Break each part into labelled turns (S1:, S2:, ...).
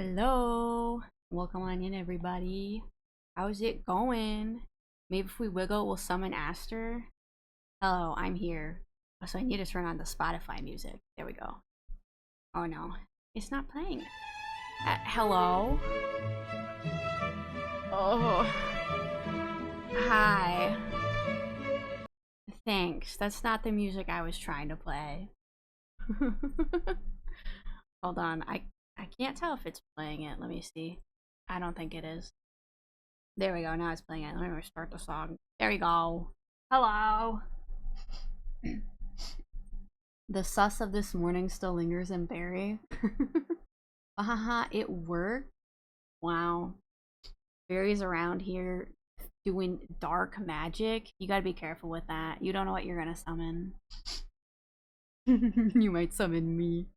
S1: Hello, welcome on in, everybody. How's it going? Maybe if we wiggle, we'll summon Aster. Hello, I'm here. Oh, so I need to turn on the Spotify music. There we go. Oh no, it's not playing. Hello? Oh, hi. Thanks, that's not the music I was trying to play. Hold on, I can't tell if it's playing it. Let me see. I don't think it is. There we go, now it's playing it. Let me restart the song. There we go. Hello. The sus of this morning still lingers in Barry. Haha, it worked. Wow. Barry's around here doing dark magic. You gotta be careful with that. You don't know what you're gonna summon. You might summon me.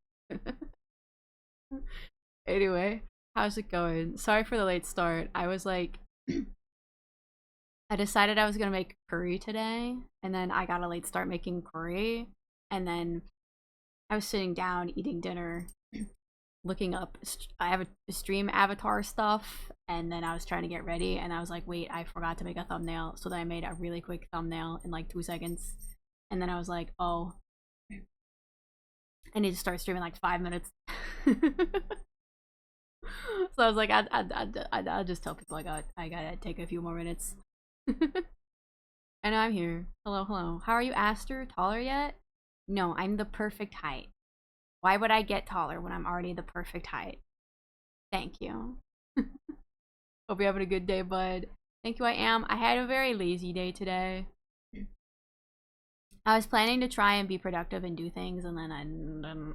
S1: Anyway, how's it going? Sorry for the late start. I was like, I decided I was gonna make curry today, and then I got a late start making curry, and then I was sitting down eating dinner, looking up. I have a stream avatar stuff, and then I was trying to get ready, and I was like, wait, I forgot to make a thumbnail, so then I made a really quick thumbnail in like 2 seconds, and then I was like, oh, I need to start streaming like 5 minutes. So I was like, I'll just tell people I gotta take a few more minutes. And I'm here. Hello, hello. How are you, Aster? Taller yet? No, I'm the perfect height. Why would I get taller when I'm already the perfect height? Thank you. Hope you're having a good day, bud. Thank you, I am. I had a very lazy day today. I was planning to try and be productive and do things, and then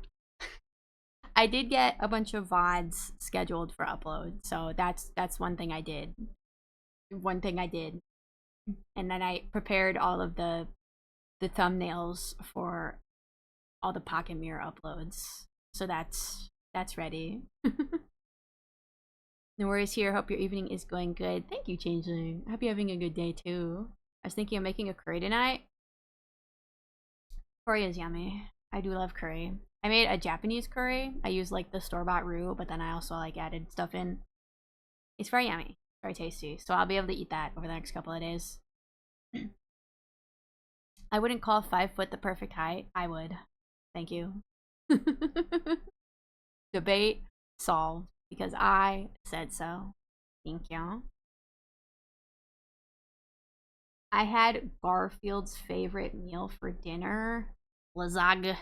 S1: I did get a bunch of VODs scheduled for upload, so that's one thing I did. And then I prepared all of the thumbnails for all the Pocket Mirror uploads, so that's ready. No worries here. Hope your evening is going good. Thank you, Changeling. I hope you're having a good day too. I was thinking of making a curry tonight. Curry is yummy. I do love curry. I made a Japanese curry. I used like the store-bought roux, but then I also like added stuff in. It's very yummy, very tasty. So I'll be able to eat that over the next couple of days. I wouldn't call 5 foot the perfect height. I would. Thank you. Debate solved because I said so. Thank you. I had Garfield's favorite meal for dinner. Lasagna.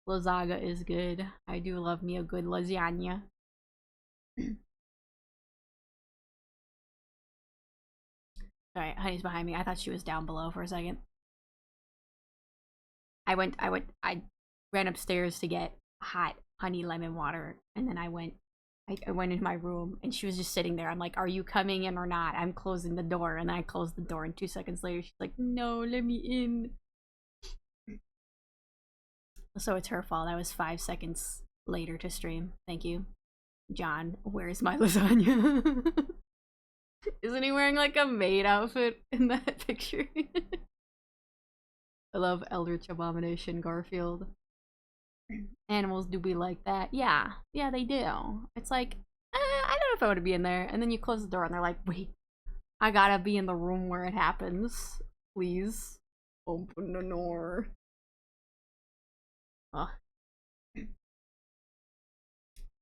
S1: Lasagna is good. I do love me a good lasagna. Sorry, Honey's behind me. I thought she was down below for a second. I ran upstairs to get hot honey lemon water, and then I went into my room, and she was just sitting there. I'm like, are you coming in or not? I'm closing the door, and then I closed the door, and 2 seconds later, she's like, no, let me in. So it's her fault. I was 5 seconds later to stream. Thank you. John, where's my lasagna? Isn't he wearing like a maid outfit in that picture? I love Eldritch Abomination Garfield. Animals do be like that? Yeah, they do. It's like, I don't know if I want to be in there. And then you close the door and they're like, wait, I gotta be in the room where it happens. Please, open the door. Ugh.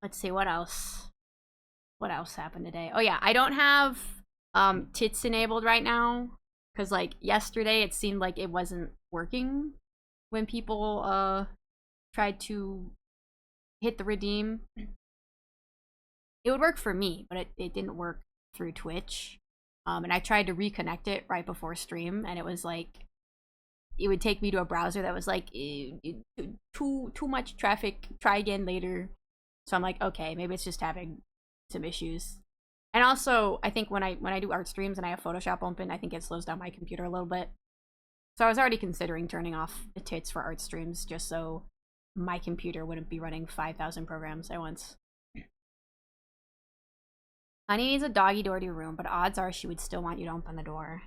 S1: Let's see, what else? What else happened today? Oh yeah, I don't have tits enabled right now. Because like yesterday it seemed like it wasn't working when people tried to hit the redeem. It would work for me, but it didn't work through Twitch. And I tried to reconnect it right before stream, and it was like, it would take me to a browser that was like, too much traffic, try again later. So I'm like, okay, maybe it's just having some issues. And also, I think when I do art streams and I have Photoshop open, I think it slows down my computer a little bit. So I was already considering turning off the tits for art streams just so my computer wouldn't be running 5,000 programs at once. Honey needs a doggy door to your room, but odds are she would still want you to open the door.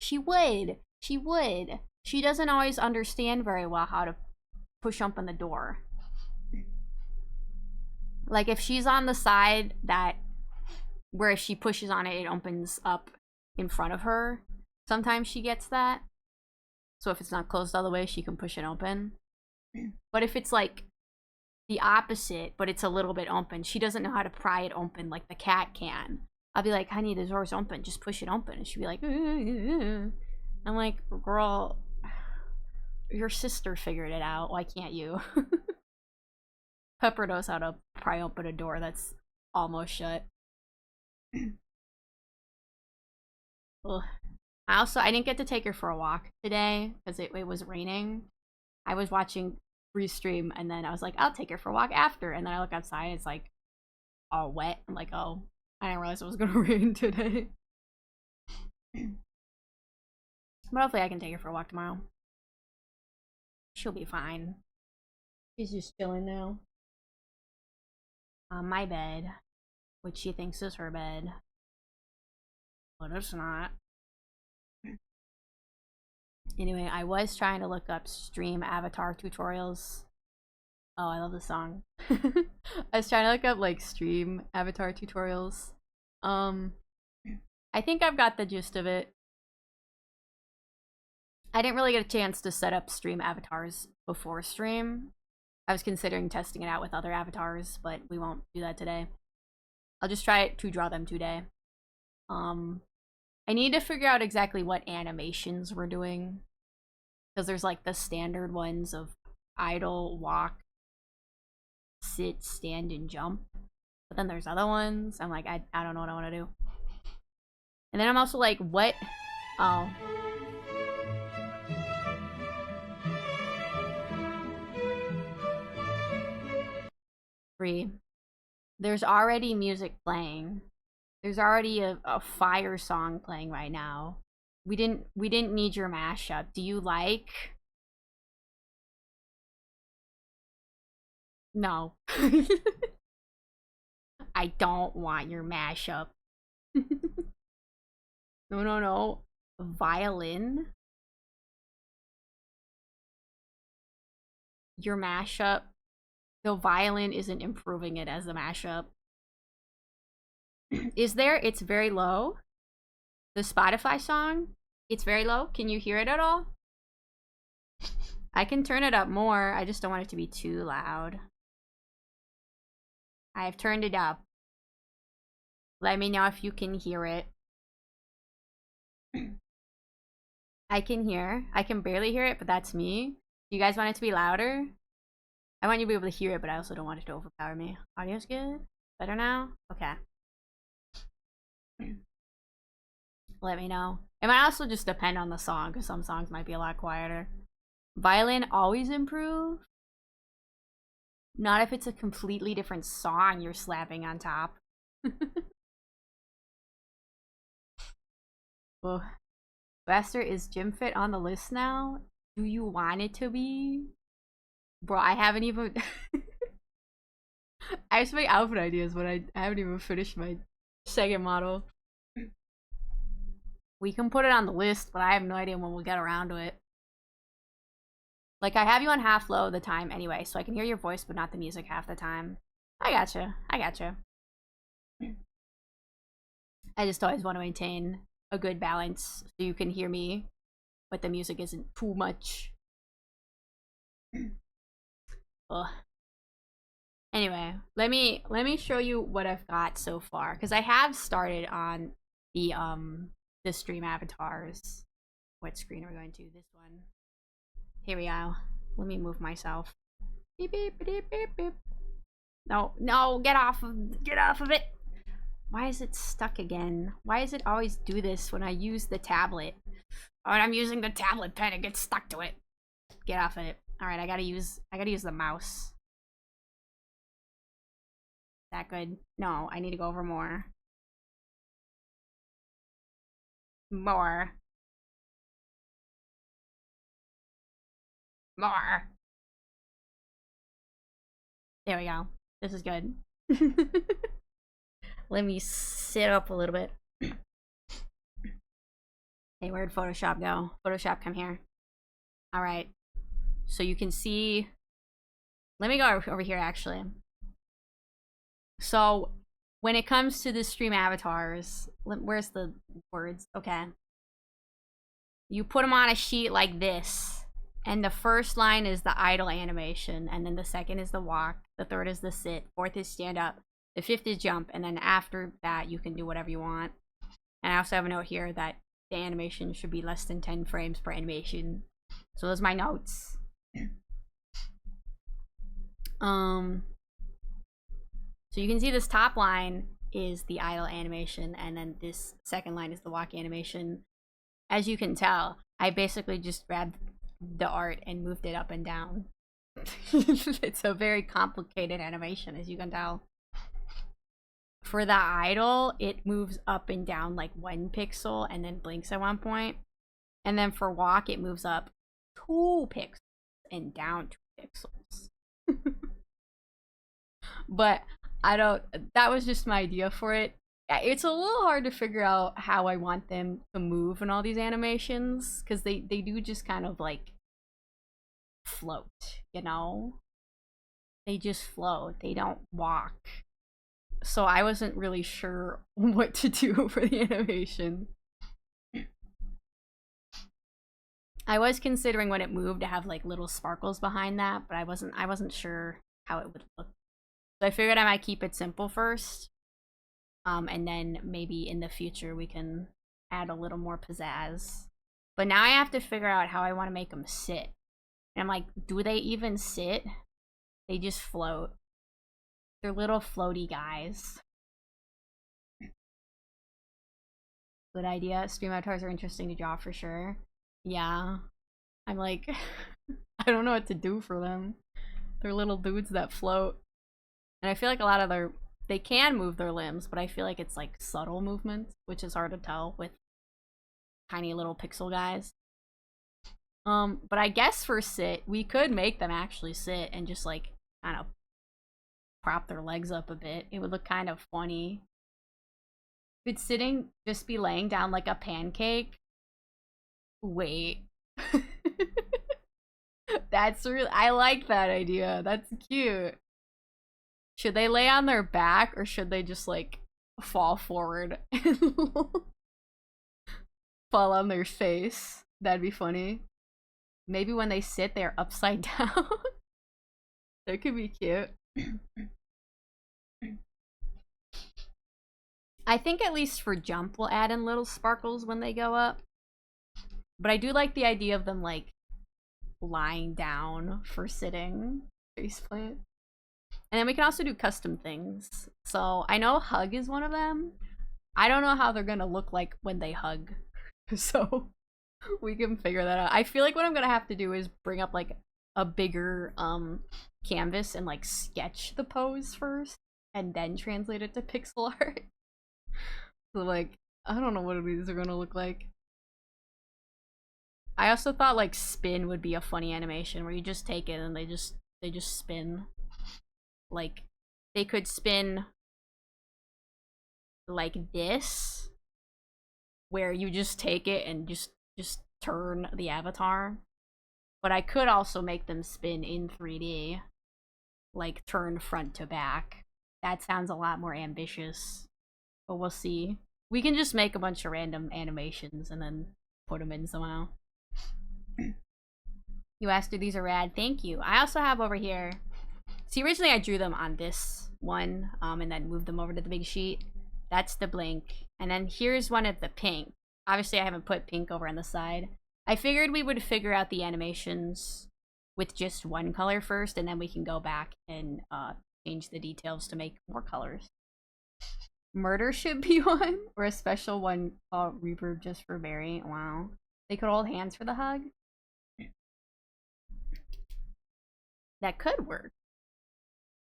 S1: She would. She would. She doesn't always understand very well how to push open the door. Like if she's on the side that where if she pushes on it, it opens up in front of her. Sometimes she gets that. So if it's not closed all the way, she can push it open. But if it's like the opposite, but it's a little bit open, she doesn't know how to pry it open like the cat can. I'll be like, honey, the door's open. Just push it open. And she'll be like, I'm like, girl, your sister figured it out. Why can't you? Pepper knows how to pry open a door that's almost shut. Ugh. I didn't get to take her for a walk today because it was raining. I was watching Restream and then I was like, I'll take her for a walk after. And then I look outside and it's like all wet. I'm like, oh, I didn't realize it was gonna rain today. But hopefully I can take her for a walk tomorrow. She'll be fine. She's just chilling now. On my bed, which she thinks is her bed. But it's not. Anyway, I was trying to look up stream avatar tutorials. Oh, I love this song. I was trying to look up like stream avatar tutorials. I think I've got the gist of it. I didn't really get a chance to set up stream avatars before stream. I was considering testing it out with other avatars, but we won't do that today. I'll just try to draw them today. I need to figure out exactly what animations we're doing. Because there's like the standard ones of idle, walk, sit, stand, and jump. But then there's other ones. I'm like, I don't know what I want to do. And then I'm also like, what? Oh. Free. There's already music playing. There's already a fire song playing right now. We didn't need your mashup. Do you like? No. I don't want your mashup. No. Violin? Your mashup? The violin isn't improving it as a mashup. Is there? It's very low. The Spotify song? It's very low. Can you hear it at all? I can turn it up more. I just don't want it to be too loud. I've turned it up. Let me know if you can hear it. I can hear. I can barely hear it, but that's me. Do you guys want it to be louder? I want you to be able to hear it, but I also don't want it to overpower me. Audio's good? Better now? Okay. Let me know. It might also just depend on the song, because some songs might be a lot quieter. Violin always improve? Not if it's a completely different song you're slapping on top. Ugh. Bester, is Gym Fit on the list now? Do you want it to be? Bro, I haven't even... I have so many outfit ideas, but I haven't even finished my second model. We can put it on the list, but I have no idea when we'll get around to it. Like, I have you on half low the time anyway, so I can hear your voice, but not the music half the time. I gotcha. I just always want to maintain a good balance so you can hear me, but the music isn't too much. Ugh. Anyway, let me show you what I've got so far, because I have started on the stream avatars. What screen are we going to? This one. Here we go. Let me move myself. Beep beep beep beep beep. No, get off of it. Why is it stuck again? Why does it always do this when I use the tablet? When I'm using the tablet pen, it gets stuck to it. Get off of it. Alright, I gotta use the mouse. That good? No, I need to go over more. More. There we go. This is good. Let me sit up a little bit. Hey, where'd Photoshop go? Photoshop, come here. Alright. So you can see... Let me go over here, actually. So when it comes to the stream avatars, where's the words? Okay. You put them on a sheet like this, and the first line is the idle animation, and then the second is the walk, the third is the sit, fourth is stand up, the fifth is jump, and then after that you can do whatever you want. And I also have a note here that the animation should be less than 10 frames per animation. So those are my notes. So you can see this top line is the idle animation, and then this second line is the walk animation. As you can tell, I basically just grabbed the art and moved it up and down. It's a very complicated animation, as you can tell. For the idle, it moves up and down like 1 pixel and then blinks at one point. And then for walk, it moves up 2 pixels and down 2 pixels. But that was just my idea for it. It's a little hard to figure out how I want them to move in all these animations, because they do just kind of like float, you know? They just float, they don't walk. So I wasn't really sure what to do for the animation. I was considering when it moved to have like little sparkles behind that, but I wasn't sure how it would look. So I figured I might keep it simple first. And then maybe in the future we can add a little more pizzazz. But now I have to figure out how I want to make them sit. And I'm like, do they even sit? They just float. They're little floaty guys. Good idea. Stream avatars are interesting to draw for sure. Yeah. I'm like, I don't know what to do for them. They're little dudes that float. And I feel like a lot of they can move their limbs, but I feel like it's like subtle movements, which is hard to tell with tiny little pixel guys. But I guess for sit, we could make them actually sit and just like kind of prop their legs up a bit. It would look kind of funny. Could sitting just be laying down like a pancake? Wait. That's really, I like that idea. That's cute. Should they lay on their back, or should they just like fall forward and fall on their face? That'd be funny. Maybe when they sit, they're upside down. That could be cute. I think at least for jump, we'll add in little sparkles when they go up. But I do like the idea of them like lying down for sitting. Faceplant. And then we can also do custom things. So I know hug is one of them. I don't know how they're gonna look like when they hug. So we can figure that out. I feel like what I'm gonna have to do is bring up like a bigger canvas and like sketch the pose first and then translate it to pixel art. So like, I don't know what these are gonna look like. I also thought like spin would be a funny animation where you just take it and they just spin. Like, they could spin like this, where you just take it and just turn the avatar. But I could also make them spin in 3D, like turn front to back. That sounds a lot more ambitious, but we'll see. We can just make a bunch of random animations and then put them in somehow. You asked if these are rad. Thank you. I also have over here, see, originally I drew them on this one, and then moved them over to the big sheet. That's the blink. And then here's one of the pink. Obviously I haven't put pink over on the side. I figured we would figure out the animations with just one color first, and then we can go back and change the details to make more colors. Murder should be one, or a special one called Reverb just for Barry. Wow. They could hold hands for the hug. That could work.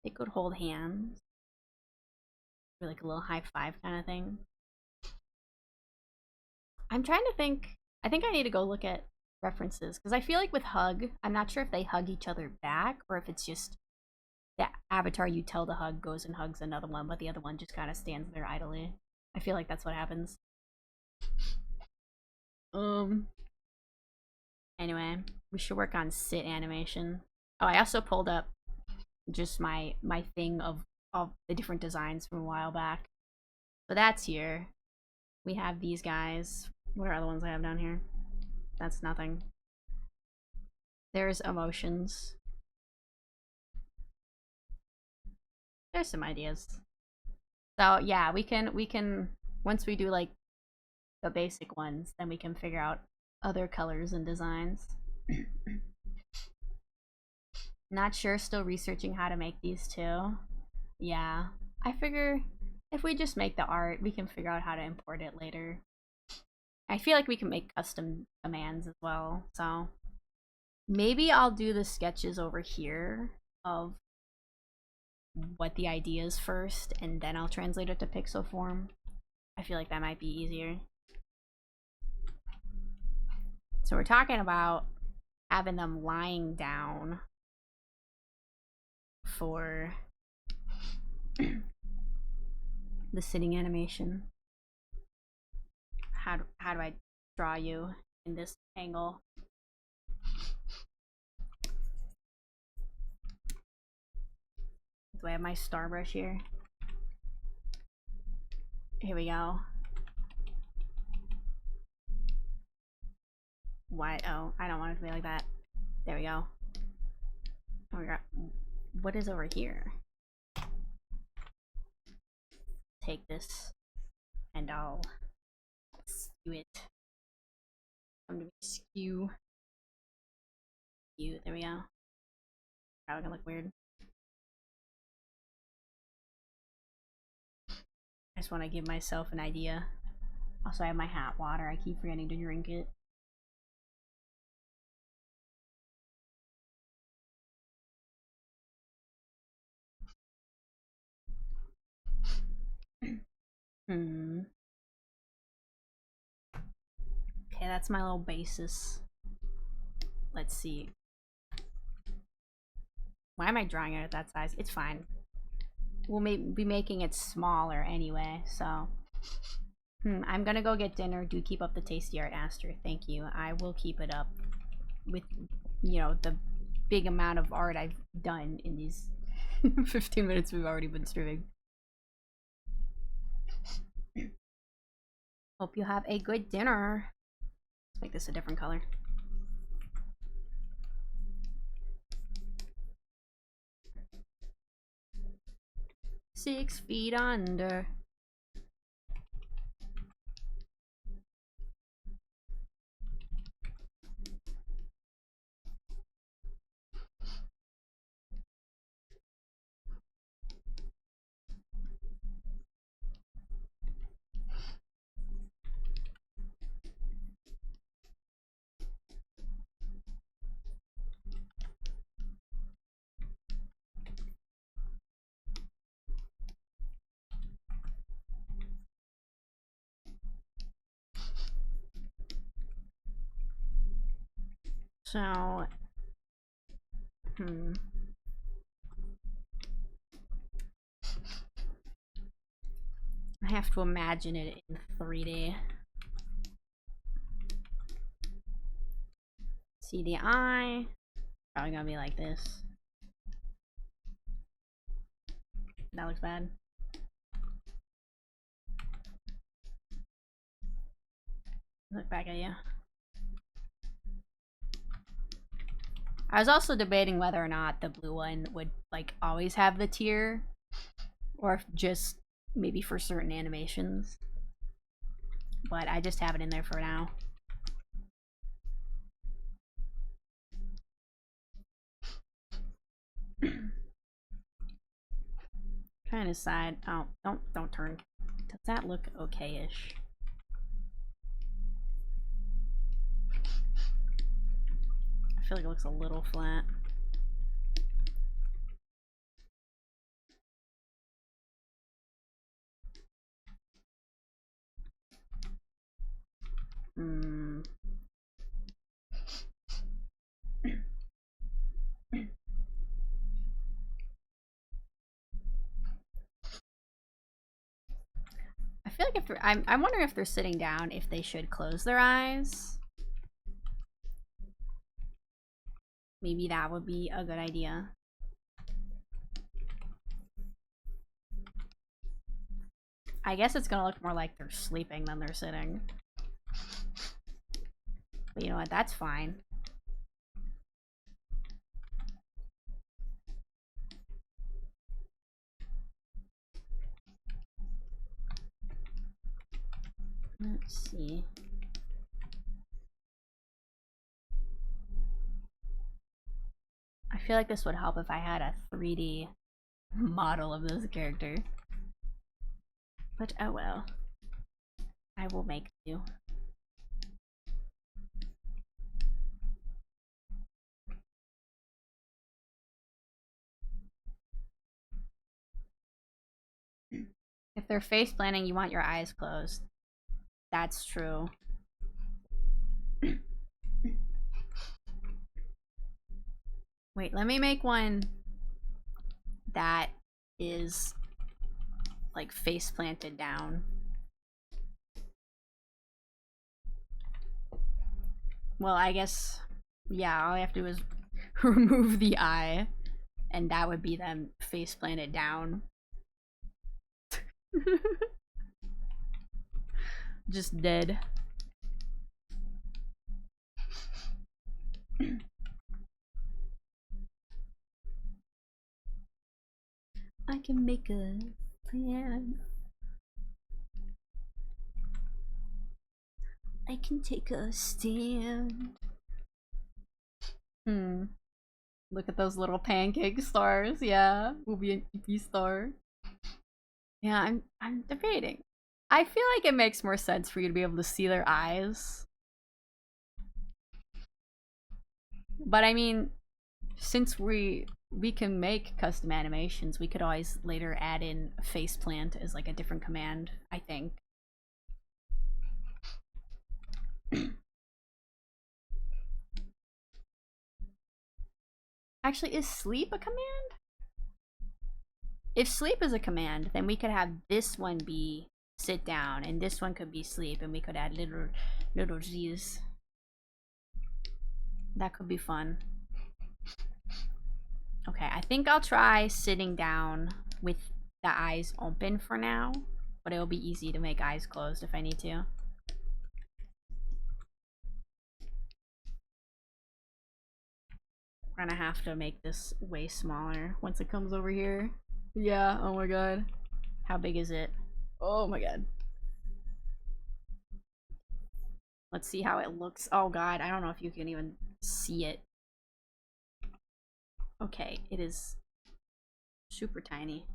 S1: They could hold hands. Or like a little high five kind of thing. I'm trying to think. I think I need to go look at references, because I feel like with hug, I'm not sure if they hug each other back or if it's just the avatar you tell to hug goes and hugs another one, but the other one just kind of stands there idly. I feel like that's what happens. Anyway, we should work on sit animation. Oh, I also pulled up just my thing of all the different designs from a while back. But that's here. We have these guys. What are other ones I have down here? That's nothing. There's emotions. There's some ideas. So yeah, we can once we do like the basic ones, then we can figure out other colors and designs. Not sure, still researching how to make these too. Yeah, I figure if we just make the art, we can figure out how to import it later. I feel like we can make custom commands as well, so maybe I'll do the sketches over here of what the idea is first, and then I'll translate it to pixel form. I feel like that might be easier. So we're talking about having them lying down for the sitting animation. How do I draw you in this angle? Do I have my star brush here? Here we go. Why? Oh, I don't want it to be like that. There we go. Oh my god. What is over here? Take this and I'll skew it. I'm gonna skew. There we go. Probably gonna look weird. I just want to give myself an idea. Also, I have my hot water. I keep forgetting to drink it. Okay, that's my little basis. Let's see. Why am I drawing it at that size? It's fine. We'll be making it smaller anyway, so. I'm gonna go get dinner. Do keep up the tasty art, Aster. Thank you. I will keep it up with, you know, the big amount of art I've done in these 15 minutes we've already been streaming. Hope you have a good dinner. Let's make this a different color. Six feet under. So, I have to imagine it in 3D. See the eye? Probably gonna be like this. That looks bad. Look back at you. I was also debating whether or not the blue one would like always have the tear, or if just maybe for certain animations. But I just have it in there for now. Trying to decide. Oh, don't turn. Does that look okay-ish? I feel like it looks a little flat. I feel like if I'm wondering if they're sitting down, if they should close their eyes. Maybe that would be a good idea. I guess it's gonna look more like they're sleeping than they're sitting. But you know what? That's fine. Let's see. I feel like this would help if I had a 3D model of this character. But oh well. I will make do. If they're face planting, you want your eyes closed. That's true. Wait, let me make one that is like face planted down. Well, I guess, yeah, all I have to do is remove the eye, and that would be them face planted down. Just dead. I can make a plan. I can take a stand. Look at those little pancake stars. Yeah, we'll be an EP star. Yeah, I'm debating. I feel like it makes more sense for you to be able to see their eyes. But I mean, since we can make custom animations, we could always later add in faceplant as like a different command, I think. Actually, is sleep a command? If sleep is a command, then we could have this one be sit down, and this one could be sleep, and we could add little Z's. That could be fun. Okay, I think I'll try sitting down with the eyes open for now, but it'll be easy to make eyes closed if I need to. We're gonna have to make this way smaller once it comes over here. Yeah, oh my god. How big is it? Oh my god. Let's see how it looks. Oh god, I don't know if you can even see it. Okay, it is super tiny.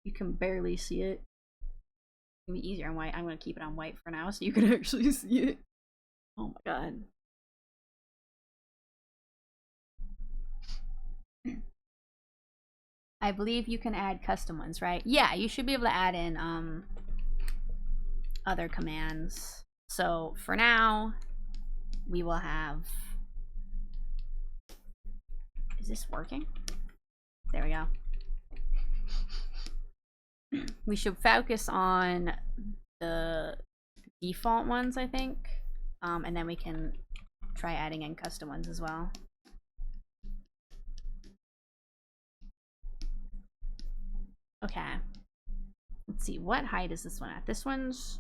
S1: You can barely see it. It's gonna be easier on white. I'm gonna keep it on white for now so you can actually see it. Oh my god. I believe you can add custom ones, right? Yeah, you should be able to add in other commands. So for now, we will have... Is this working? There we go. We should focus on the default ones, I think. And then we can try adding in custom ones as well. Okay. Let's see, what height is this one at? This one's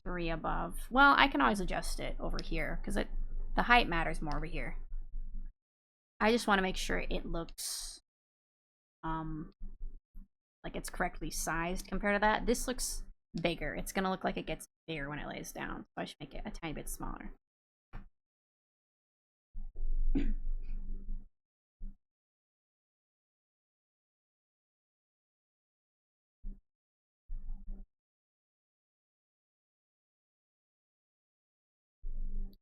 S1: 3 above. Well, I can always adjust it over here, because the height matters more over here. I just want to make sure it looks like it's correctly sized compared to that. This looks bigger. It's gonna look like it gets bigger when it lays down, so I should make it a tiny bit smaller.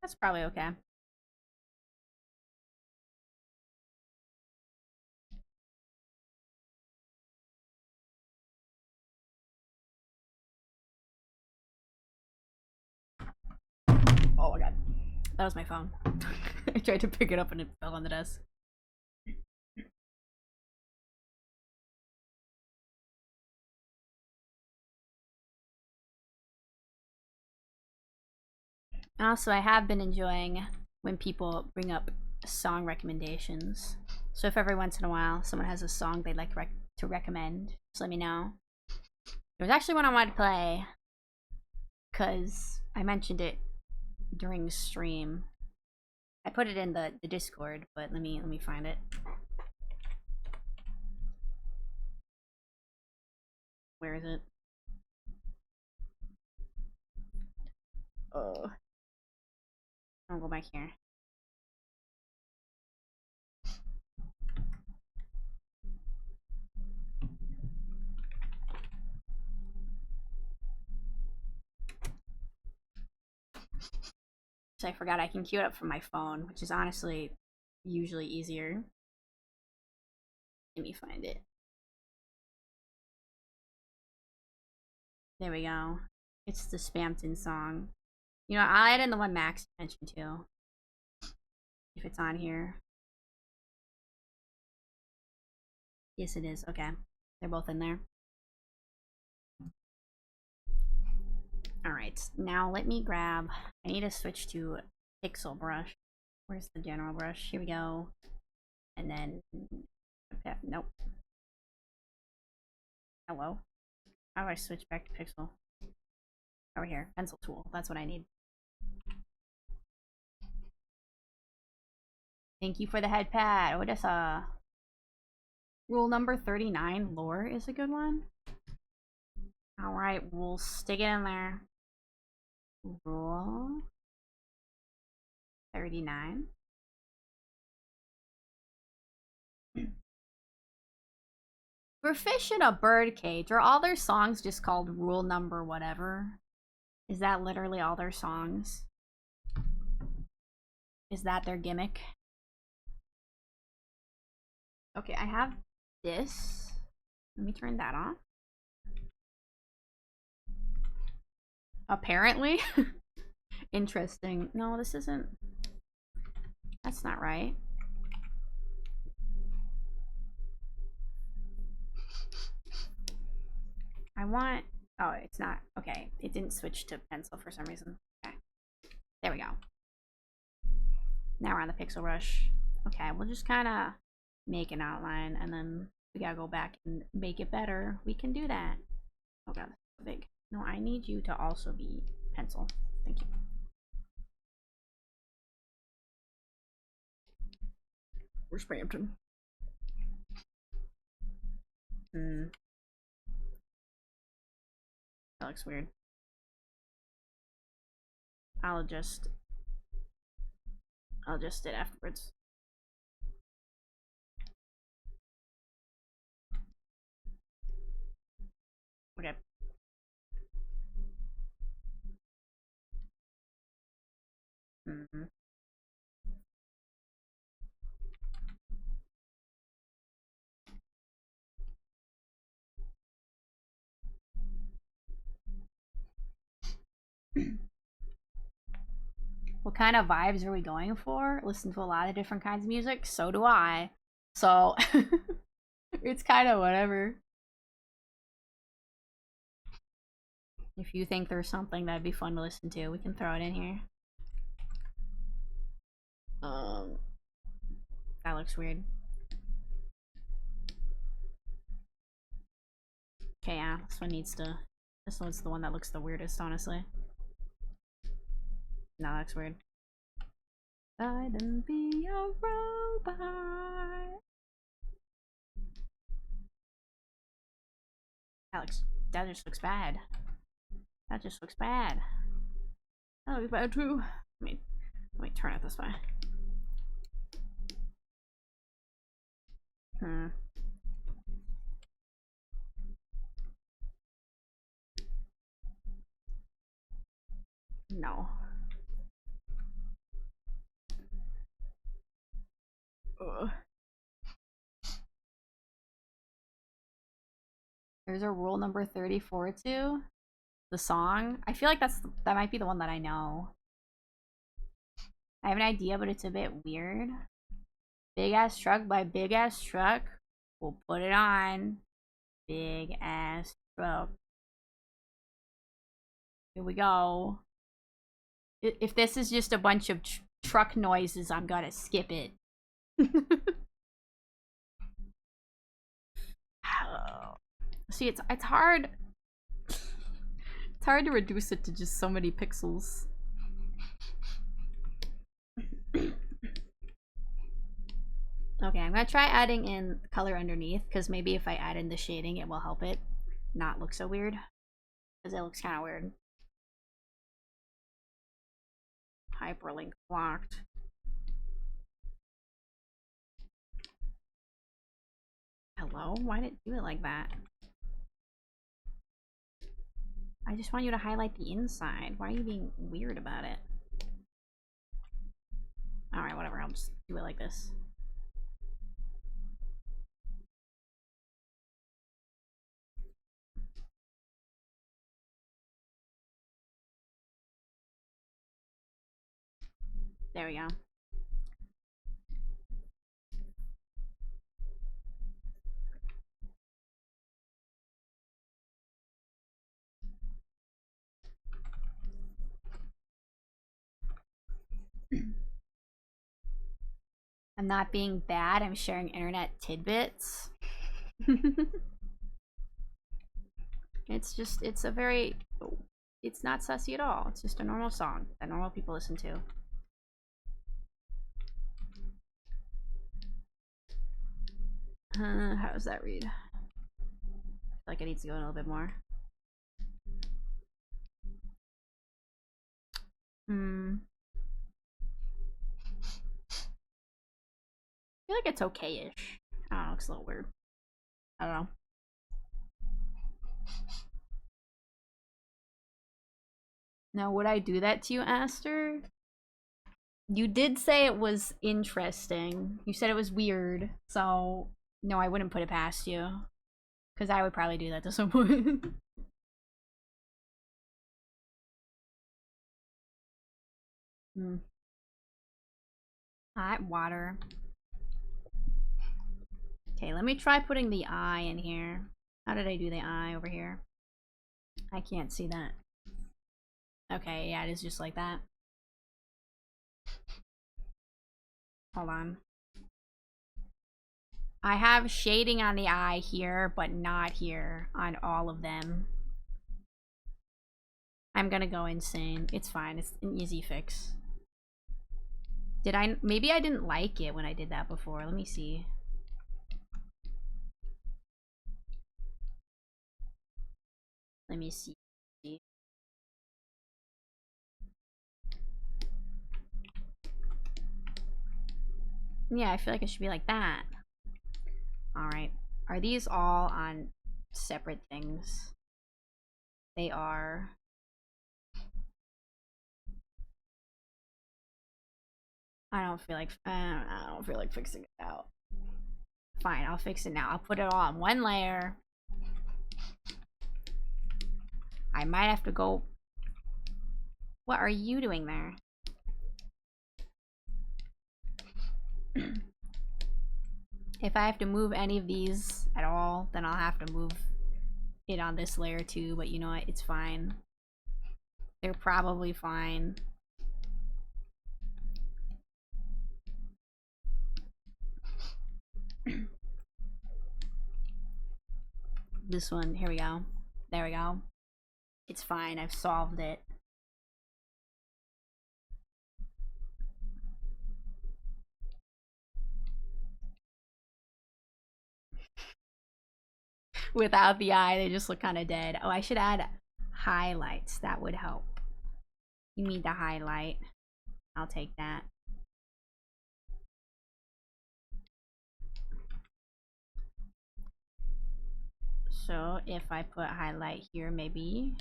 S1: That's probably okay. Oh my god. That was my phone. I tried to pick it up and it fell on the desk. Also, I have been enjoying when people bring up song recommendations. So if every once in a while someone has a song they'd like to recommend, just let me know. There was actually one I wanted to play because I mentioned it during the stream. I put it in the Discord, but let me find it. Where is it? Oh. I'll go back here. So I forgot I can queue it up from my phone, which is honestly usually easier. Let me find it. There we go. It's the Spamton song. You know, I'll add in the one Max mentioned too. If it's on here. Yes, it is. Okay. They're both in there. Alright, now let me grab... I need to switch to Pixel Brush. Where's the general brush? Here we go. And then... Okay, nope. Hello? How do I switch back to Pixel? Over here. Pencil tool. That's what I need. Thank you for the head pad. Odessa. Rule number 39. Lore is a good one. Alright, we'll stick it in there. Rule 39. For fish in a bird cage, are all their songs just called rule number whatever? Is that literally all their songs? Is that their gimmick? Okay, I have this. Let me turn that off. Apparently. Interesting. No, this isn't. That's not right. I want... Oh, it's not. Okay, it didn't switch to pencil for some reason. Okay. There we go. Now we're on the Pixel Brush. Okay, we'll just kind of make an outline, and then we gotta go back and make it better. We can do that. Oh god, that's so big. No, I need you to also be pencil. Thank you. Where's Brampton? That looks weird. I'll adjust it afterwards. Okay. What kind of vibes are we going for? Listen to a lot of different kinds of music. So do I. So it's kind of whatever. If you think there's something that'd be fun to listen to, we can throw it in here. That looks weird. Okay, yeah, this one needs to... This one's the one that looks the weirdest, honestly. No, that looks weird. I didn't be a robot. That just looks bad. That just looks bad. That looks bad too. Let me turn it this way. No. Ugh. There's a rule number 34 too. The song. I feel like that might be the one that I know. I have an idea, but it's a bit weird. Big Ass Truck by Big Ass Truck. We'll put it on. Big Ass Truck. Here we go. If this is just a bunch of truck noises, I'm gonna skip it. See, it's hard. It's hard to reduce it to just so many pixels. Okay, I'm gonna try adding in color underneath, because maybe if I add in the shading, it will help it not look so weird. Because it looks kind of weird. Hyperlink blocked. Hello? Why did it do it like that? I just want you to highlight the inside. Why are you being weird about it? Alright, whatever. I'll just do it like this. There we go. I'm not being bad. I'm sharing internet tidbits. It's just, it's a very, it's not sussy at all. It's just a normal song that normal people listen to. How does that read? I feel like it needs to go in a little bit more. I feel like it's okay-ish. I don't know, it's a little weird. I don't know. Now, would I do that to you, Aster? You did say it was interesting. You said it was weird, so no, I wouldn't put it past you. Because I would probably do that to someone. Hot water. Okay, let me try putting the eye in here. How did I do the eye over here? I can't see that. Okay, yeah, it is just like that. Hold on. I have shading on the eye here, but not here on all of them. I'm gonna go insane. It's fine. It's an easy fix. Did I? Maybe I didn't like it when I did that before. Let me see. Let me see. Yeah, I feel like it should be like that. Alright. Are these all on separate things? They are. I don't feel like fixing it out. Fine, I'll fix it now. I'll put it all on one layer. I might have to go. What are you doing there? If I have to move any of these at all, then I'll have to move it on this layer too, but you know what? It's fine. They're probably fine. This one, here we go. There we go. It's fine, I've solved it. Without the eye, they just look kind of dead. Oh, I should add highlights. That would help. You need the highlight. I'll take that. So if I put highlight here, maybe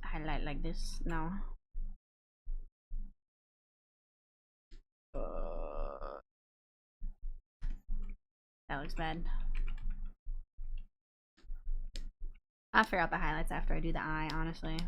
S1: highlight like this. No. That looks bad. I'll figure out the highlights after I do the eye, honestly.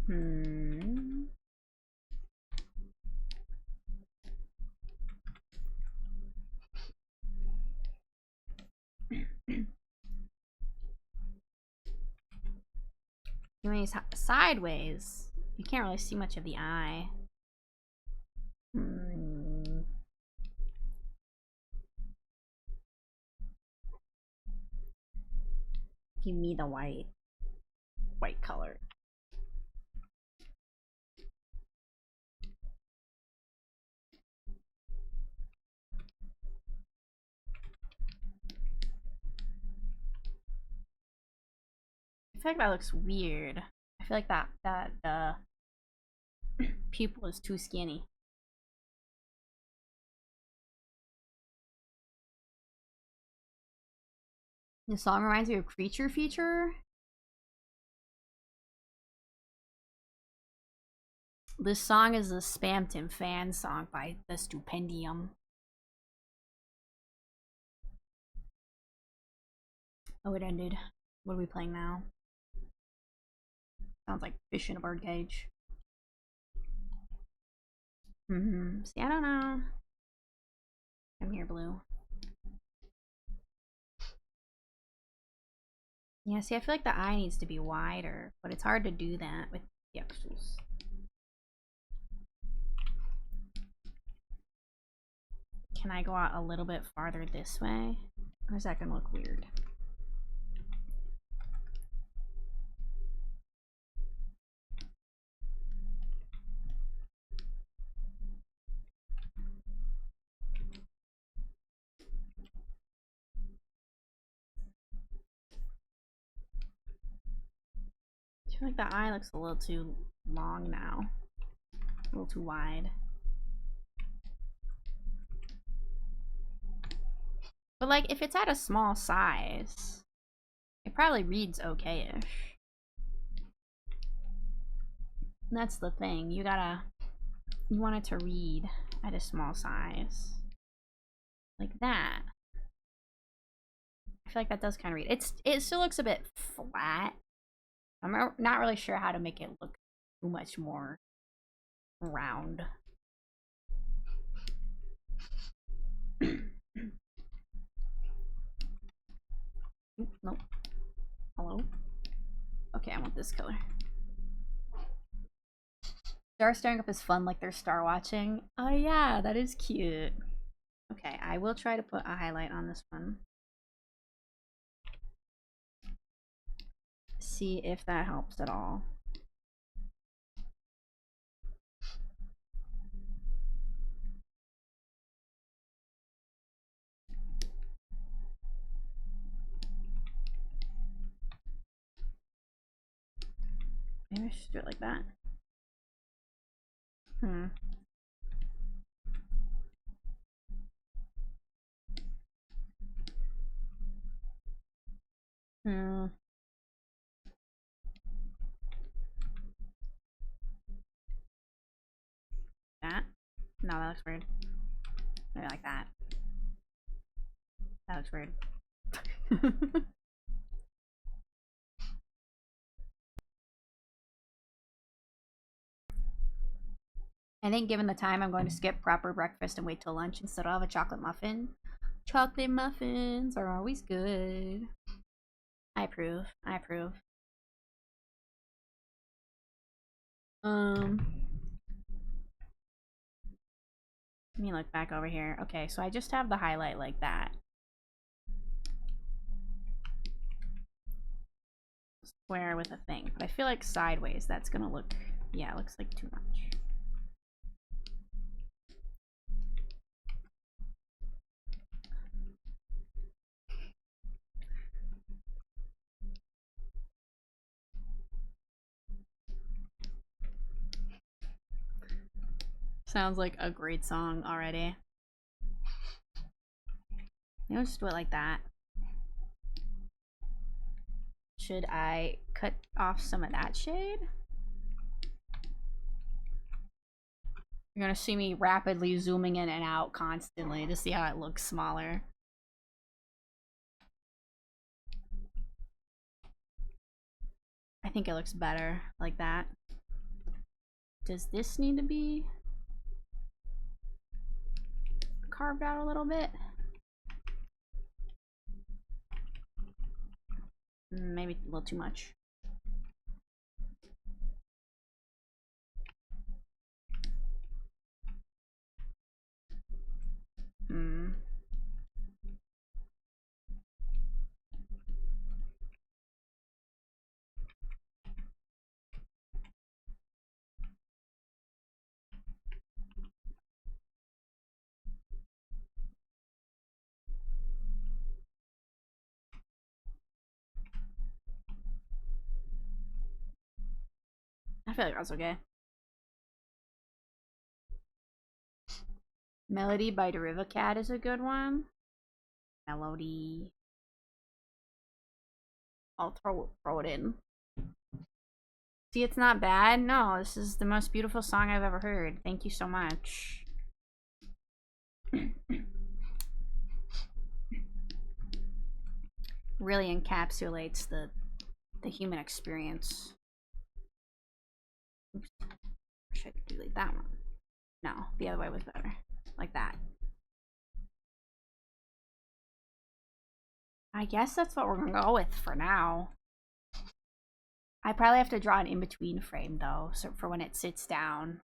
S1: Hmm. Doing sideways, you can't really see much of the eye. Hmm. Give me the white color. I feel like that looks weird. I feel like that pupil is too skinny. The song reminds me of Creature Feature. This song is a Spamton fan song by the Stupendium. Oh, it ended. What are we playing now? Sounds like fish in a bird cage. See, I don't know. Come here, Blue. Yeah, see, I feel like the eye needs to be wider, but it's hard to do that with the pixels. Can I go out a little bit farther this way? Or is that gonna look weird? I feel like the eye looks a little too long now. A little too wide. But like, if it's at a small size, it probably reads okay-ish. That's the thing. You want it to read at a small size. Like that. I feel like that does kind of read. It still looks a bit flat. I'm not really sure how to make it look too much more round. Nope. Hello? Okay, I want this color. Star staring up is fun, like they're star watching. Oh yeah, that is cute. Okay, I will try to put a highlight on this one. See if that helps at all. Maybe I should do it like that. Hmm. That? No, that looks weird. Maybe like that. That looks weird. I think given the time, I'm going to skip proper breakfast and wait till lunch instead of a chocolate muffin. Chocolate muffins are always good. I approve. I approve. Let me look back over here. Okay, so I just have the highlight like that. Square with a thing. But I feel like sideways, that's gonna look, yeah, it looks like too much. Sounds like a great song already. I'll just do it like that. Should I cut off some of that shade? You're gonna see me rapidly zooming in and out constantly to see how it looks smaller. I think it looks better like that. Does this need to be carved out a little bit? Maybe a little too much. I feel like that's okay. Melody by Derivacat is a good one. Melody. I'll throw it in. See, it's not bad. No, this is the most beautiful song I've ever heard. Thank you so much. Really encapsulates the human experience. Oops. Wish I could delete that one. No, the other way was better. Like that. I guess that's what we're gonna go with for now. I probably have to draw an in-between frame though, so for when it sits down.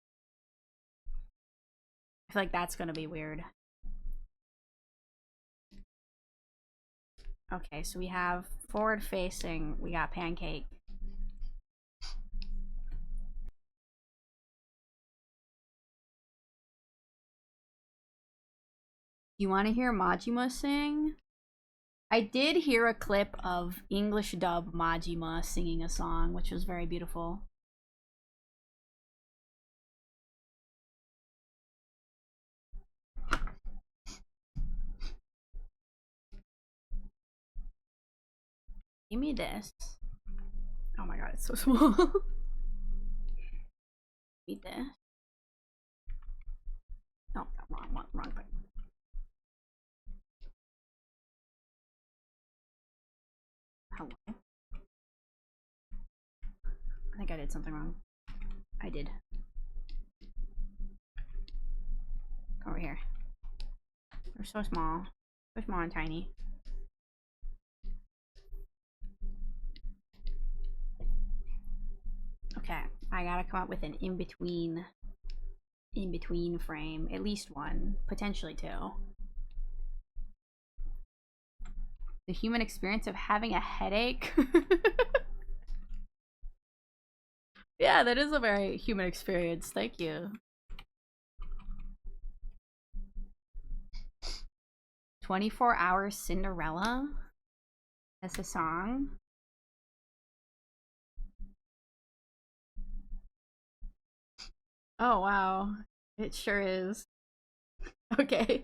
S1: I feel like that's gonna be weird. Okay, so we have forward facing, we got pancake. You want to hear Majima sing? I did hear a clip of English dub Majima singing a song, which was very beautiful. Give me this. Oh my god, it's so small. Give me this. Oh, wrong thing. Hello. I think I did something wrong. I did. Over here. They're so small. So small and tiny. Okay, I gotta come up with an in-between frame. At least one, potentially two. The human experience of having a headache. Yeah, that is a very human experience. Thank you. 24 Hours Cinderella. That's a song. Oh wow, it sure is. Okay.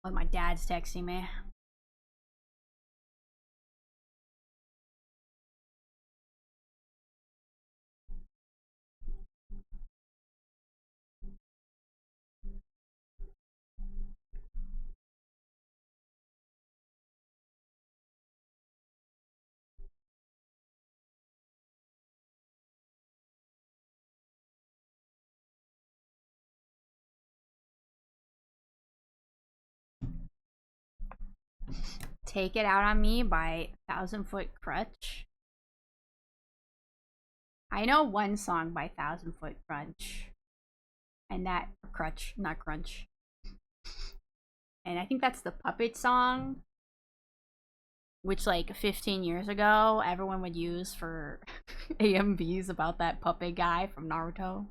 S1: Oh, my dad's texting me. Take It Out on Me by 1,000 Foot Crutch. I know one song by 1,000 Foot Crunch. And that Crutch, not Crunch. And I think that's the Puppet song, which like 15 years ago everyone would use for AMVs about that puppet guy from Naruto.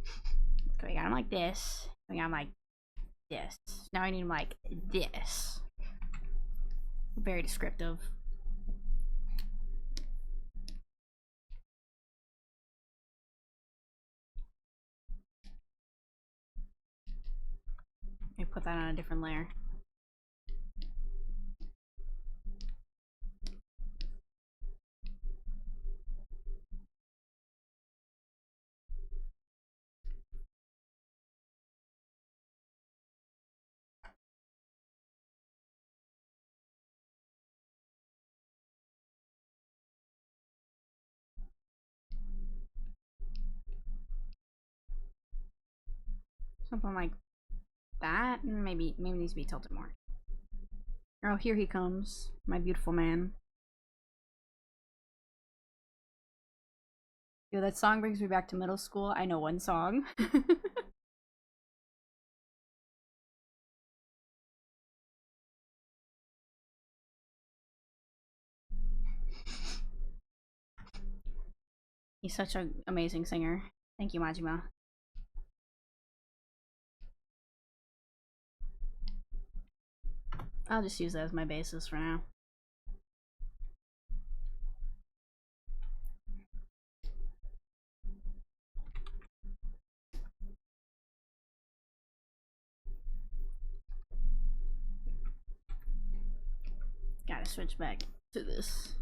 S1: So we got him like this. We got him like this. Now I need him like this. Very descriptive. Let me put that on a different layer. Something like that. Maybe needs to be tilted more. Oh, here he comes, my beautiful man. Yo, that song brings me back to middle school. I know one song. He's such an amazing singer. Thank you, Majima. I'll just use that as my basis for now. Gotta switch back to this.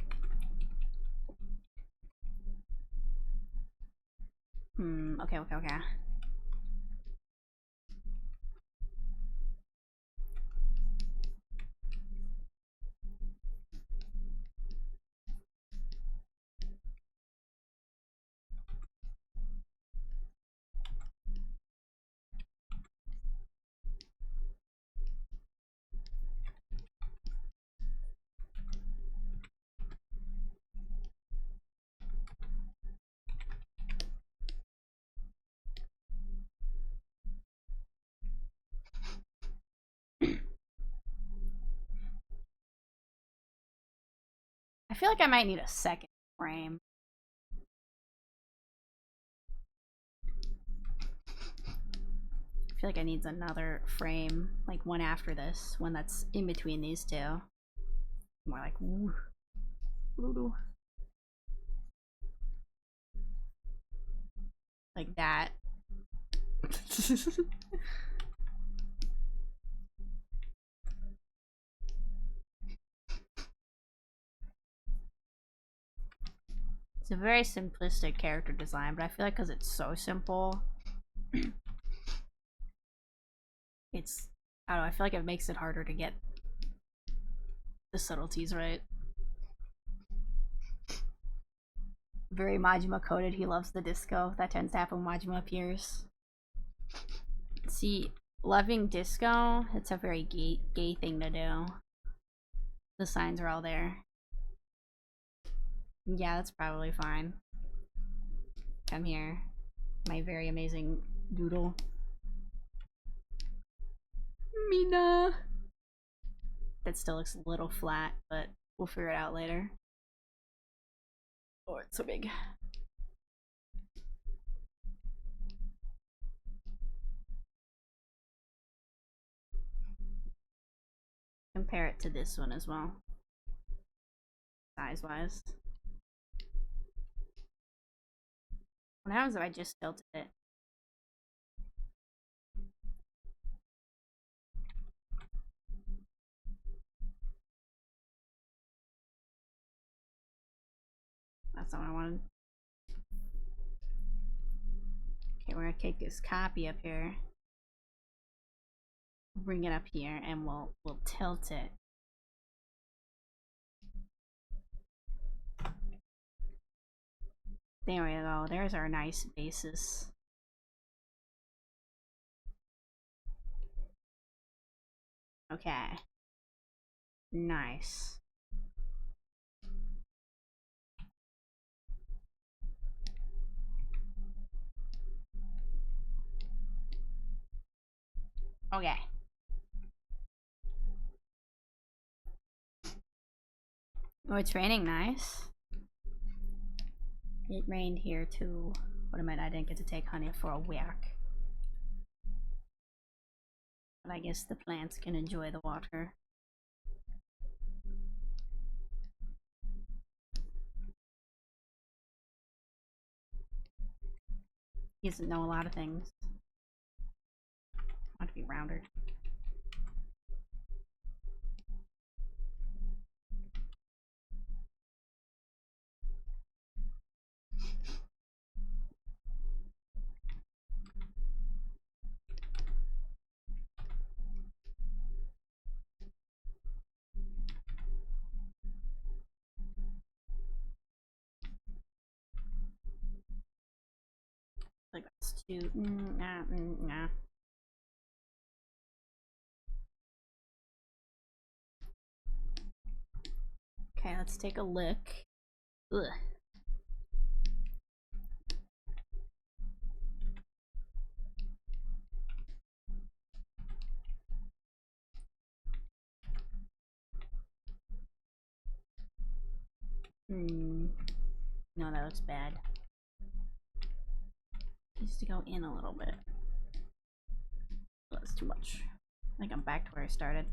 S1: Okay. I feel like I might need a second frame. I feel like I need another frame, like one after this, one that's in between these two. More like woo. Like that. It's a very simplistic character design, but I feel like because it's so simple, it's, I don't know, I feel like it makes it harder to get the subtleties right. Very Majima coded, he loves the disco. That tends to happen when Majima appears. See, loving disco, it's a very gay thing to do. The signs are all there. Yeah, that's probably fine. Come here, my very amazing doodle. Mina! That still looks a little flat, but we'll figure it out later. Oh, it's so big. Compare it to this one as well, size-wise. What happens if I just tilted it? That's not what I wanted. Okay, we're gonna take this copy up here, bring it up here, and we'll tilt it. There we go. There's our nice basis. Okay. Nice. Okay. Oh, it's raining nice. It rained here too. What am I didn't get to take honey for a week. But I guess the plants can enjoy the water. He doesn't know a lot of things. I want to be rounder. Like that's too nah. Okay, let's take a look. Ugh. No, that looks bad. Needs to go in a little bit. That's too much. I think I'm back to where I started.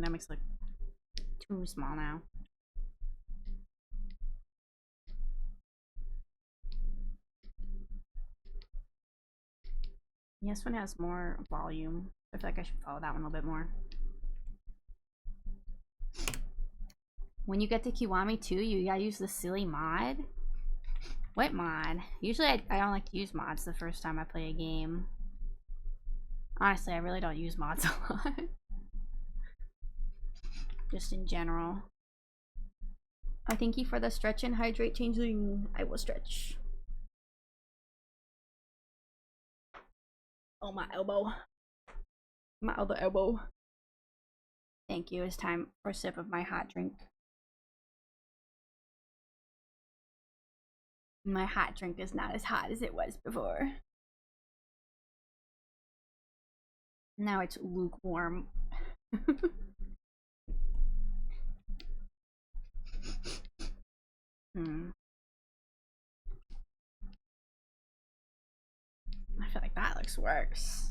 S1: That makes it look too small now. This one has more volume. I feel like I should follow that one a little bit more. When you get to Kiwami 2, you gotta use the silly mod. What mod? Usually I don't like to use mods the first time I play a game. Honestly, I really don't use mods a lot. Just in general. I thank you for the stretch and hydrate changeling. I will stretch. Oh, my elbow. My other elbow. Thank you. It's time for a sip of my hot drink. My hot drink is not as hot as it was before. Now it's lukewarm. I feel like that looks worse.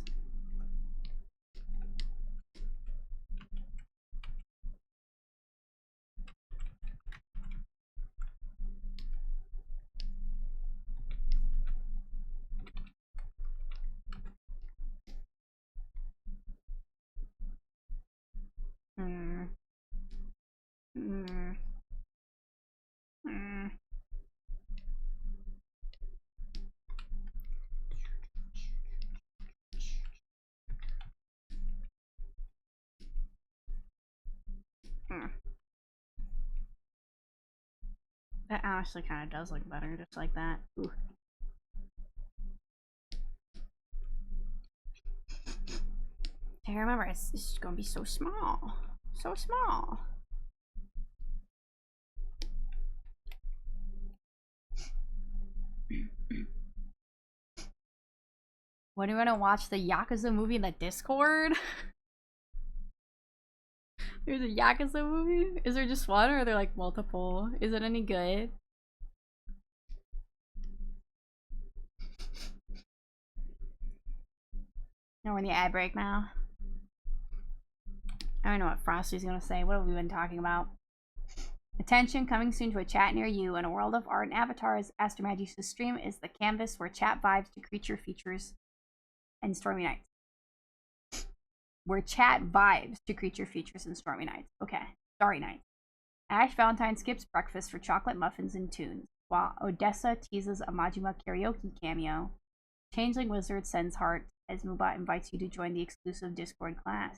S1: That honestly kind of does look better, just like that. Ooh. I remember, it's gonna be so small. So small. When do you want to watch the Yakuza movie in the Discord? There's a Yakuza movie? Is there just one or are there like multiple? Is it any good? No, we're in the ad break now. I don't know what Frosty's gonna say. What have we been talking about? Attention, coming soon to a chat near you. In a world of art and avatars, Astromagi's stream is the canvas where chat vibes to creature features and stormy nights. Where chat vibes to creature features and stormy nights. Okay, starry nights. Ash Valentine skips breakfast for chocolate muffins and tunes, while Odessa teases a Majima karaoke cameo. Changeling Wizard sends heart as Mubot invites you to join the exclusive Discord class.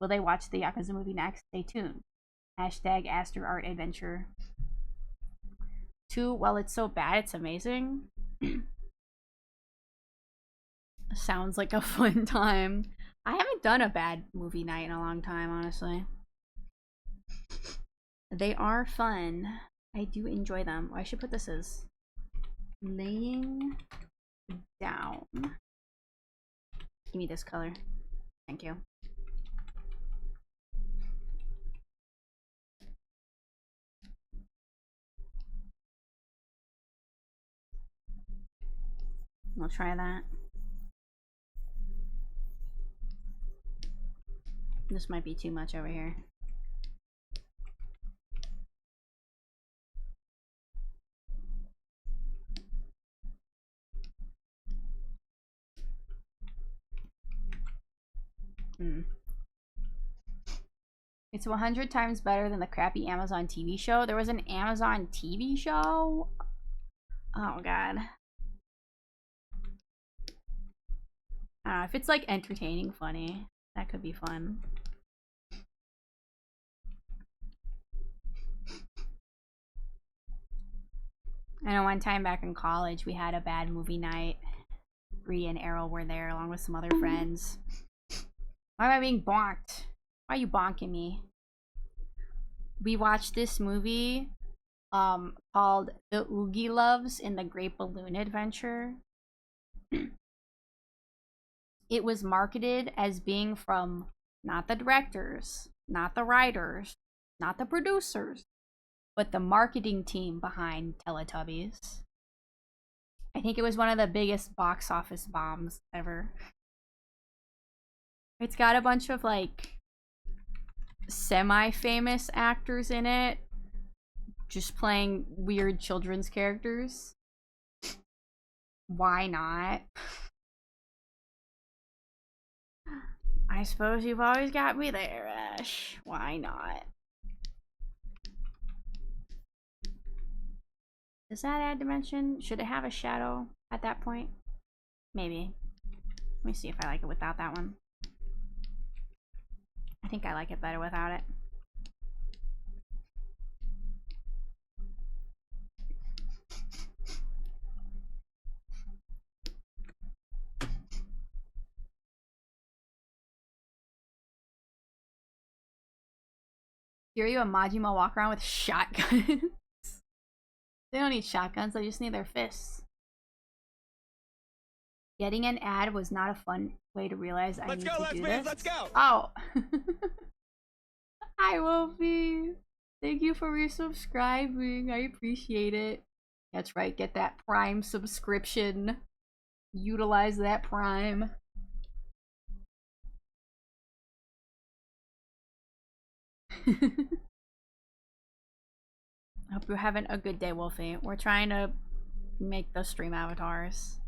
S1: Will they watch the Yakuza movie next? Stay tuned. Hashtag Aster Art Adventure. 2, well, it's so bad, it's amazing. Sounds like a fun time. I haven't done a bad movie night in a long time, honestly. They are fun. I do enjoy them. I should put this as laying down. Give me this color. Thank you. We'll try that. This might be too much over here. It's 100 times better than the crappy Amazon TV show. There was an Amazon TV show? Oh, God. I don't know, if it's like entertaining, funny, that could be fun. I know one time back in college we had a bad movie night. Bree and Errol were there along with some other friends. Why am I being bonked? Why are you bonking me? We watched this movie called The Oogie Loves in the Great Balloon Adventure. It was marketed as being from not the directors, not the writers, not the producers, but the marketing team behind Teletubbies. I think it was one of the biggest box office bombs ever. It's got a bunch of like semi-famous actors in it, just playing weird children's characters. Why not? I suppose you've always got me there, Ash. Why not? Does that add dimension? Should it have a shadow at that point? Maybe. Let me see if I like it without that one. I think I like it better without it. Kiryu and Majima walk around with shotguns. They don't need shotguns, they just need their fists. Getting an ad was not a fun way to realize I need to do this. Let's go! Oh! Hi, Wolfie! Thank you for resubscribing. I appreciate it. That's right, get that Prime subscription. Utilize that Prime. Hope you're having a good day, Wolfie. We're trying to make the stream avatars.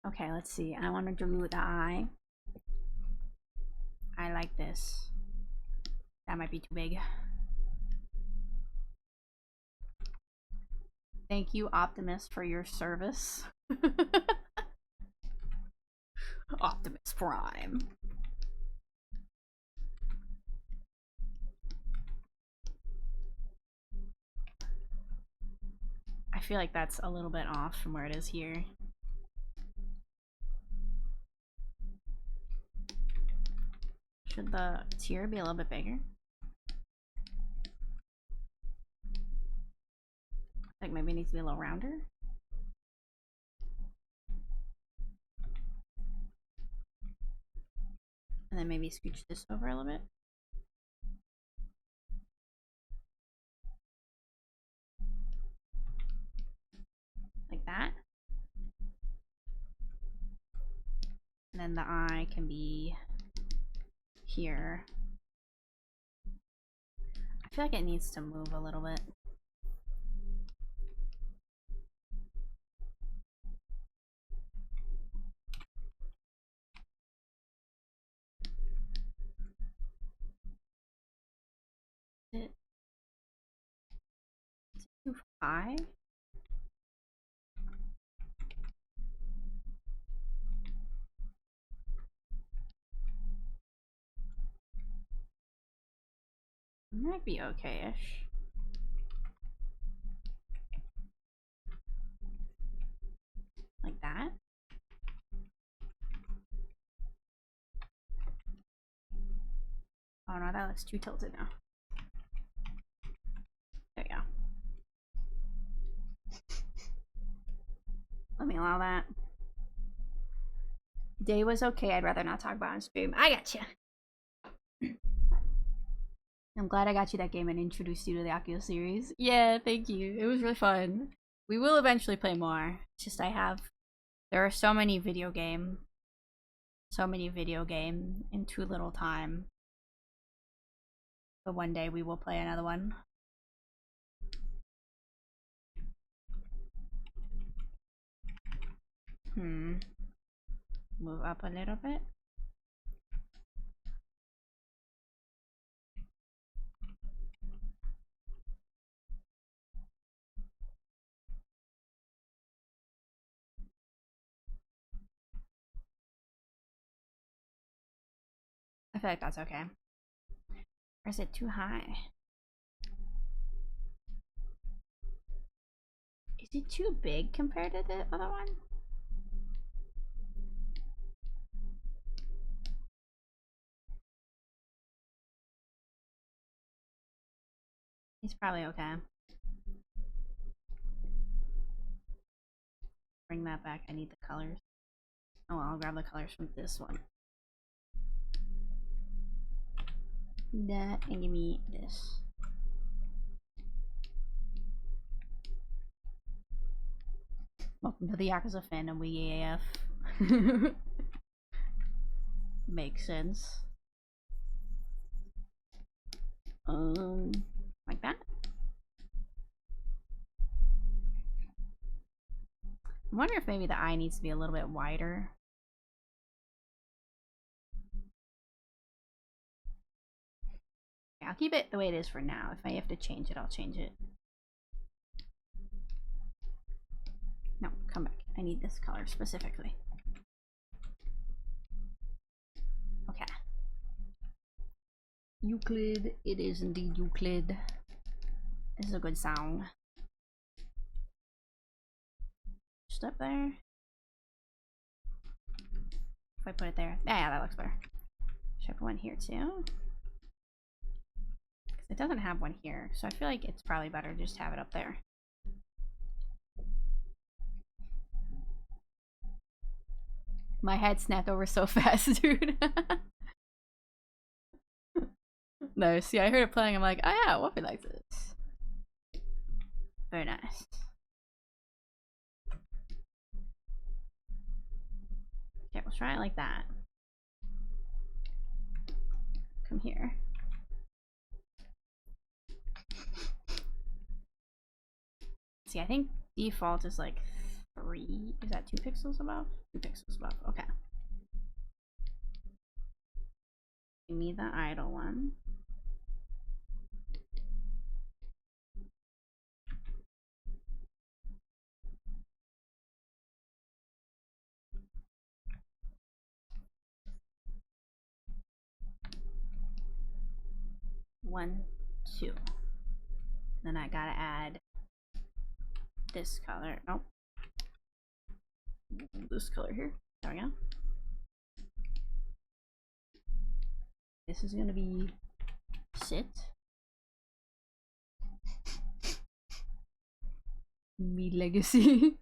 S1: Okay, let's see. I want to do the eye. I like this. That might be too big. Thank you, Optimus, for your service. Optimus Prime. I feel like that's a little bit off from where it is here. Should the tear be a little bit bigger? Like maybe it needs to be a little rounder. And then maybe scooch this over a little bit. Like that. And then the eye can be here. I feel like it needs to move a little bit. Is it too high? It might be okay-ish. Like that. Oh no, that looks too tilted now. There we go. Let me allow that. Day was okay. I'd rather not talk about it on stream. I gotcha. I'm glad I got you that game and introduced you to the Akio series. Yeah, thank you. It was really fun. We will eventually play more. It's just there are so many video game in too little time. But one day we will play another one. Move up a little bit. I feel like that's okay. Or is it too high? Is it too big compared to the other one? He's probably okay. Bring that back. I need the colors. Oh, well, I'll grab the colors from this one. That and give me this. Welcome to the Yakuza fandom, we AF. Makes sense. Like that. I wonder if maybe the eye needs to be a little bit wider. I'll keep it the way it is for now. If I have to change it, I'll change it. No, come back. I need this color specifically. Okay. Euclid. It is indeed Euclid. This is a good song. Just up there. If I put it there. Yeah, that looks better. Should I put one here too? It doesn't have one here, so I feel like it's probably better to just have it up there. My head snapped over so fast, dude. No, see, I heard it playing. I'm like, oh yeah, Wolfie likes this. Very nice. Okay, we'll try it like that. Come here. See, I think default is like 3. Is that 2 pixels above? 2 pixels above. Okay. Give me the idle one. One, 2. Then I gotta add this color. Oh, this color here. There we go. This is gonna be sit. Me legacy.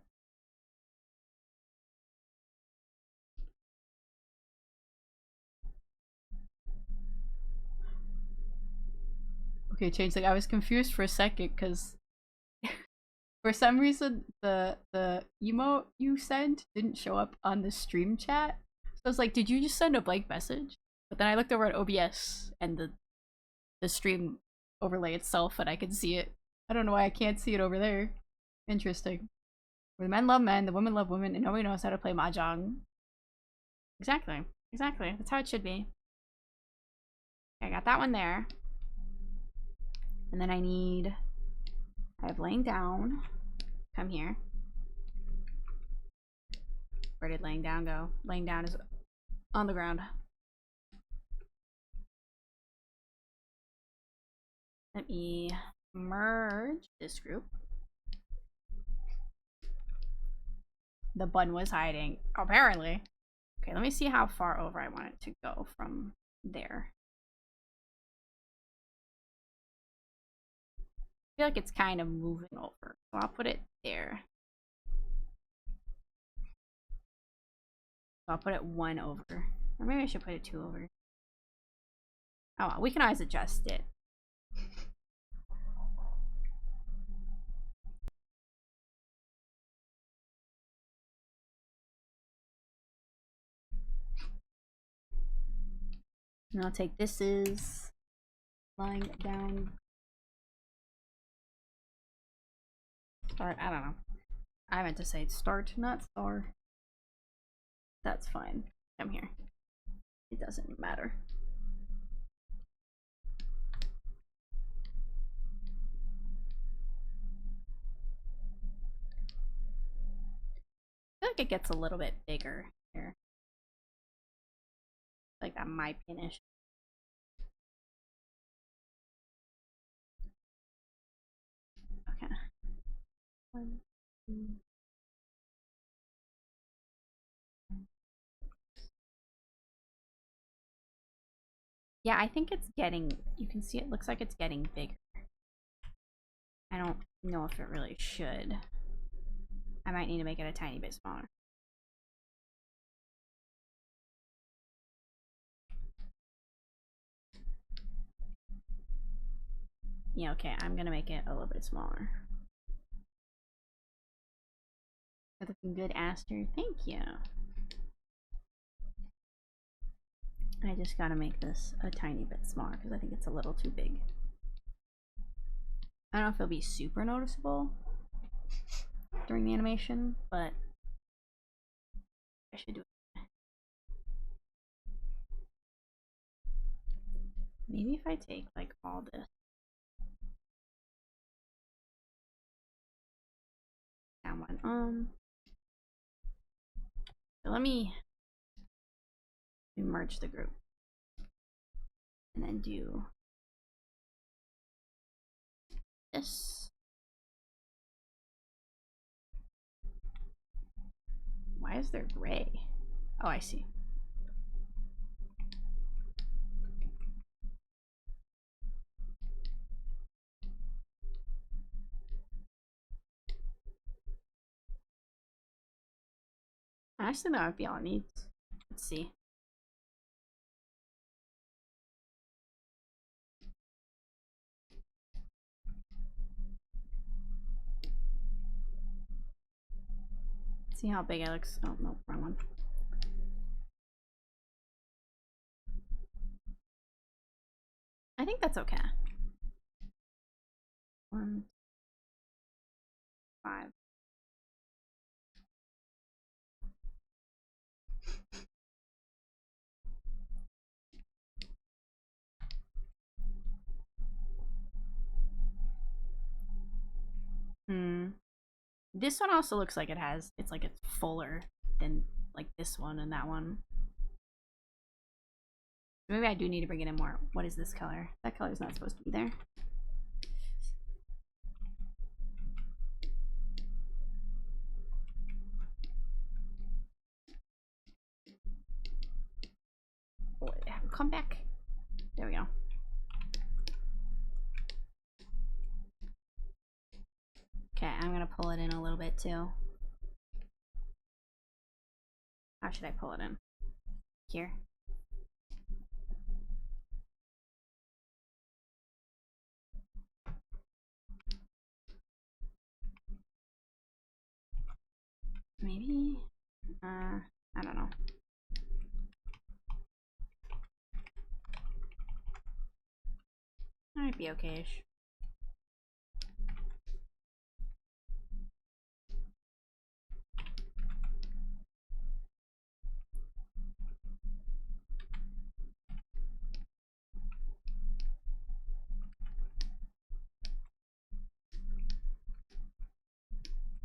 S1: Okay, change. Like I was confused for a second because for some reason the emote you sent didn't show up on the stream chat. So I was like, did you just send a blank message? But then I looked over at OBS and the stream overlay itself and I could see it. I don't know why I can't see it over there. Interesting. Where the men love men, the women love women, and nobody knows how to play mahjong. Exactly. Exactly. That's how it should be. Okay, I got that one there. And then I have laying down. Come here. Where did laying down go? Laying down is on the ground. Let me merge this group. The bun was hiding, apparently. Okay, let me see how far over I want it to go from there. I feel like it's kind of moving over, so I'll put it there. So I'll put it 1 over, or maybe I should put it 2 over. Oh well, we can always adjust it. And I'll take this is lying down. Start, I don't know. I meant to say start, not star. That's fine. Come here. It doesn't matter. I feel like it gets a little bit bigger here. Like that might be an issue. Okay. 1, Yeah, I think it's getting, you can see it looks like it's getting bigger. I don't know if it really should. I might need to make it a tiny bit smaller. Yeah, okay, I'm gonna make it a little bit smaller. You're looking good, Aster. Thank you. I just gotta make this a tiny bit smaller because I think it's a little too big. I don't know if it'll be super noticeable during the animation, but I should do it. Maybe if I take like all this down one. So let me merge the group and then do this. Why is there gray? Oh, I see. Actually, that might be all it needs. Let's see. See how big it looks. Oh, no, wrong one. I think that's okay. 1, 5. This one also looks like it's like it's fuller than like this one and that one. Maybe I do need to bring it in more. What is this color? That color is not supposed to be there. Oh, come back. There we go. Okay, I'm gonna pull it in a little bit too. How should I pull it in? Here. Maybe? I don't know. Might be okay-ish.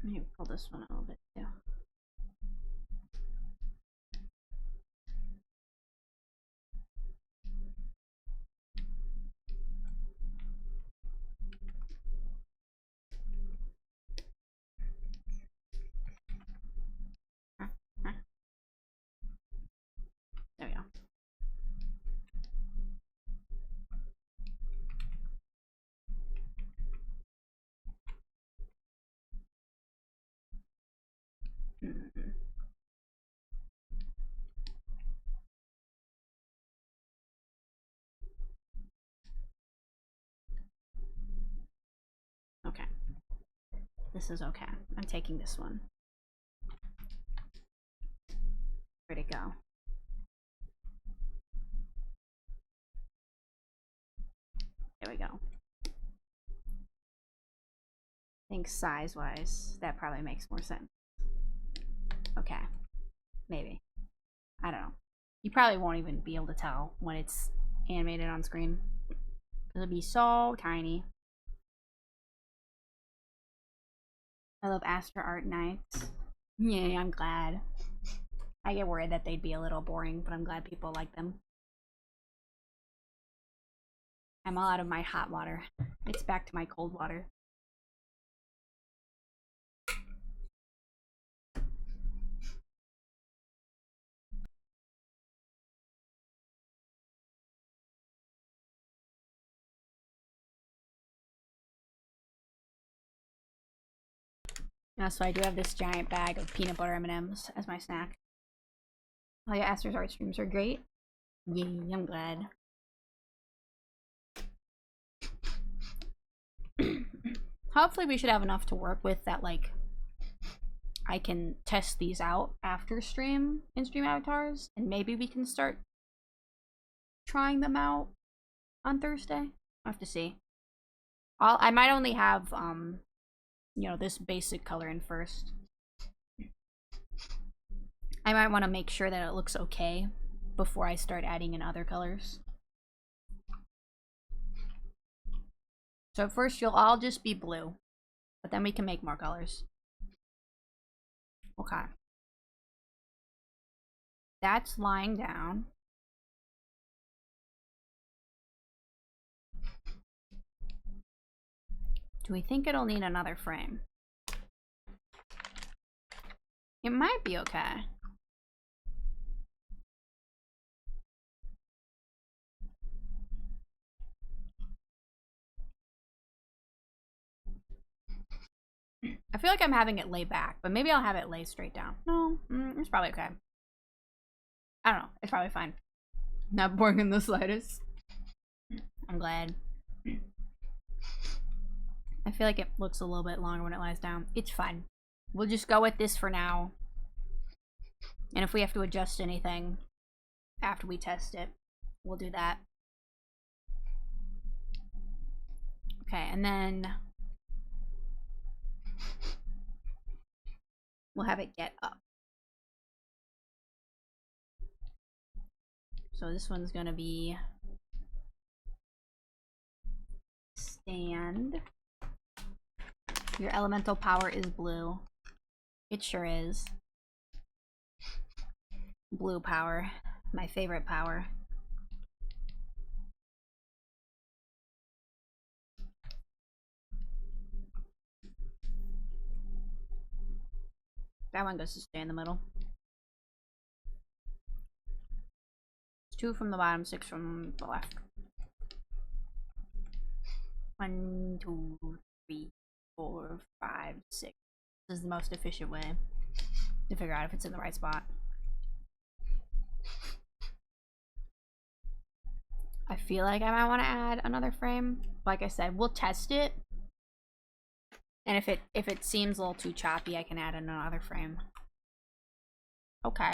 S1: Maybe pull this one a little bit too. There we go. Okay. This is okay. I'm taking this one. Where'd it go? There we go. I think size-wise, that probably makes more sense. Okay. Maybe. I don't know. You probably won't even be able to tell when it's animated on screen. It'll be so tiny. I love Astro Art Nights. Yeah, I'm glad. I get worried that they'd be a little boring, but I'm glad people like them. I'm all out of my hot water. It's back to my cold water. So I do have this giant bag of peanut butter M&Ms as my snack. Oh yeah, Aster's art streams are great. Yay, I'm glad. Hopefully we should have enough to work with that, like, I can test these out after stream in Stream Avatars, and maybe we can start trying them out on Thursday. I'll have to see. I might only have, you know, this basic color in first. I might want to make sure that it looks okay before I start adding in other colors. So first you'll all just be blue, but then we can make more colors. Okay. That's lying down. Do we think it'll need another frame? It might be okay. I feel like I'm having it lay back, but maybe I'll have it lay straight down. No, it's probably okay. I don't know. It's probably fine. Not boring in the slightest. I'm glad. I feel like it looks a little bit longer when it lies down. It's fine. We'll just go with this for now. And if we have to adjust anything after we test it, we'll do that. Okay, and then we'll have it get up. So this one's gonna be stand. Your elemental power is blue. It sure is. Blue power. My favorite power. That one goes to stay in the middle. It's 2 from the bottom, 6 from the left. 1, 2, 3, 4, 5, 6. This is the most efficient way to figure out if it's in the right spot. I feel like I might want to add another frame. Like I said, we'll test it. And if it seems a little too choppy, I can add in another frame. Okay.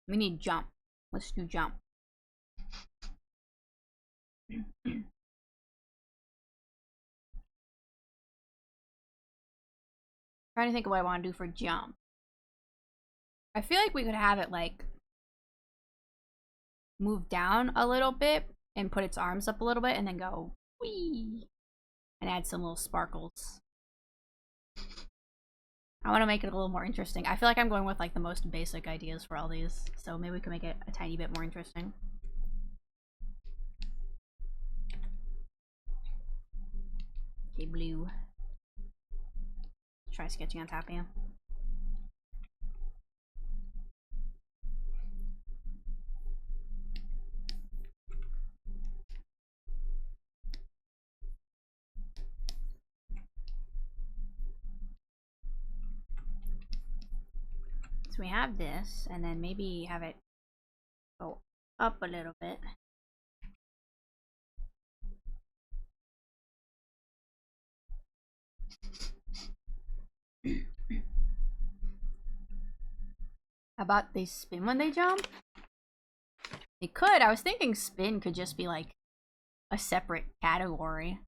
S1: We need jump. Let's do jump. Trying to think of what I want to do for jump. I feel like we could have it like move down a little bit and put its arms up a little bit and then go whee and add some little sparkles. I want to make it a little more interesting. I feel like I'm going with like the most basic ideas for all these, so maybe we can make it a tiny bit more interesting. Okay, blue. Try sketching on top of you. So we have this, and then maybe have it go up a little bit. How about they spin when they jump? They could. I was thinking spin could just be like a separate category.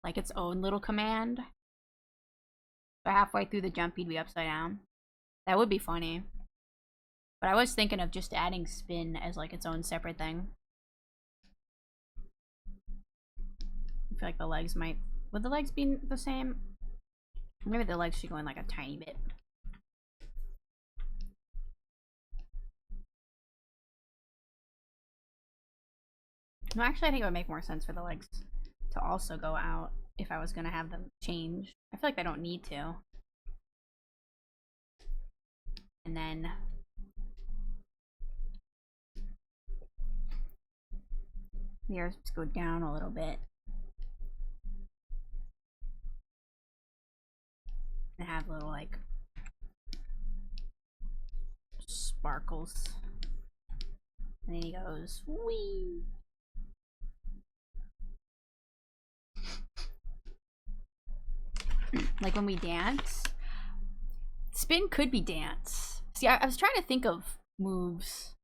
S1: Like its own little command. So halfway through the jump, you'd be upside down. That would be funny. But I was thinking of just adding spin as like its own separate thing. I feel like the legs might... Would the legs be the same? Maybe the legs should go in like a tiny bit. No, actually I think it would make more sense for the legs to also go out if I was gonna have them change. I feel like they don't need to. And then the ears go down a little bit. have little like sparkles. And then he goes, wee. Like when we dance. Spin could be dance. See, I was trying to think of moves.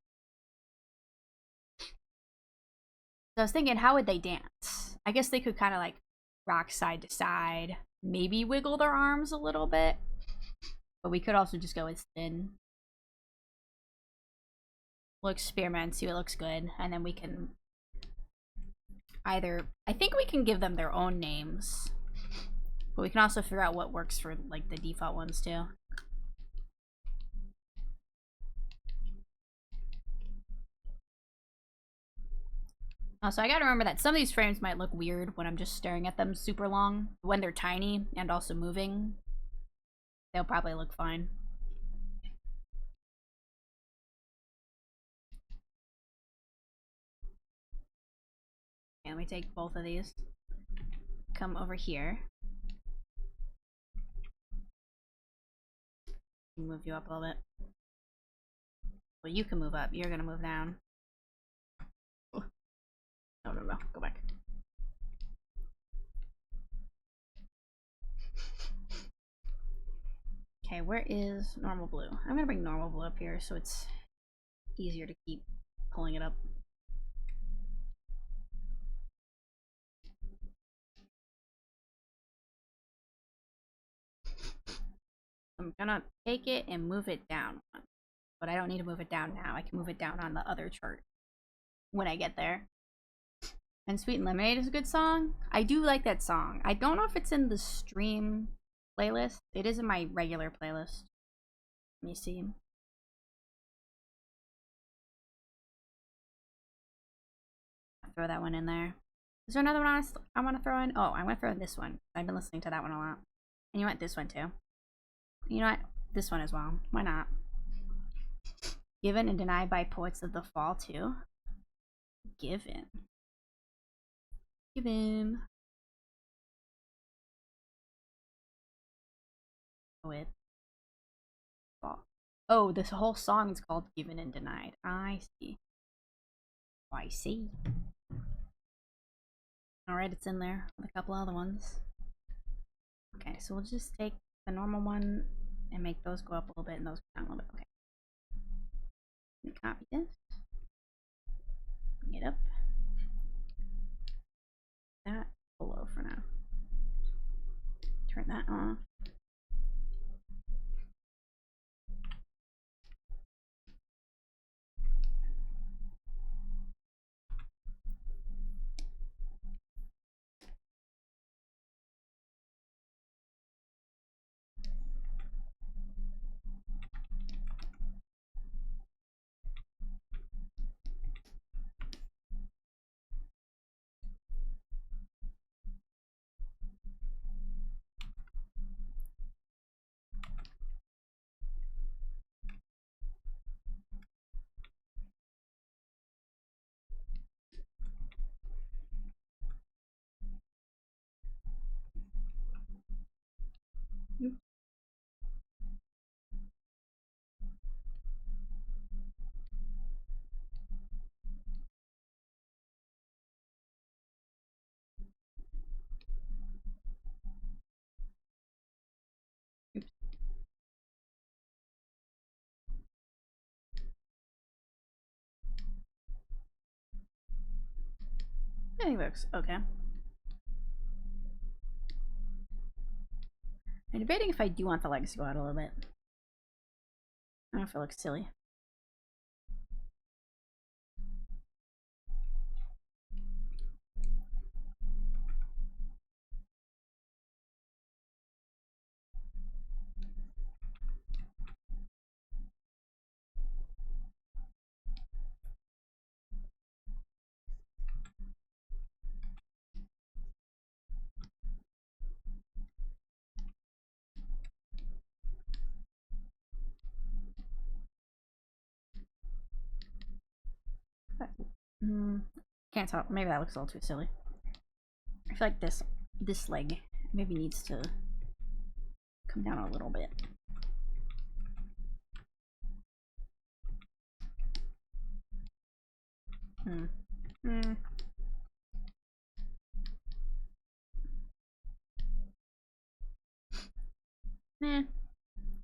S1: So I was thinking, how would they dance? I guess they could kind of like rock side to side. Maybe wiggle their arms a little bit. But we could also just go with spin. We'll experiment, see what looks good. And then we can either... I think we can give them their own names. But we can also figure out what works for like the default ones too. So I gotta remember that some of these frames might look weird when I'm just staring at them super long. When they're tiny and also moving, they'll probably look fine. Okay, let me take both of these. Come over here. Move you up a little bit. Well, you can move up. You're gonna move down. No. Go back. Okay, where is normal blue? I'm gonna bring normal blue up here so it's easier to keep pulling it up. I'm gonna take it and move it down. But I don't need to move it down now. I can move it down on the other chart when I get there. And Sweet and Lemonade is a good song. I do like that song. I don't know if it's in the stream playlist. It is in my regular playlist. Let me see. I'll throw that one in there. Is there another one I want to throw in? Oh, I'm going to throw in this one. I've been listening to that one a lot. And you want this one too. You know what? This one as well. Why not? Given and Denied by Poets of the Fall too. Given. With fall. Oh, this whole song is called Given and Denied. I see. Oh, I see. Alright, it's in there with a couple other ones. Okay, so we'll just take the normal one and make those go up a little bit and those go down a little bit. Okay. Let me copy this. Bring it up. That below for now. Turn that off. I think it looks okay. I'm debating if I do want the legs to go out a little bit. I don't know if it looks silly. Can't tell. Maybe that looks a little too silly. I feel like this leg maybe needs to come down a little bit.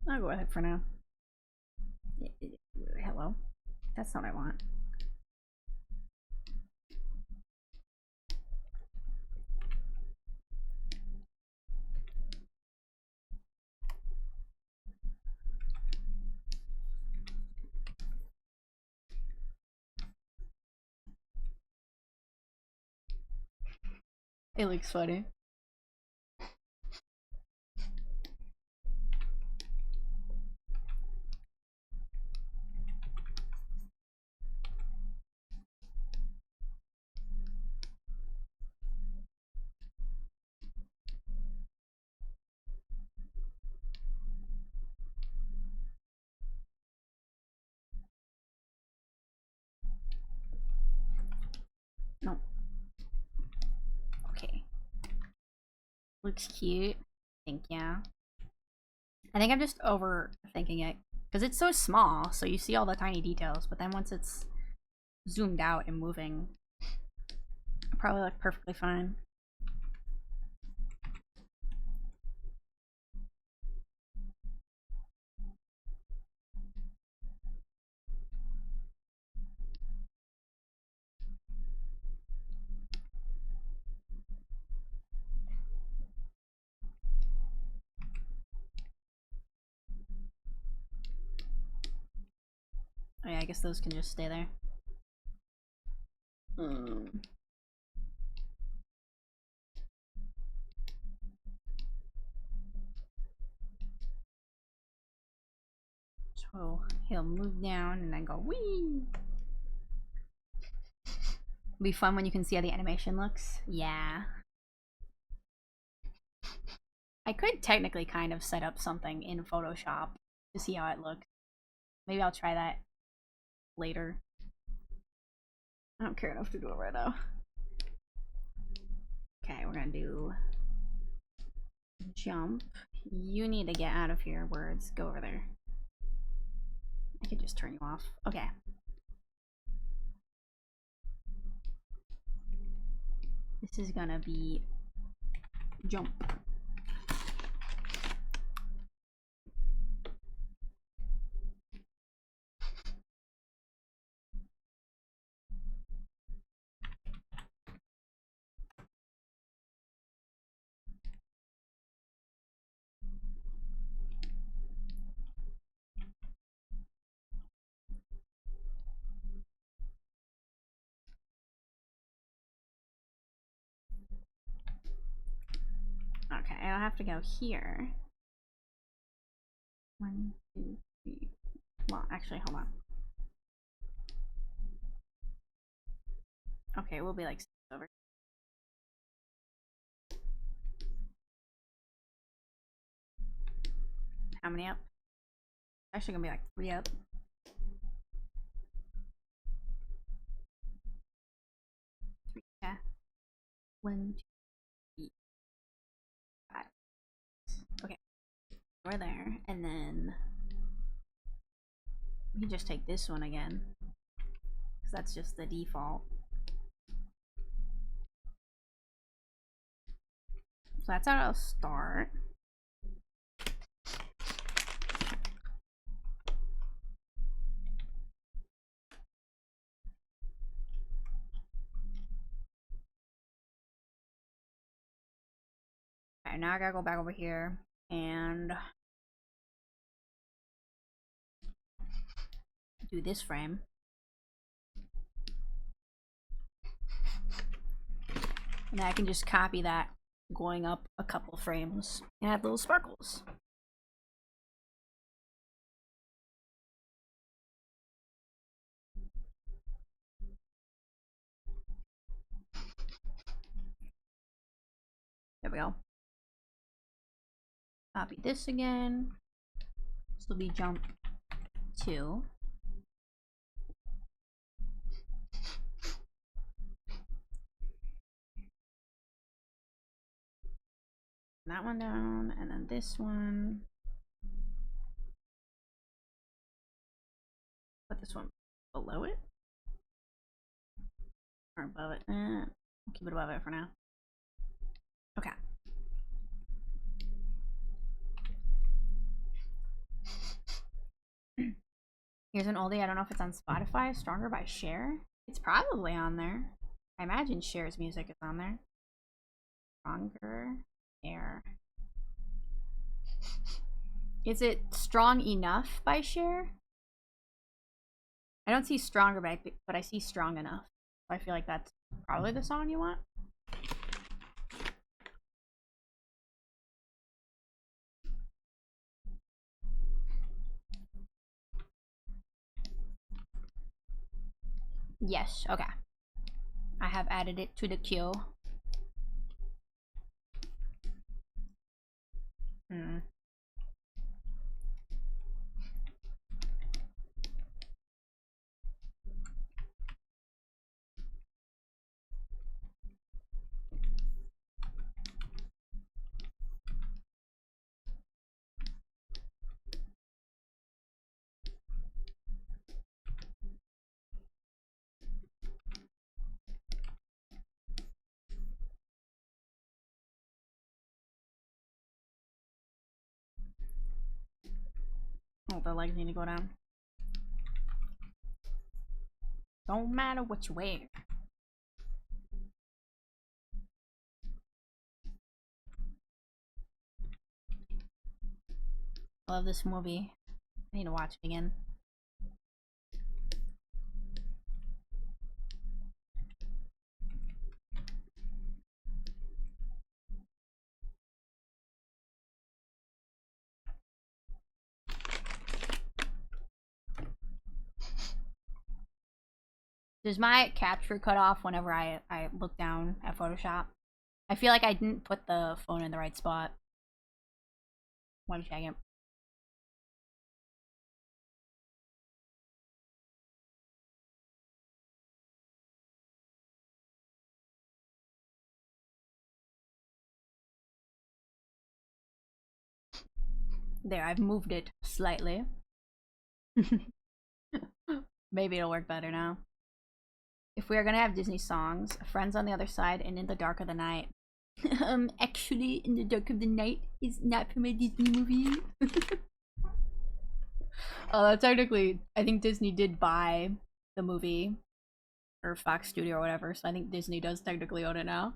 S1: I'll go with it for now. Hello? That's not what I want. It looks funny. No. Okay. Looks cute. Thank you. I think I'm just overthinking it because it's so small, so you see all the tiny details, but then once it's zoomed out and moving, it'll probably look perfectly fine. Oh yeah, I guess those can just stay there. So he'll move down and then go wee. It'll be fun when you can see how the animation looks. Yeah. I could technically kind of set up something in Photoshop to see how it looks. Maybe I'll try that later. I don't care enough to do it right now. Okay, we're gonna do jump. You need to get out of here, words. Go over there. I could just turn you off. Okay. This is gonna be jump. Okay, I'll have to go here. 1, 2, 3. Well, actually, hold on. Okay, we'll be like over. How many up? Actually, gonna be like 3 up. Yeah. 1, 2, 3, 5. Okay, we're there, and then we can just take this one again, because that's just the default. So that's how I'll start. Okay, now I gotta go back over here and do this frame. And I can just copy that going up a couple frames and add little sparkles. There we go. Copy this again. This will be jump 2. that one down, and then this one. Put this one below it? Or above it? I'll keep it above it for now. Okay. Here's an oldie. I don't know if it's on Spotify. Stronger by Cher. It's probably on there. I imagine Cher's music is on there. Stronger. Cher. Is it Strong Enough by Cher? I don't see Stronger by, but I see Strong Enough. So I feel like that's probably the song you want. Yes, okay. I have added it to the queue. Oh, the legs need to go down. Don't matter what you wear. I love this movie. I need to watch it again. Does my capture cut off whenever I look down at Photoshop? I feel like I didn't put the phone in the right spot. One second. There, I've moved it slightly. Maybe it'll work better now. If we are gonna have Disney songs, Friends on the Other Side and In the Dark of the Night. Actually, In the Dark of the Night is not from a Disney movie. Technically, I think Disney did buy the movie. Or Fox Studio or whatever, so I think Disney does technically own it now.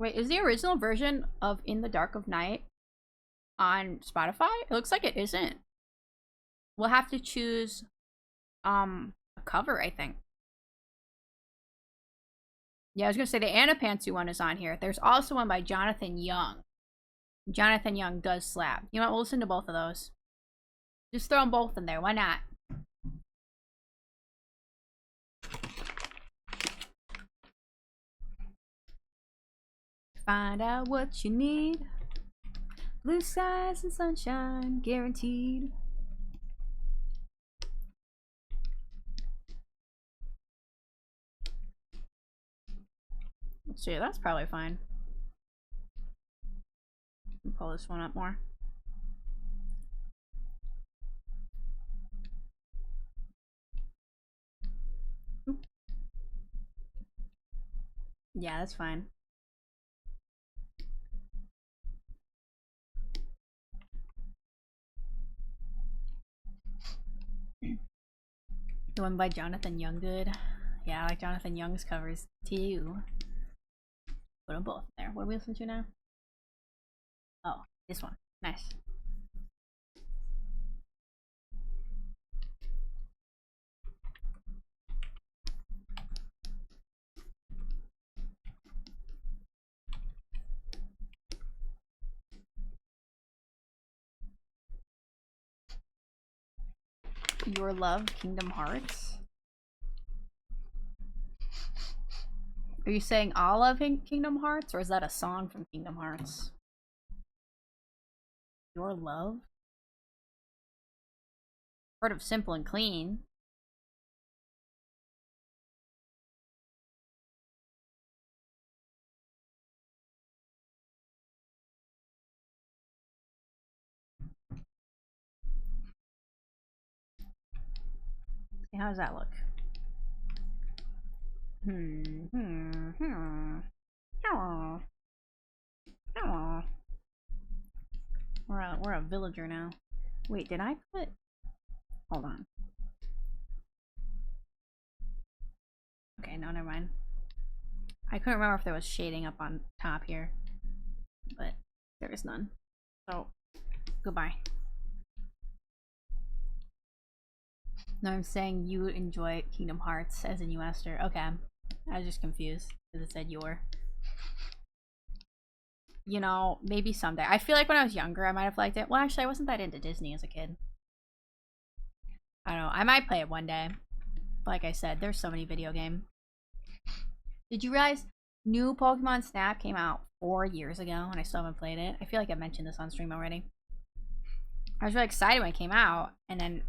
S1: Wait, is the original version of In the Dark of Night on Spotify? It looks like it isn't. We'll have to choose a cover, I think. Yeah, I was gonna say the Anna Pantsu one is on here. There's also one by Jonathan Young. Jonathan Young does slap. You know what? We'll listen to both of those. Just throw them both in there. Why not? Find out what you need. Blue skies and sunshine guaranteed. Let's see, that's probably fine. Pull this one up more. Oop. Yeah, that's fine. The one by Jonathan Young good. Yeah, I like Jonathan Young's covers too. Put them both there. What do we listen to now? Oh, this one. Nice. Your Love, Kingdom Hearts? Are you saying all of Kingdom Hearts, or is that a song from Kingdom Hearts? Your Love? Heard of Simple and Clean. See, how does that look? Hello. Hello. We're a villager now. Wait, did I put... Hold on. Okay, no, never mind. I couldn't remember if there was shading up on top here, but there is none. So, goodbye. No, I'm saying you enjoy Kingdom Hearts, as in you, Esther. Okay, I was just confused because it said your. You know, maybe someday. I feel like when I was younger, I might have liked it. Well, actually, I wasn't that into Disney as a kid. I don't know. I might play it one day. Like I said, there's so many video games. Did you realize new Pokemon Snap came out 4 years ago and I still haven't played it? I feel like I mentioned this on stream already. I was really excited when it came out, and then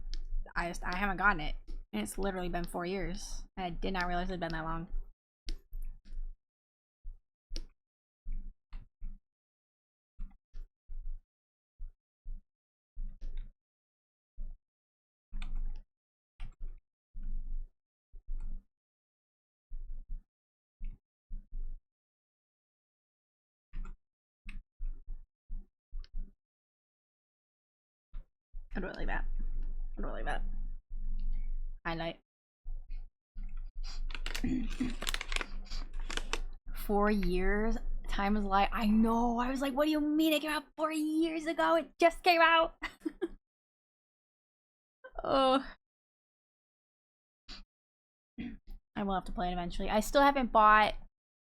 S1: I haven't gotten it. And it's literally been 4 years. I did not realize it had been that long. I'd really like that. I'd really like that. Highlight. 4 years? Time is like, I know. I was like, what do you mean it came out 4 years ago? It just came out. Oh. I will have to play it eventually. I still haven't bought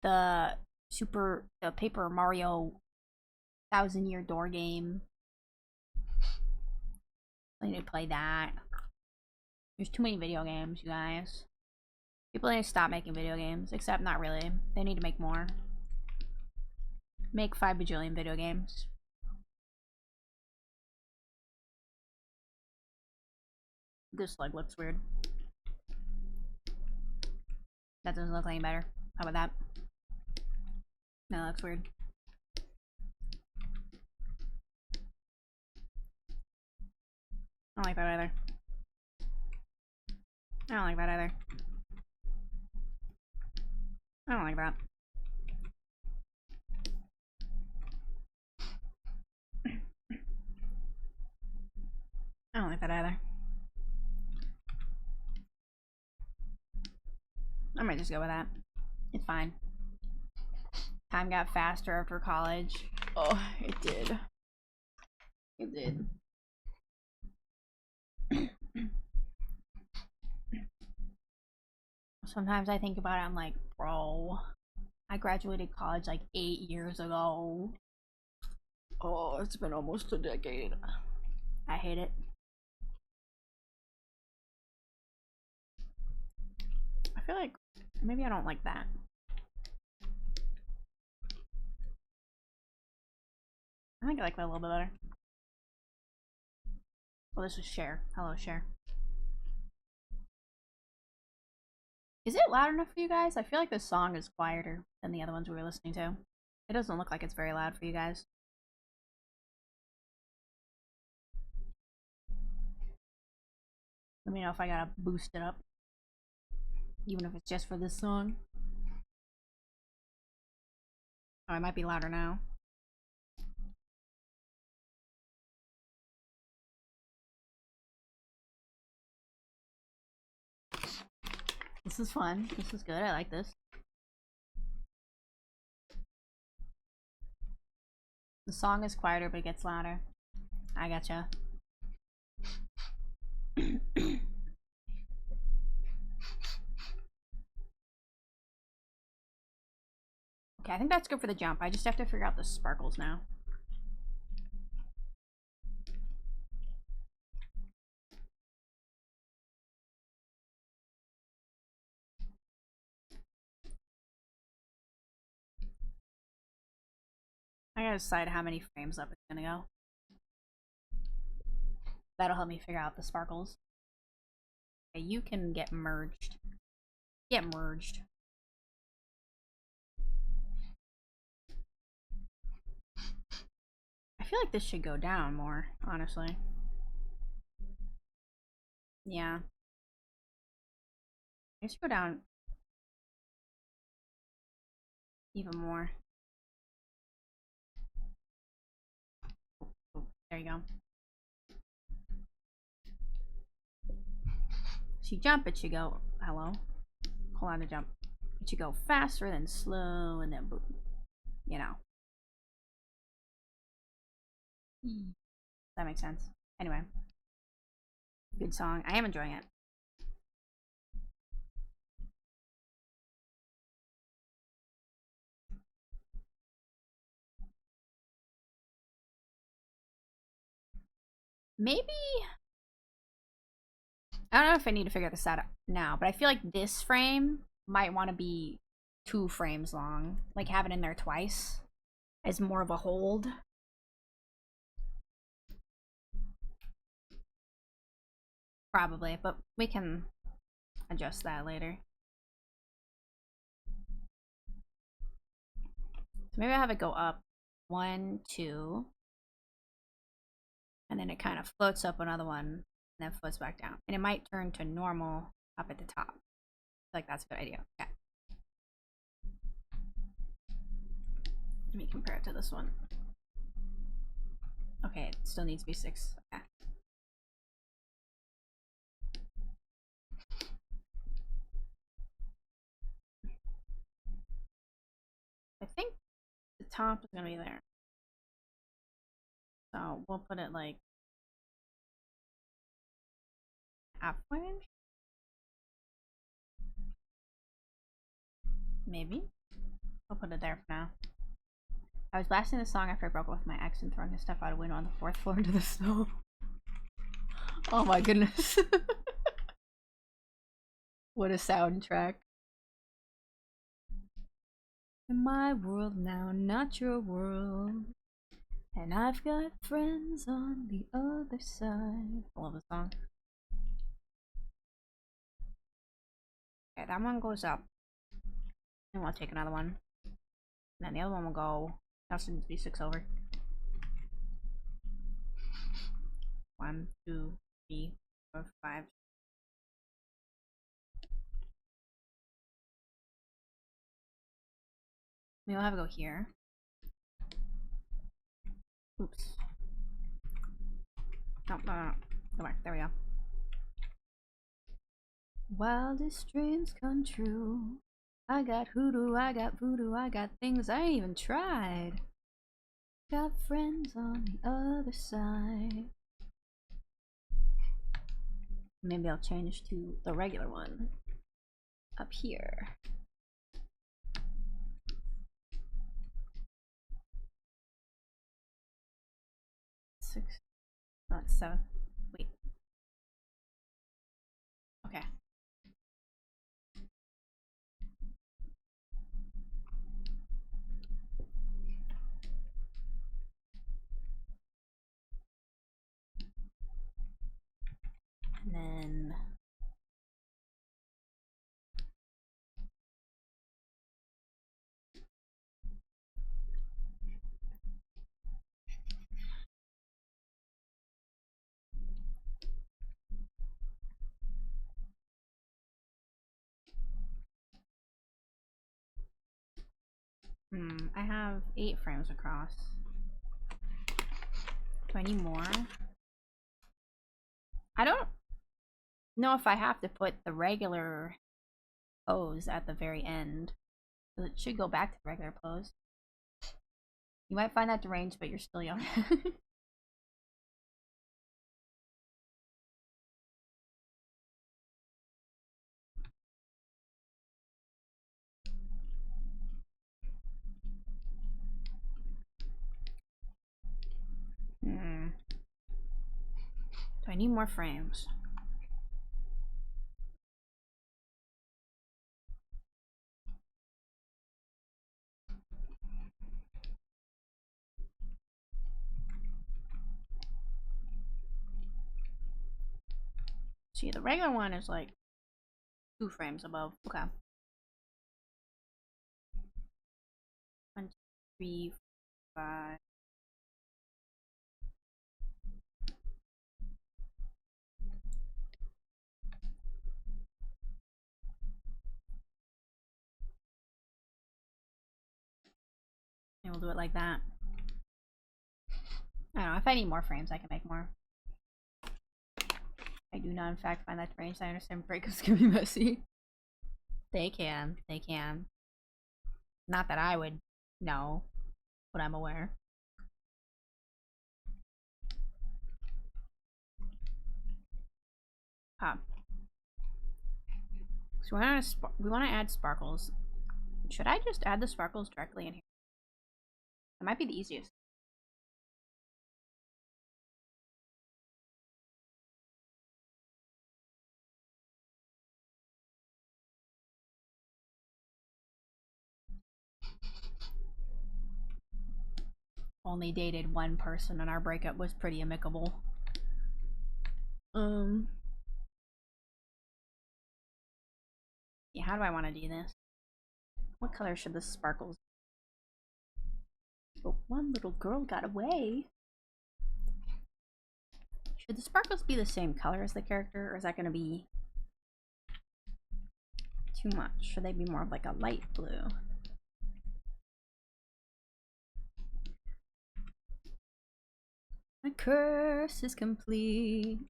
S1: the Paper Mario 1000-Year Door game. I need to play that. There's too many video games, you guys. People need to stop making video games. Except, not really. They need to make more. Make 5 bajillion video games. This leg looks weird. That doesn't look any better. How about that? No, that looks weird. I don't like that either. I don't like that either. I don't like that. I don't like that either. I might just go with that. It's fine. Time got faster after college. Oh, it did. It did. Sometimes I think about it, I'm like, bro, I graduated college like 8 years ago. Oh, it's been almost a decade. I hate it. I feel like maybe I don't like that. I think I like that a little bit better. Well, this is Cher. Hello, Cher. Is it loud enough for you guys? I feel like this song is quieter than the other ones we were listening to. It doesn't look like it's very loud for you guys. Let me know if I gotta boost it up. Even if it's just for this song. Oh, it might be louder now. This is fun. This is good. I like this. The song is quieter, but it gets louder. I gotcha. Okay, I think that's good for the jump. I just have to figure out the sparkles now. I gotta decide how many frames up it's gonna go. That'll help me figure out the sparkles. Okay, you can get merged. Get merged. I feel like this should go down more, honestly. Yeah. It should go down even more. Oh, there you go. So you jump, it should go. Hello? Hold on to jump. It should go faster, then slow, and then boom. You know. That makes sense. Anyway. Good song. I am enjoying it. Maybe I don't know if I need to figure this out now, but I feel like this frame might want to be 2 frames long. Like have it in there twice as more of a hold. Probably, but we can adjust that later. So maybe I have it go up 1, 2, and then it kind of floats up another one, and then floats back down. And it might turn to normal up at the top. Like that's a good idea. Okay. Let me compare it to this one. Okay, it still needs to be 6. Okay. I think the top is gonna be there. So we'll put it like halfway. Maybe. I'll put it there for now. I was blasting the song after I broke up with my ex and throwing his stuff out a window on the 4th floor into the snow. Oh my goodness. What a soundtrack. In my world now, not your world. And I've got friends on the other side. I love the song. Okay, that one goes up. And we'll take another one. And then the other one will go. That needs to be 6 over. 1, 2, 3, 4, 5. Maybe we'll have it go here. Oops. No, no, no, no. Go back. There we go. Wildest dreams come true. I got hoodoo, I got voodoo, I got things I ain't even tried. Got friends on the other side. Maybe I'll change to the regular one up here. 6, not 7. Wait. Okay. And then I have 8 frames across. Do I need more? I don't know if I have to put the regular pose at the very end. It should go back to the regular pose. You might find that deranged, but you're still young. Do I need more frames? See, the regular one is like 2 frames above. Okay. 1, 2, 3, 5. And we'll do it like that. I don't know. If I need more frames, I can make more. I do not, in fact, find that strange. I understand breakups can be messy. They can. They can. Not that I would know, but I'm aware. Huh. So we want to add sparkles. Should I just add the sparkles directly in here? That might be the easiest. Only dated one person and our breakup was pretty amicable. Yeah, how do I want to do this? What color should the sparkles? But one little girl got away. Should the sparkles be the same color as the character, or is that going to be too much? Should they be more of like a light blue? The curse is complete.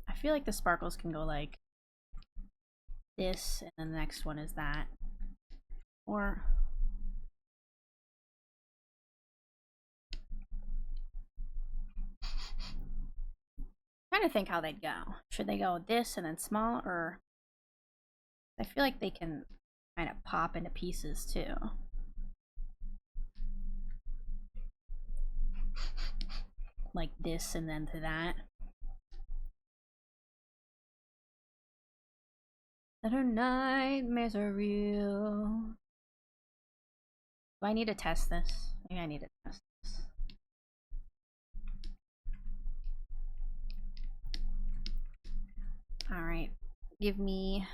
S1: I feel like the sparkles can go like this, and then the next one is that. Or I'm trying to think how they'd go. Should they go this and then small, or I feel like they can kind of pop into pieces too. Like this and then to that. That her nightmares are real. Do I need to test this? Maybe I need to test this. Alright. Give me...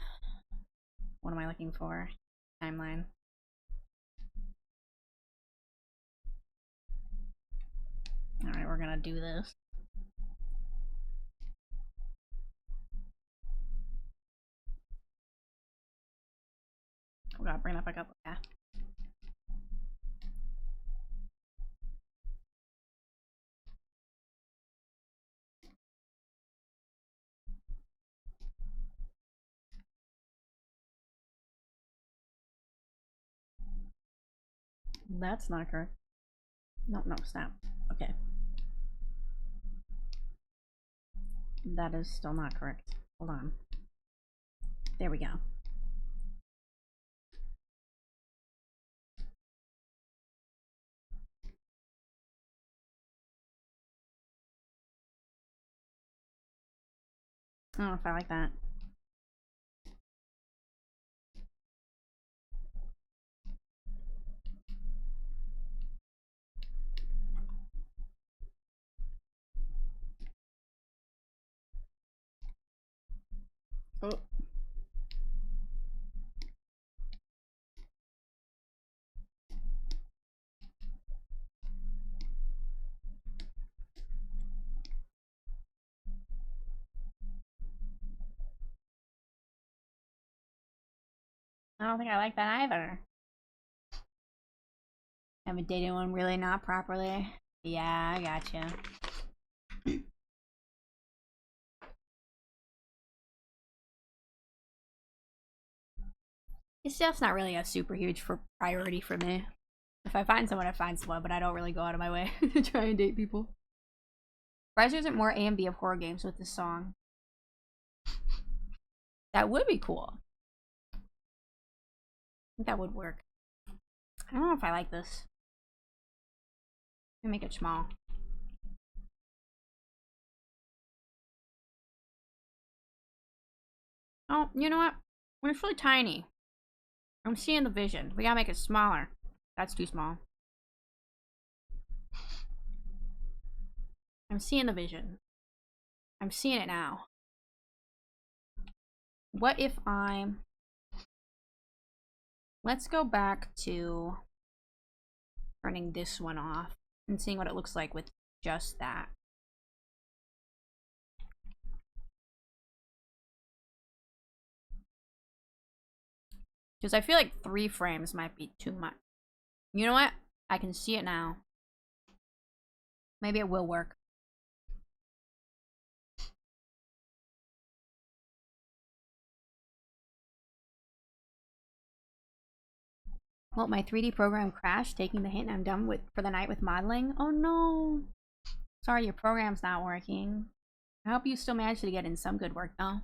S1: What am I looking for? Timeline. Alright, we're gonna do this. Oh god, bring that back up. Yeah. That's not correct. No, no, snap. Okay. That is still not correct. Hold on. There we go. I don't know if I like that. Oh. I don't think I like that either. Haven't dated one really not properly. Yeah, I gotcha. It's just not really a super huge priority for me. If I find someone, I find someone, but I don't really go out of my way to try and date people. Surprised there isn't more A and B of horror games with this song. That would be cool. I think that would work. I don't know if I like this. Let me make it small. Oh, you know what? When it's really tiny, I'm seeing the vision. We gotta make it smaller. That's too small. I'm seeing the vision. I'm seeing it now. What if I'm... Let's go back to turning this one off and seeing what it looks like with just that. Because I feel like 3 frames might be too much. You know what? I can see it now. Maybe it will work. Well, my 3D program crashed, taking the hint, and I'm done for the night with modeling. Oh no! Sorry, your program's not working. I hope you still manage to get in some good work, though.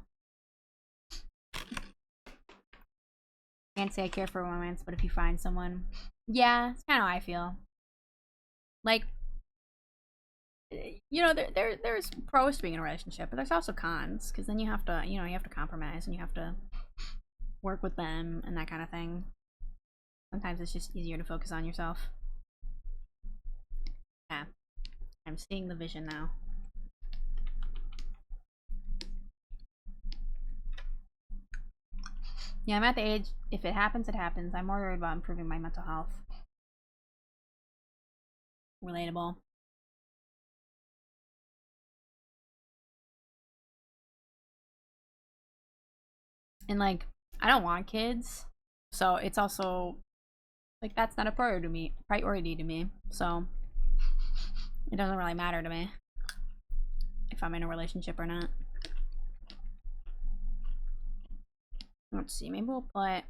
S1: Can't say I care for romance, but if you find someone... Yeah, it's kind of how I feel. Like, you know, there's pros to being in a relationship, but there's also cons, because then you have to, you know, you have to compromise, and you have to work with them, and that kind of thing. Sometimes it's just easier to focus on yourself. Yeah, I'm seeing the vision now. Yeah, I'm at the age, if it happens, it happens. I'm more worried about improving my mental health. Relatable. And like, I don't want kids, so it's also like that's not a priority to me. So it doesn't really matter to me if I'm in a relationship or not. Let's see, maybe we'll put...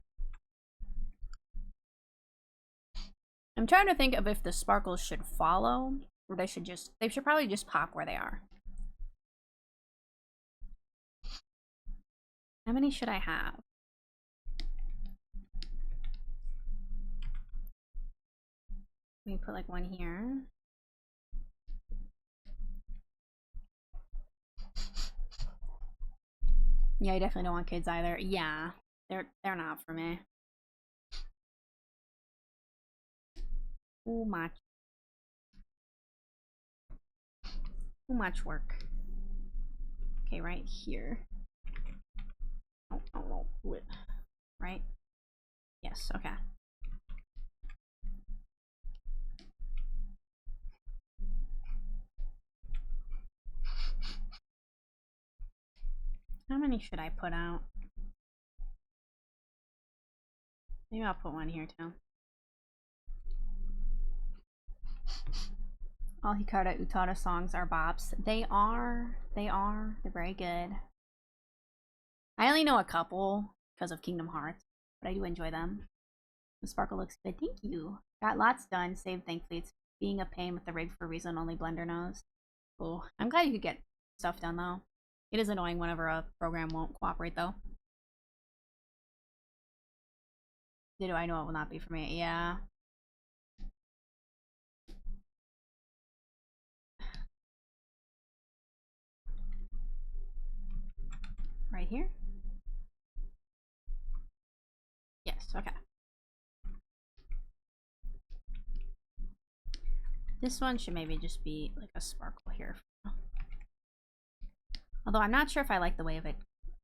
S1: I'm trying to think of if the sparkles should follow, or they should probably just pop where they are. How many should I have? Let me put like one here. Yeah, I definitely don't want kids either. Yeah, they're not for me. Too much. Too much work. Okay, right here. Oh, right? Yes, okay. How many should I put out? Maybe I'll put one here too. All Hikaru Utada songs are bops. They are. They're very good. I only know a couple because of Kingdom Hearts, but I do enjoy them. The sparkle looks good. Thank you. Got lots done. Saved thankfully. It's being a pain with the rig for a reason only Blender knows. Oh, I'm glad you could get stuff done though. It is annoying whenever a program won't cooperate though. Do I know it will not be for me? Yeah. Right here? Yes, okay. This one should maybe just be like a sparkle here. Although I'm not sure if I like the way of it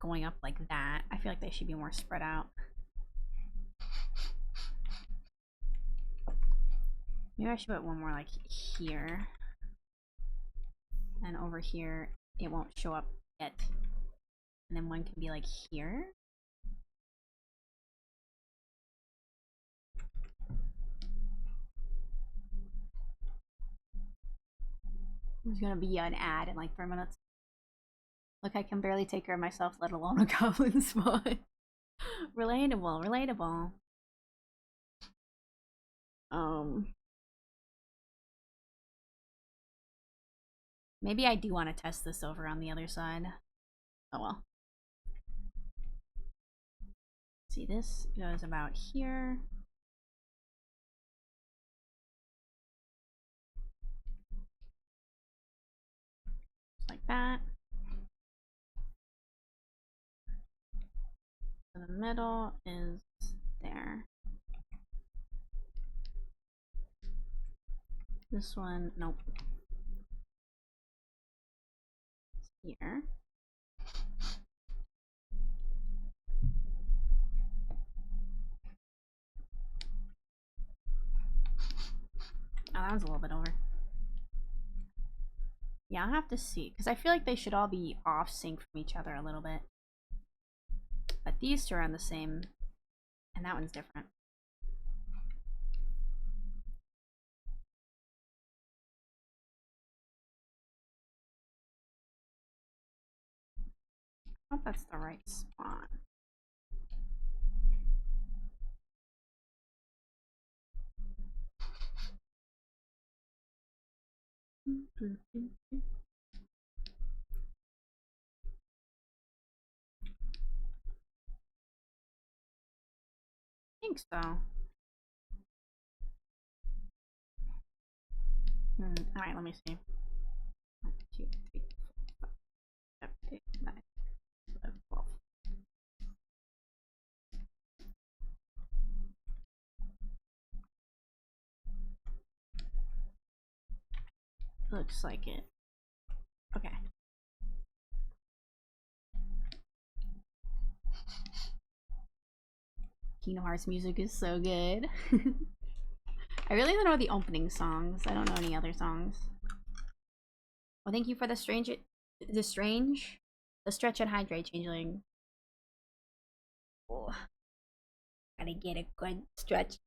S1: going up like that. I feel like they should be more spread out. Maybe I should put one more like here. And over here, it won't show up yet. And then one can be like here. There's gonna be an ad in like 3 minutes. Look, I can barely take care of myself, let alone a goblin spawn. Relatable. Maybe I do want to test this over on the other side. Oh well. See, this goes about here. Just like that. So the middle is there. This one, nope. here. Oh, that was a little bit over. Yeah, I'll have to see, because I feel like they should all be off sync from each other a little bit. But these two are on the same, and that one's different. I hope that's the right spot. I think so. Alright, let me see. 1, 2, 3, 4, 5, 6, 7, 8, 9, 11, 12. Looks like it. Okay. Kingdom Hearts music is so good. I really don't know the opening songs. I don't know any other songs. Well, thank you for the stretch and hydrate changeling. Oh, gotta get a good stretch.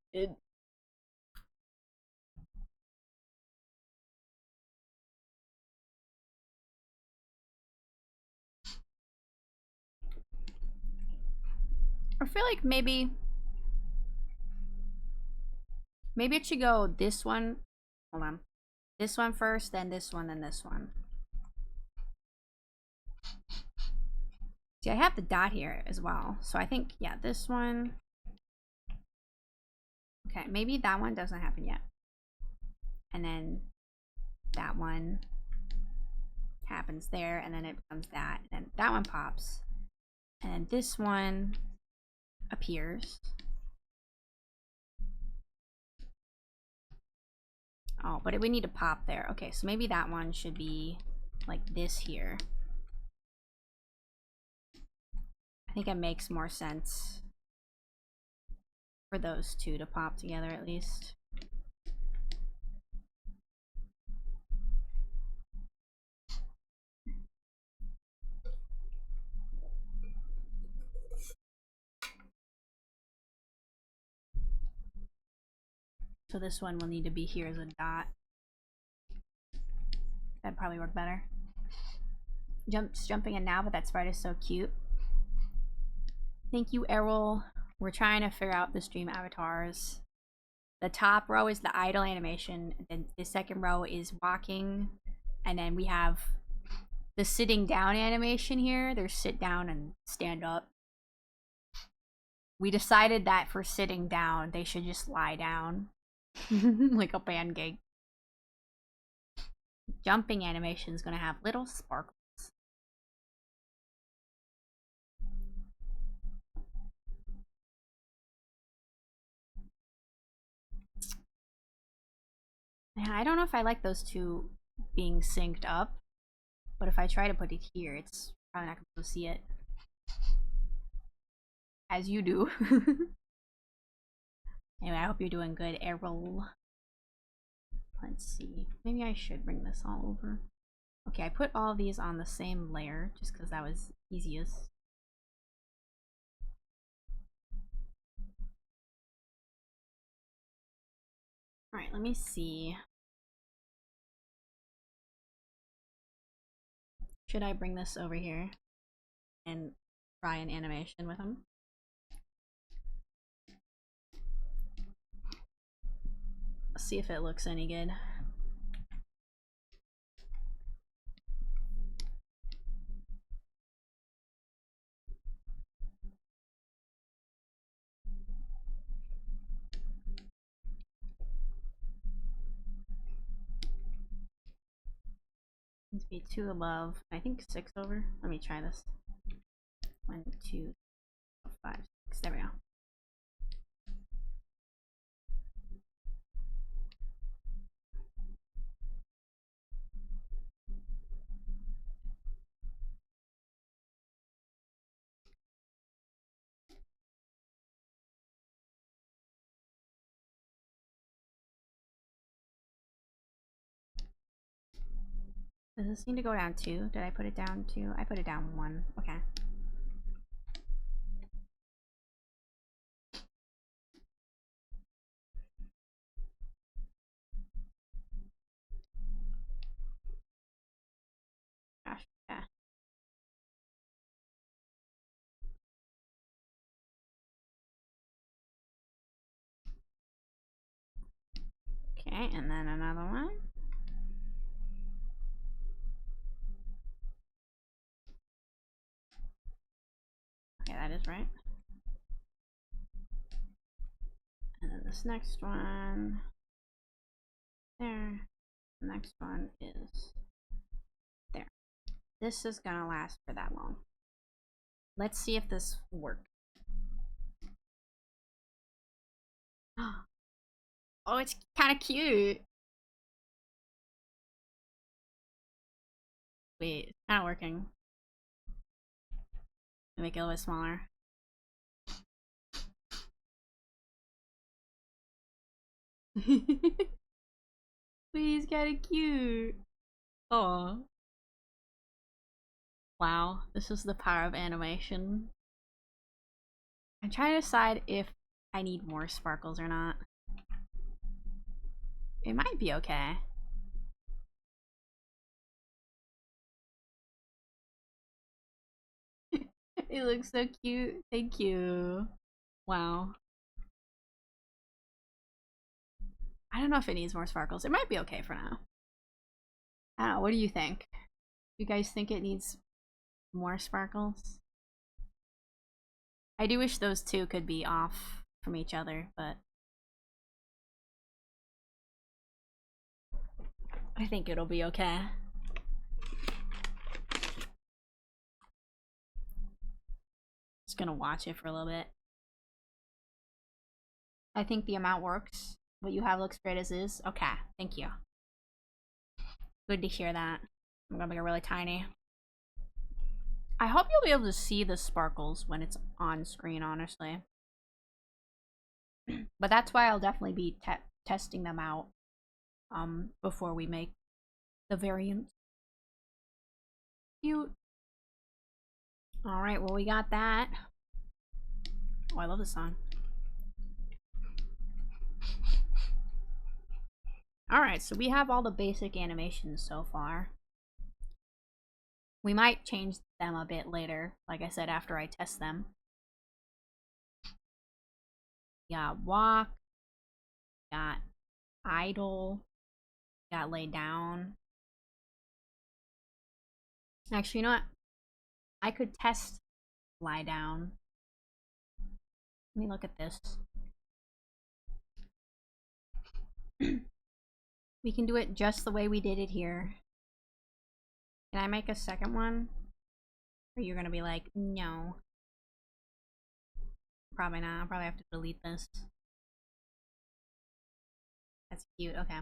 S1: I feel like maybe it should go this one. Hold on. This one first, then this one, then this one. See, I have the dot here as well. So I think, yeah, this one. Okay, maybe that one doesn't happen yet. And then that one happens there, and then it becomes that. And then that one pops. And then this one appears. Oh, but we need to pop there. Okay, so maybe that one should be like this here. I think it makes more sense for those two to pop together at least. So this one will need to be here as a dot. That'd probably work better. Jumping in now, but that sprite is so cute. Thank you, Errol. We're trying to figure out the stream avatars. The top row is the idle animation, and then the second row is walking, and then we have the sitting down animation here. There's sit down and stand up. We decided that for sitting down, they should just lie down. Like a pancake. Jumping animation is going to have little sparkles. Yeah, I don't know if I like those two being synced up, but if I try to put it here, it's probably not going to see it. As you do. Anyway, I hope you're doing good, Errol. Let's see. Maybe I should bring this all over. Okay, I put all these on the same layer just because that was easiest. Alright, let me see. Should I bring this over here and try an animation with him? Let's see if it looks any good. Needs to be 2 above. I think 6 over. Let me try this. 1, 2, 5, 6. There we go. Does this need to go down 2? Did I put it down 2? I put it down 1. Okay. Gosh, yeah. Okay, and then another one. Okay, that is right. And then this next one. There. The next one is there. This is gonna last for that long. Let's see if this works. Oh, it's kind of cute. Wait, it's not working. Make it a little bit smaller. He's kind of cute. Oh. Wow, this is the power of animation. I'm trying to decide if I need more sparkles or not. It might be okay. It looks so cute. Thank you. Wow. I don't know if it needs more sparkles. It might be okay for now. I don't know. What do you think? You guys think it needs more sparkles? I do wish those two could be off from each other, but I think it'll be okay. Just gonna watch it for a little bit. I think the amount works. What you have looks great as is. Okay, thank you. Good to hear that. I'm gonna make it really tiny. I hope you'll be able to see the sparkles when it's on screen, honestly. But that's why I'll definitely be testing them out before we make the variant. Cute. Alright, well, we got that. Oh, I love this song. Alright, so we have all the basic animations so far. We might change them a bit later, like I said, after I test them. We got walk, we got idle, we got lay down. Actually, you know what? I could test lie down. Let me look at this. We can do it just the way we did it here. Can I make a second one? Or you're gonna be like, no. Probably not. I'll probably have to delete this. That's cute. Okay.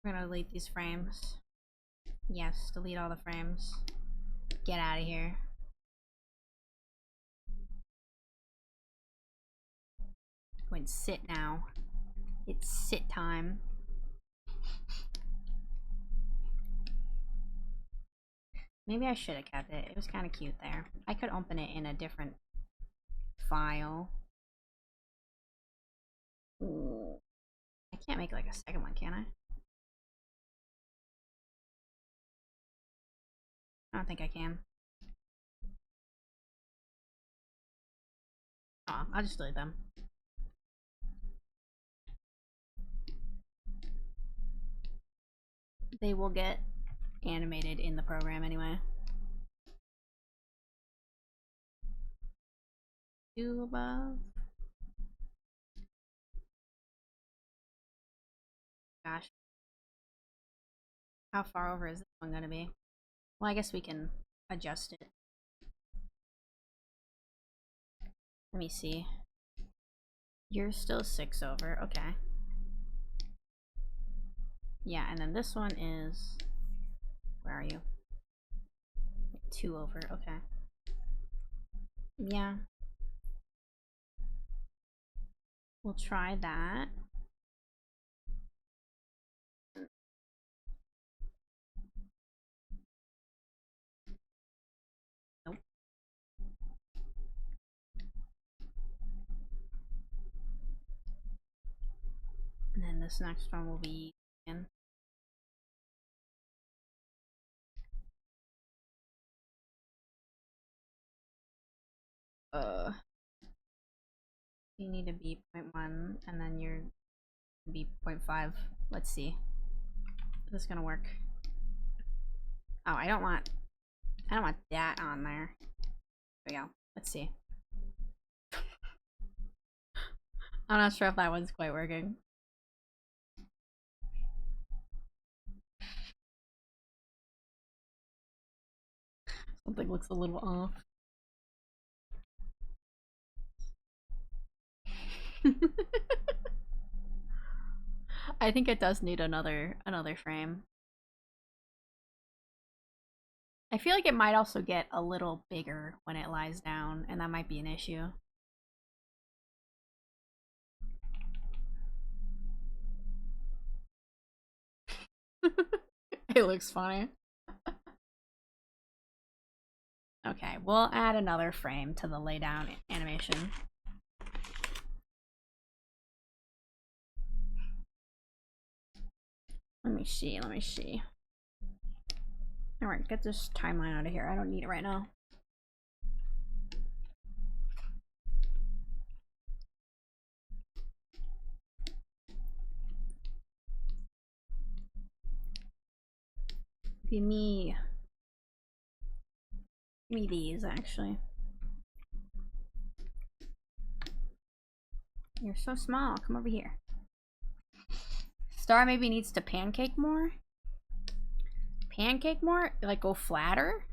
S1: We're gonna delete these frames. Yes, delete all the frames. Get out of here. Go and sit now. It's sit time. Maybe I should have kept it. It was kind of cute there. I could open it in a different file. Ooh. I can't make like a second one, can I? I don't think I can. Oh, I'll just delete them. They will get animated in the program anyway. 2 above. Gosh. How far over is this one gonna be? Well, I guess we can adjust it. Let me see. You're still 6 over. Okay. Yeah, and then this one is... Where are you? 2 over. Okay. Yeah. We'll try that. this next one will be in. You need to be 0.1 and then you're be 0.5. Let's see. Is this gonna work? Oh, I don't want that on there. There we go. Let's see. I'm not sure if that one's quite working. Something looks a little off. I think it does need another frame. I feel like it might also get a little bigger when it lies down, and that might be an issue. It looks funny. Okay, we'll add another frame to the lay down animation. Let me see. Alright, get this timeline out of here. I don't need it right now. Give me these, actually. You're so small. Come over here. Star maybe needs to pancake more? Pancake more? Like, go flatter?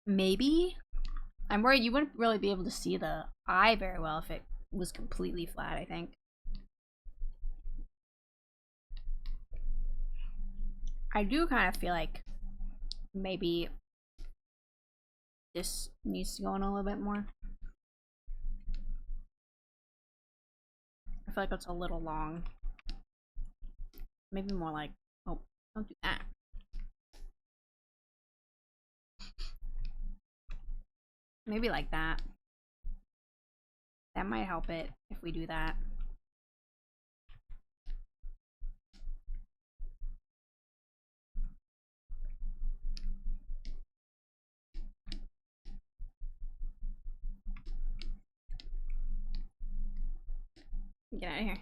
S1: Maybe? I'm worried you wouldn't really be able to see the eye very well if it was completely flat, I think. I do kind of feel like maybe this needs to go in a little bit more. I feel like it's a little long. Maybe more like, oh, don't do that. Maybe like that. That might help it if we do that. Get out of here.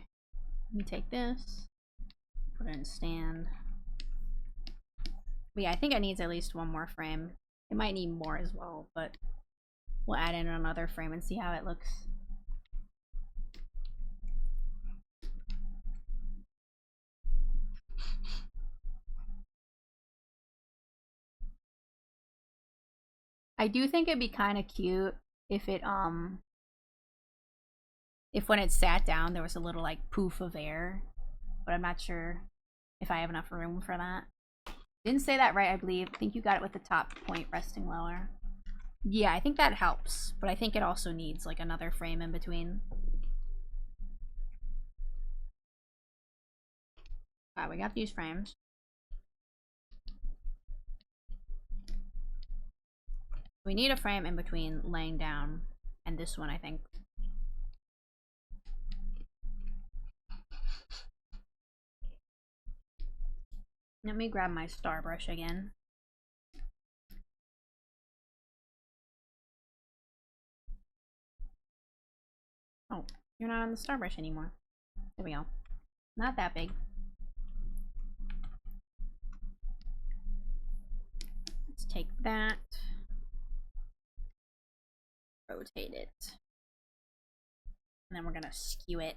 S1: Let me take this, put it in stand. But yeah, I think it needs at least one more frame. It might need more as well, but we'll add in another frame and see how it looks. I do think it'd be kind of cute if it if when it sat down there was a little like poof of air, but I'm not sure if I have enough room for that. Didn't say that right, I believe. I think you got it with the top point resting lower. Yeah, I think that helps, but I think it also needs like another frame in between. Alright, we got these frames. We need a frame in between laying down and this one, I think. Let me grab my star brush again. Oh, you're not on the star brush anymore. There we go. Not that big. Let's take that. Rotate it. And then we're gonna skew it.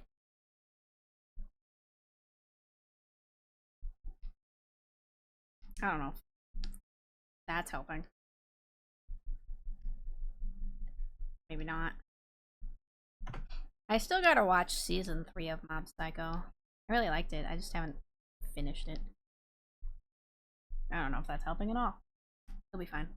S1: I don't know. That's helping. Maybe not. I still gotta watch season 3 of Mob Psycho. I really liked it. I just haven't finished it. I don't know if that's helping at all. It'll be fine.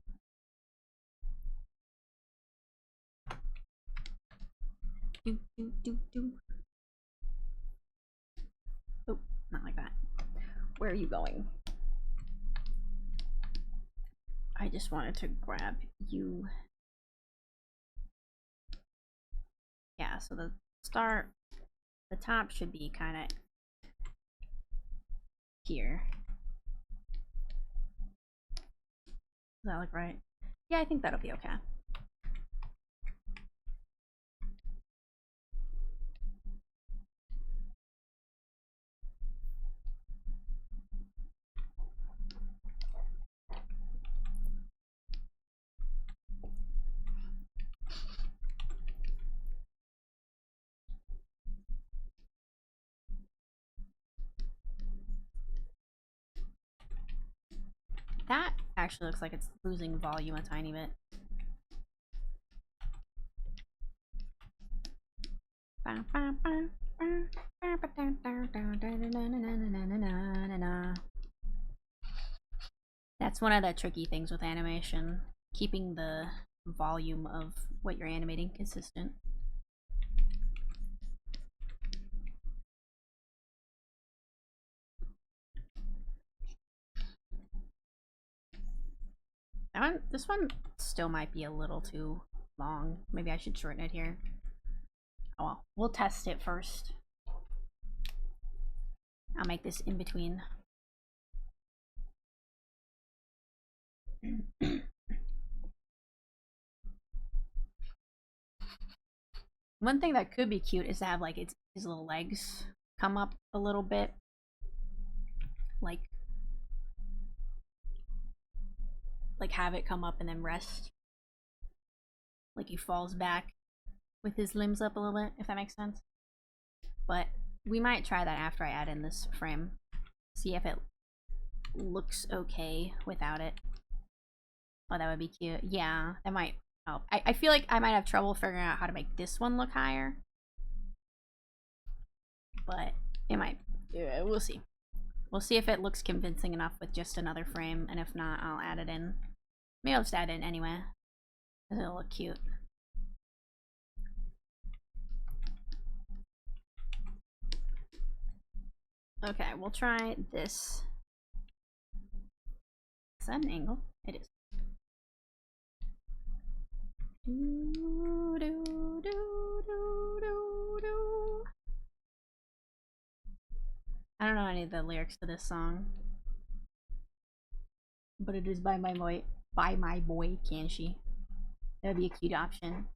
S1: Oh, not like that. Where are you going? I just wanted to grab you. Yeah, so the top should be kind of here. Does that look right? Yeah, I think that'll be okay. That actually looks like it's losing volume a tiny bit. That's one of the tricky things with animation, keeping the volume of what you're animating consistent. This one still might be a little too long. Maybe I should shorten it here. Oh well, we'll test it first. I'll make this in between. One thing that could be cute is to have like his little legs come up a little bit, like have it come up and then rest, like he falls back with his limbs up a little bit, if that makes sense. But we might try that after I add in this frame, see if it looks okay without it. Oh, that would be cute. Yeah, that might help. I feel like I might have trouble figuring out how to make this one look higher, but it might. Yeah, we'll see. We'll see if it looks convincing enough with just another frame, and if not, I'll add it in. Maybe I'll just add it in anyway, because it'll look cute. Okay, we'll try this. Is that an angle? It is. Do, do, do, do, do, do. I don't know any of the lyrics to this song, but it is by my boy Kanshi. That would be a cute option.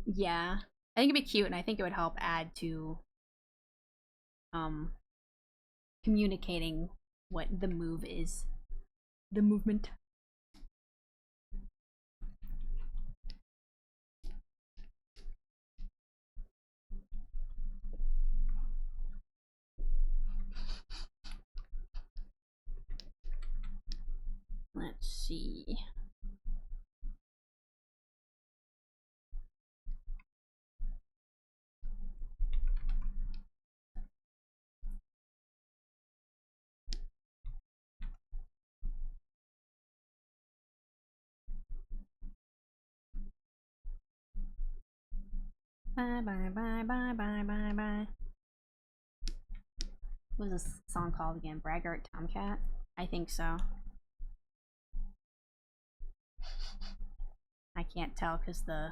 S1: Yeah, I think it'd be cute, and I think it would help add to communicating what the move is, the movement. Let's see. Bye bye bye bye bye bye bye. What was this song called again? Braggart Tomcat? I think so. I can't tell because the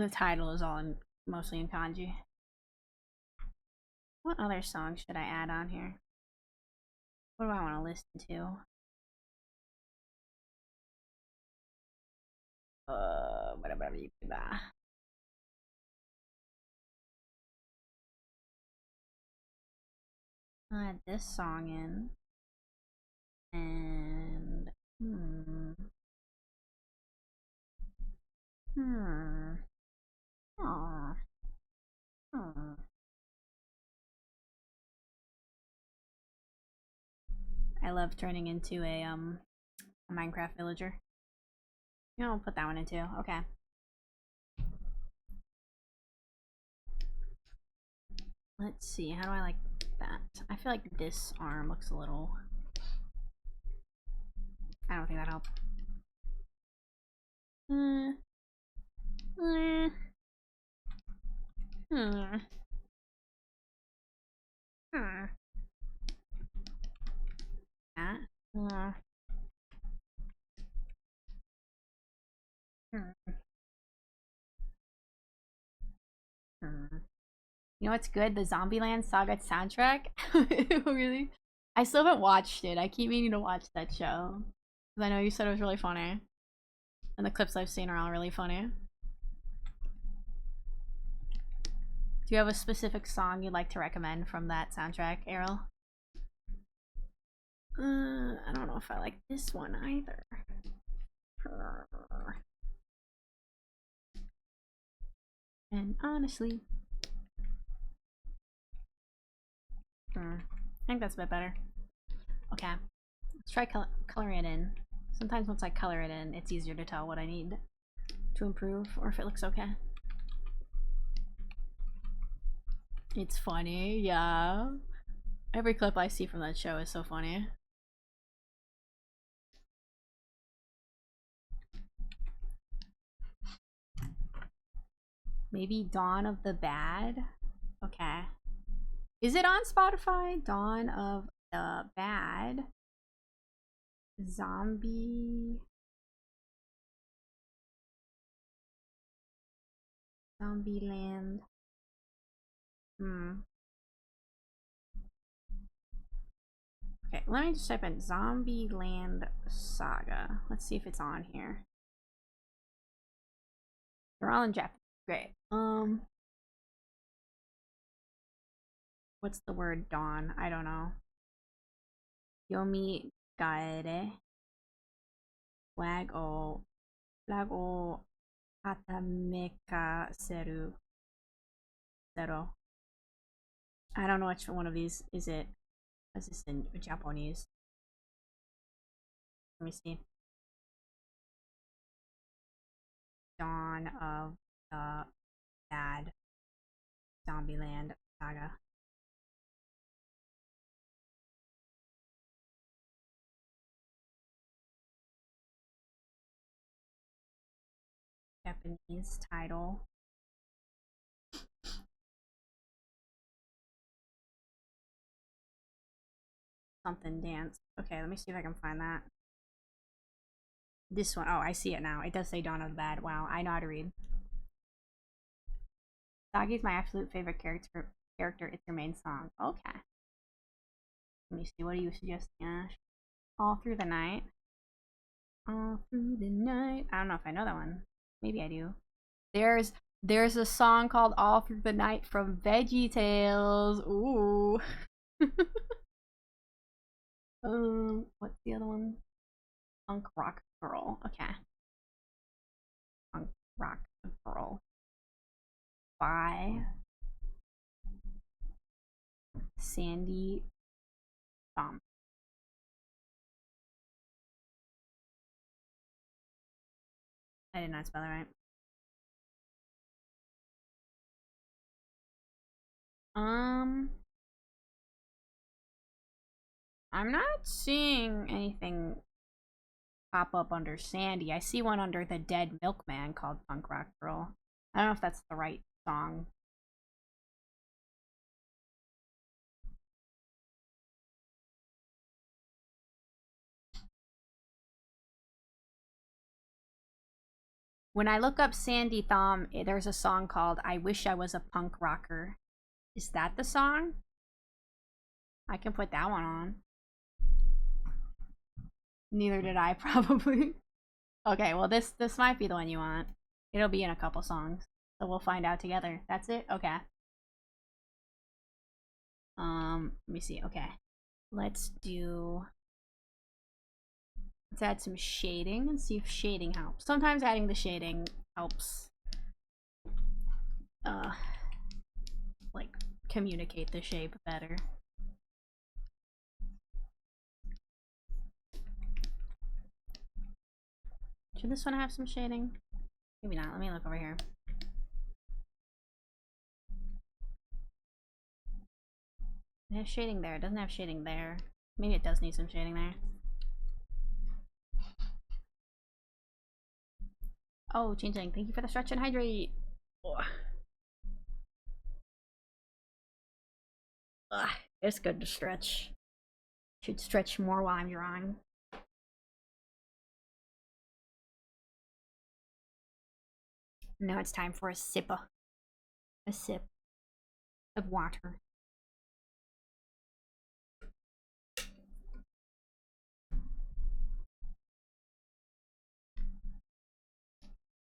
S1: title is all in mostly in kanji. What other song should I add on here? What do I want to listen to? Whatever you can add this song in, and I love turning into a Minecraft villager. You know, I'll put that one in too. Okay. Let's see, how do I like that? I feel like this arm looks a little... I don't think that helped. That. You know what's good? The Zombieland Saga soundtrack. Really? I still haven't watched it. I keep meaning to watch that show. Because I know you said it was really funny. And the clips I've seen are all really funny. Do you have a specific song you'd like to recommend from that soundtrack, Errol? I don't know if I like this one either. And honestly, I think that's a bit better. Okay, let's try coloring it in. Sometimes once I color it in, it's easier to tell what I need to improve or if it looks okay. It's funny, yeah. Every clip I see from that show is so funny. Maybe Dawn of the Bad? Okay. Is it on Spotify? Dawn of the Bad. Zombieland. Okay, let me just type in Zombieland Saga. Let's see if it's on here. They're all in Japanese. Great. What's the word dawn? I don't know. Yomi gaere. Flag o atameka seru. Zero. I don't know which one of these is it. Is this in Japanese? Let me see. Dawn of the Bad Zombieland Saga. Japanese title. Something dance. Okay, let me see if I can find that. This one. Oh, I see it now. It does say Dawn of the Bad. Wow, I know how to read. Sagi's my absolute favorite character. It's your main song. Okay. Let me see. What do you suggest, Ash? All Through the Night. All Through the Night. I don't know if I know that one. Maybe I do. There's a song called All Through the Night from VeggieTales. Ooh. What's the other one? Punk Rock Girl. Okay. Punk Rock Girl. By Sandy Thom. I did not spell it right. I'm not seeing anything pop up under Sandy. I see one under The Dead Milkman called Punk Rock Girl. I don't know if that's the right song. When I look up Sandy Thom, there's a song called I Wish I Was a Punk Rocker. Is that the song? I can put that one on. Neither did I, probably. Okay, well this might be the one you want. It'll be in a couple songs. So we'll find out together. That's it? Okay. Let me see. Okay. Let's add some shading and see if shading helps. Sometimes adding the shading helps like communicate the shape better. Should this one have some shading? Maybe not. Let me look over here. It has shading there. It doesn't have shading there. Maybe it does need some shading there. Oh, Changeling, thank you for the stretch and hydrate. Ugh, it's good to stretch. Should stretch more while I'm drawing. Now it's time for a sipper. a sip of water.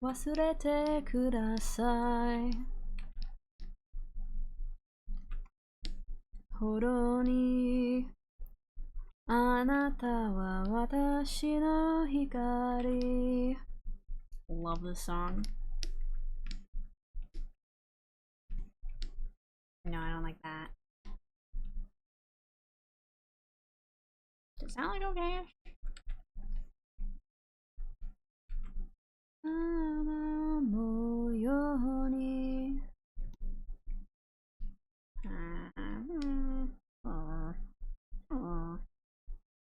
S1: Wasurete kudasai. Horo ni anata wa watashi no hikari. Love this song. No, I don't like that. Does it sound like okay?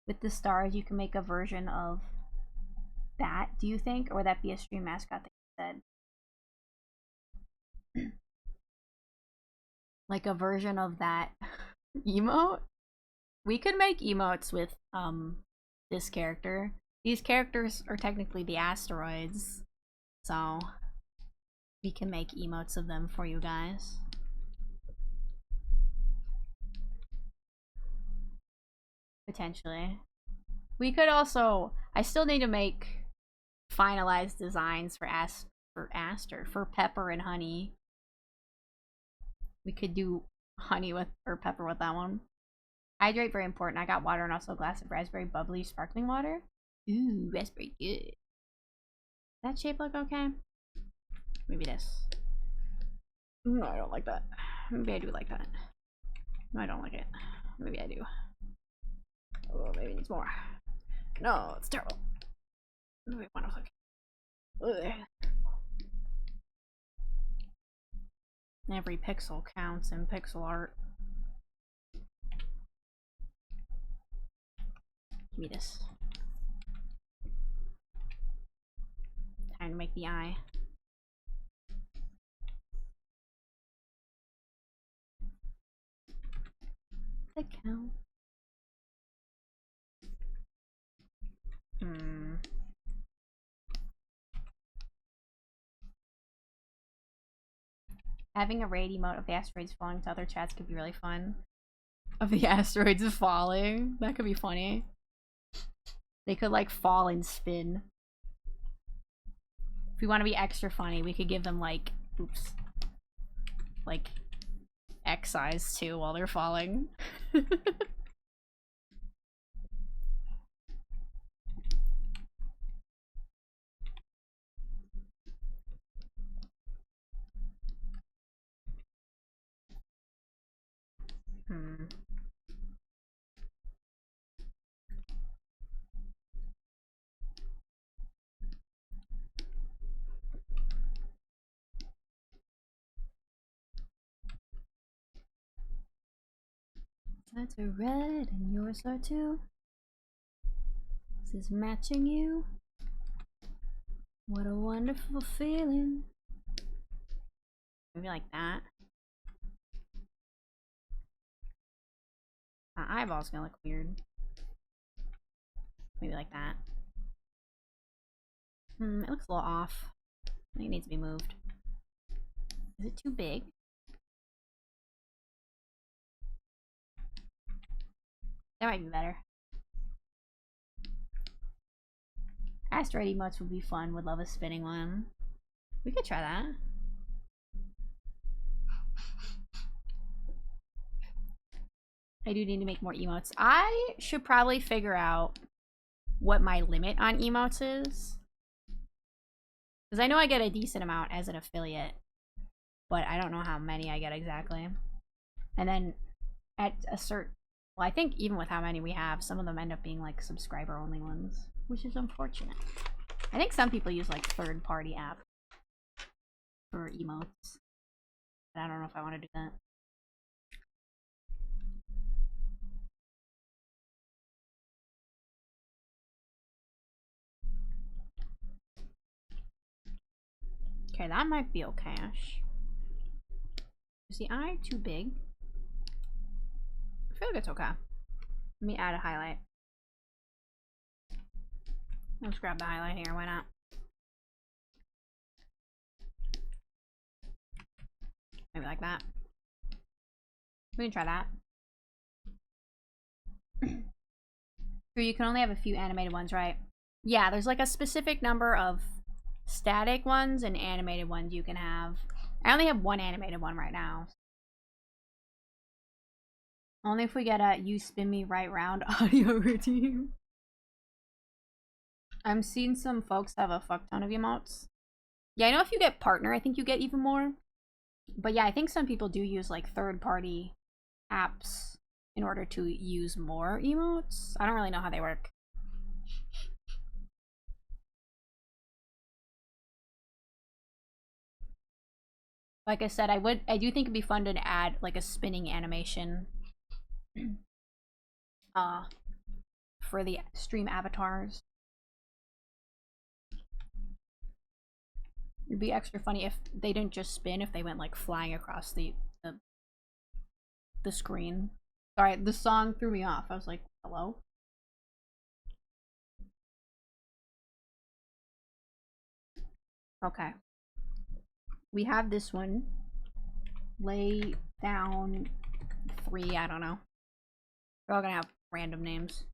S1: With the stars, you can make a version of that, do you think? Or would that be a stream mascot that you said? Like a version of that emote? We could make emotes with this character. These characters are technically the asteroids, so we can make emotes of them for you guys. Potentially. We could also, I still need to make finalized designs for for Pepper and Honey. We could do honey with, or pepper with that one. Hydrate, very important. I got water and also a glass of raspberry bubbly sparkling water. Ooh, raspberry good. That shape look okay? Maybe this. No, I don't like that. Maybe I do like that. No, I don't like it. Maybe I do. Oh, maybe it needs more. No, it's terrible. Maybe one look. Every pixel counts in pixel art. Give me this. Time to make the eye. The count. Having a raid emote of the asteroids falling to other chats could be really fun. Of the asteroids falling? That could be funny. They could like fall and spin. If we want to be extra funny, we could give them like, oops, like X size too while they're falling. That's a red and yours are too. This is matching you. What a wonderful feeling. Maybe like that. My eyeball's gonna look weird. Maybe like that. It looks a little off. I think it needs to be moved. Is it too big? That might be better. Asteroid emotes would be fun. Would love a spinning one. We could try that. I do need to make more emotes. I should probably figure out what my limit on emotes is. Because I know I get a decent amount as an affiliate. But I don't know how many I get exactly. And then at a certain... Well, I think even with how many we have, some of them end up being like subscriber only ones. Which is unfortunate. I think some people use like third-party app for emotes. But I don't know if I want to do that. Okay, that might be okay-ish. Is the eye too big? I feel like it's okay. Let me add a highlight. Let's grab the highlight here, why not? Maybe Something like that. We can try that. So you can only have a few animated ones, right? Yeah, there's like a specific number of static ones and animated ones you can have. I only have one animated one right now. Only if we get a "you spin me right round" audio routine. I'm seeing some folks have a fuck ton of emotes. Yeah, I know if you get partner, I think you get even more. But yeah, I think some people do use like third-party apps in order to use more emotes. I don't really know how they work. Like I said, I do think it'd be fun to add like a spinning animation for the stream avatars. It'd be extra funny if they didn't just spin, if they went like flying across the screen. Sorry, the song threw me off. I was like, hello? Okay. We have this one. Lay down 3, I don't know. We're all gonna have random names.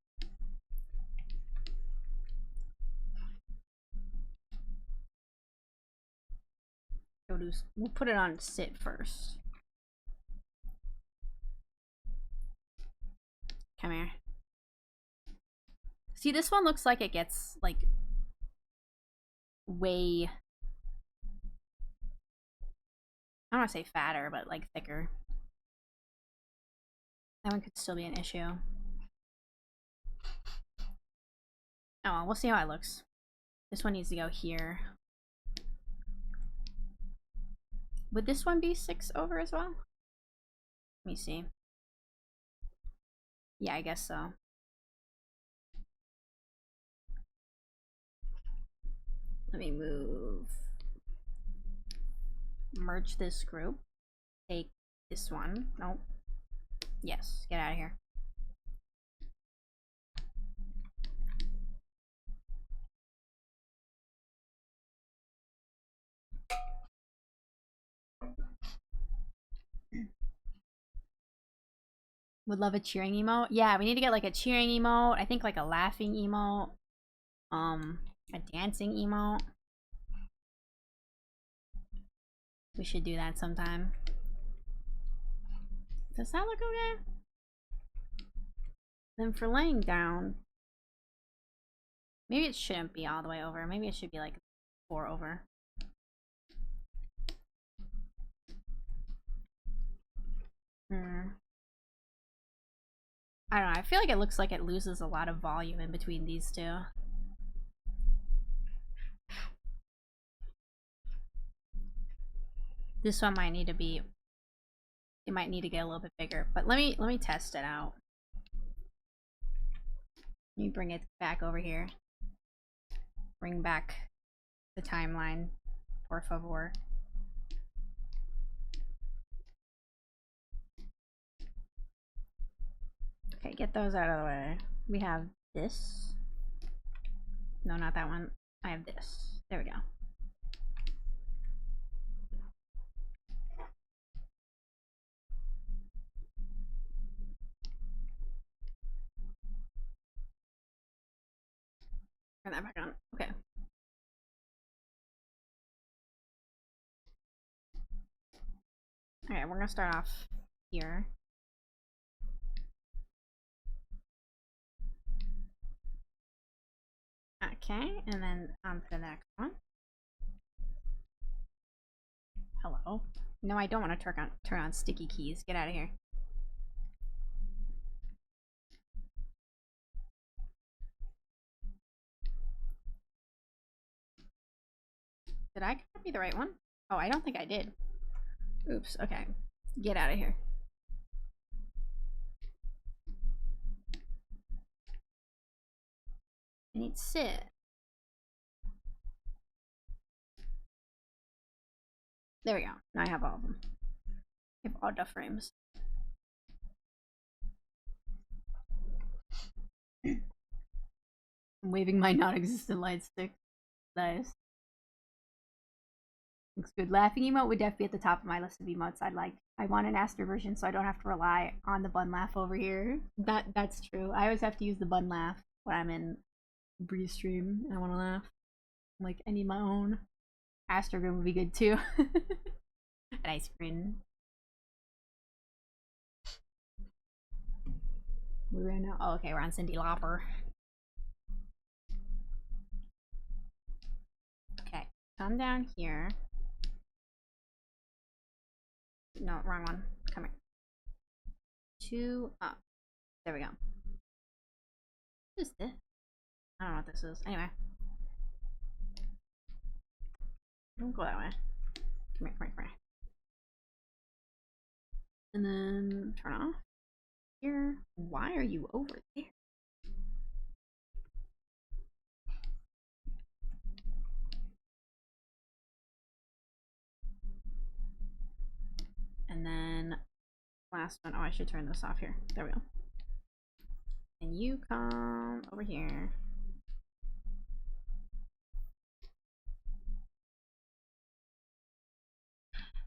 S1: We'll put it on sit first. Come here. See, this one looks like it gets like way, I don't want to say fatter, but like thicker. That one could still be an issue. Oh well, we'll see how it looks. This one needs to go here. Would this one be 6 over as well? Let me see. Yeah, I guess so. Let me move. Merge this group. Take this one. Nope. Yes, get out of here. Would love a cheering emote. Yeah, we need to get like a cheering emote. I think like a laughing emote. A dancing emote. We should do that sometime. Does that look okay? Then for laying down, maybe it shouldn't be all the way over. Maybe it should be like 4 over. I don't know. I feel like it looks like it loses a lot of volume in between these two. This one might need to be, it might need to get a little bit bigger, but let me test it out. Let me bring it back over here. Bring back the timeline, por favor. Okay, get those out of the way. We have this. No, not that one. I have this. There we go. Turn that back on. Okay. Okay, we're gonna start off here. Okay, and then on to the next one. Hello. No, I don't want to turn on sticky keys. Get out of here. Did I copy the right one? Oh, I don't think I did. Oops, okay. Get out of here. I need sit. There we go. Now I have all of them. I have all the frames. I'm waving my non-existent light stick. Nice. Looks good. Laughing emote would definitely be at the top of my list of emotes I'd like. I want an Aster version so I don't have to rely on the bun laugh over here. That's true. I always have to use the bun laugh when I'm in Breeze stream and I want to laugh. Like, I need my own. Aster grin would be good too. An ice grin. We ran out. Oh, okay, we're on Cyndi Lauper. Okay, come down here. No, wrong one. Come here. 2 up. There we go. What is this? I don't know what this is. Anyway. Don't go that way. Come here, come here, come here. And then turn off. Here. Why are you over there? And then last one. Oh, I should turn this off here. There we go. And you come over here.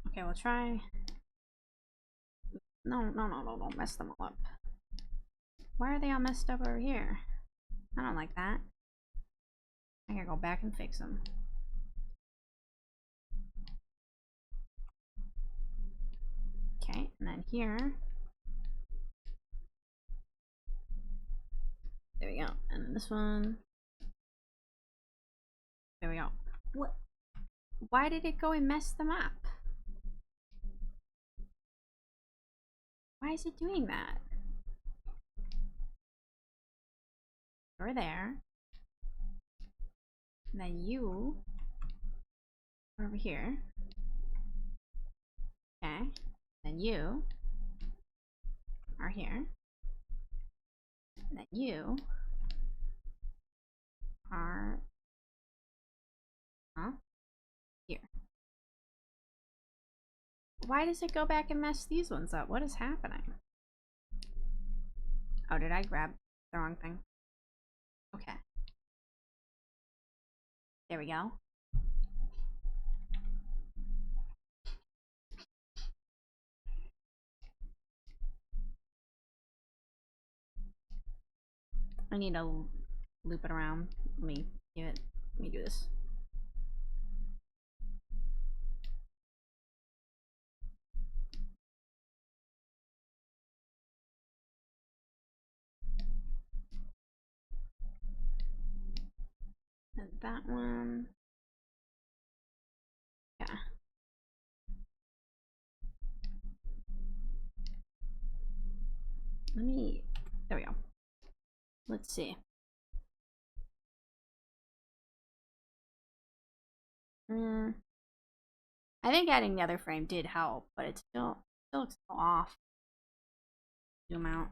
S1: Okay, we'll try. No, don't mess them all up. Why are they all messed up over here? I don't like that. I gotta go back and fix them. Okay, and then here. There we go. And then this one. There we go. What? Why did it go and mess them up? Why is it doing that? Over there. And then you are over here. Okay. Then you are here. And then you are here. Why does it go back and mess these ones up? What is happening? Oh, did I grab the wrong thing? Okay. There we go. I need to loop it around. Let me do this. And that one. Yeah. There we go. Let's see. I think adding the other frame did help, but it still looks so off. Zoom out.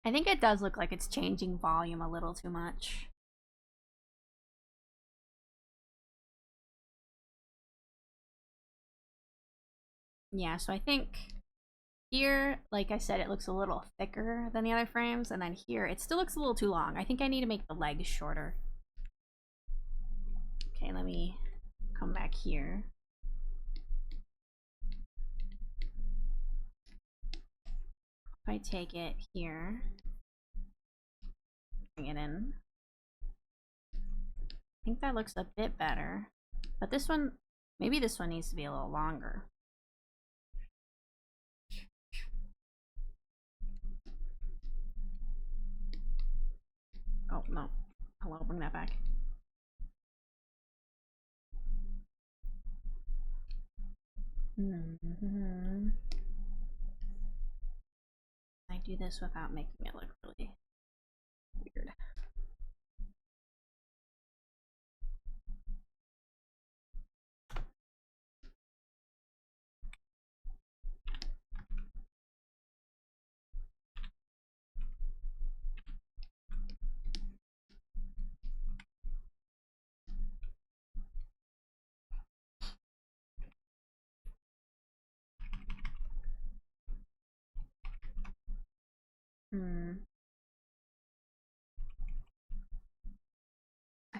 S1: I think it does look like it's changing volume a little too much. Yeah, so I think here, like I said, it looks a little thicker than the other frames, and then here it still looks a little too long. I think I need to make the legs shorter. Okay, let me come back here. If I take it here, bring it in. I think that looks a bit better. But this one, maybe this one needs to be a little longer. Oh, no. Hello, bring that back. I do this without making it look really weird.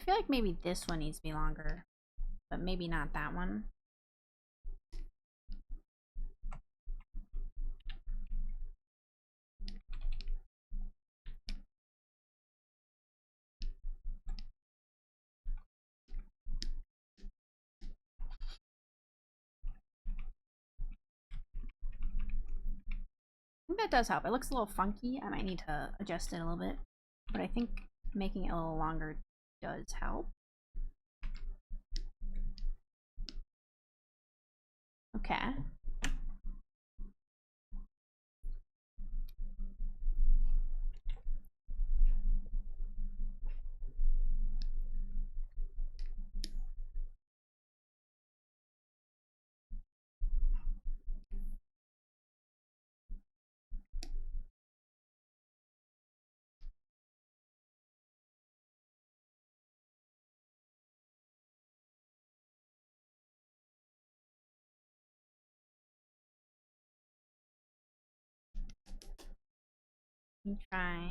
S1: feel like maybe this one needs to be longer, but maybe not that one. I think that does help. It looks a little funky. I might need to adjust it a little bit, but I think making it a little longer does help. Okay. Let me try.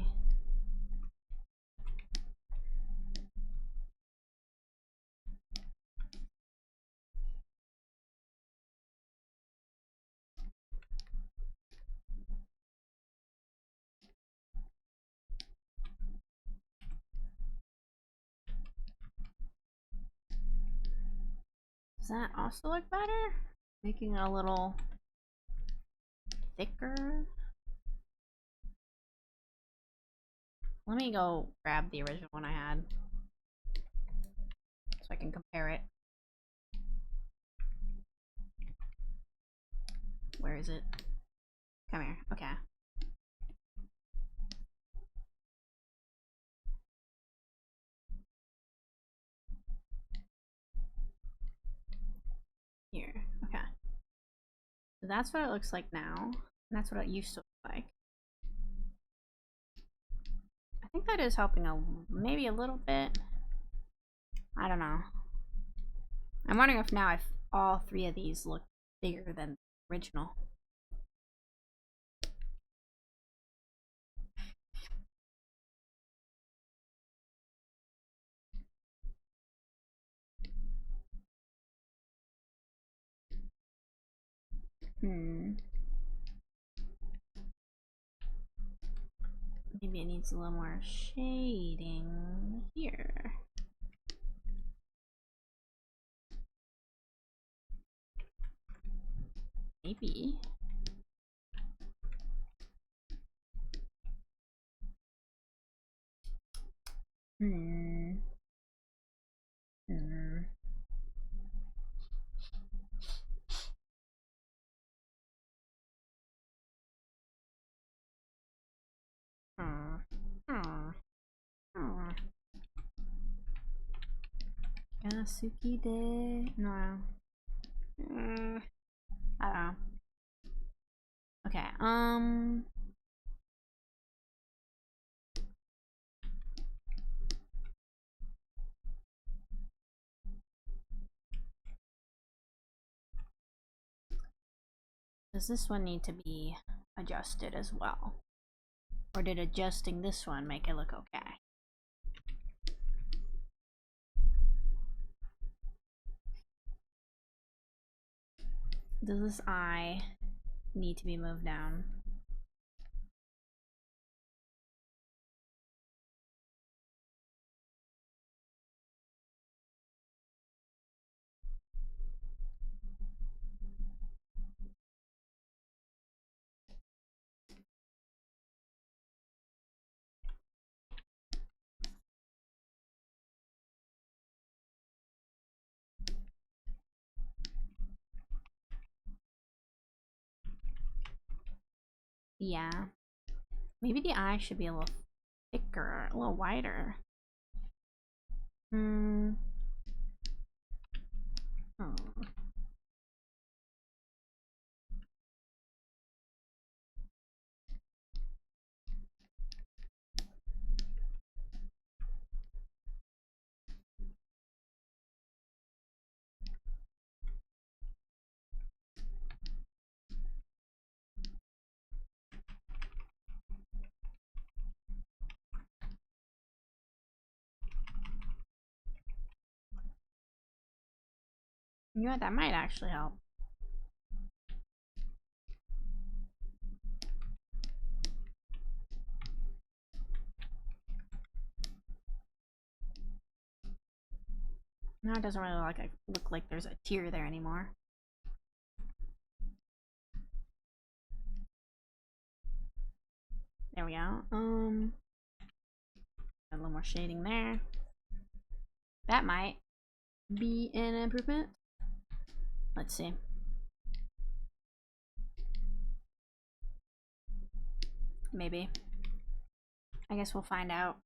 S1: Does that also look better? Making it a little thicker. Let me go grab the original one I had so I can compare it. Where is it? Come here. Okay. Here. Okay. So that's what it looks like now. And that's what it used to look like. I think that is helping maybe a little bit. I don't know. I'm wondering if all three of these look bigger than the original. Maybe it needs a little more shading here. Maybe. Yasuki de... No. I don't know. Okay, does this one need to be adjusted as well? Or did adjusting this one make it look okay? Does this eye need to be moved down? Yeah. Maybe the eye should be a little thicker, a little wider. You know what? That might actually help. Now it doesn't really look like there's a tear there anymore. There we go. A little more shading there. That might be an improvement. Let's see. Maybe. I guess we'll find out.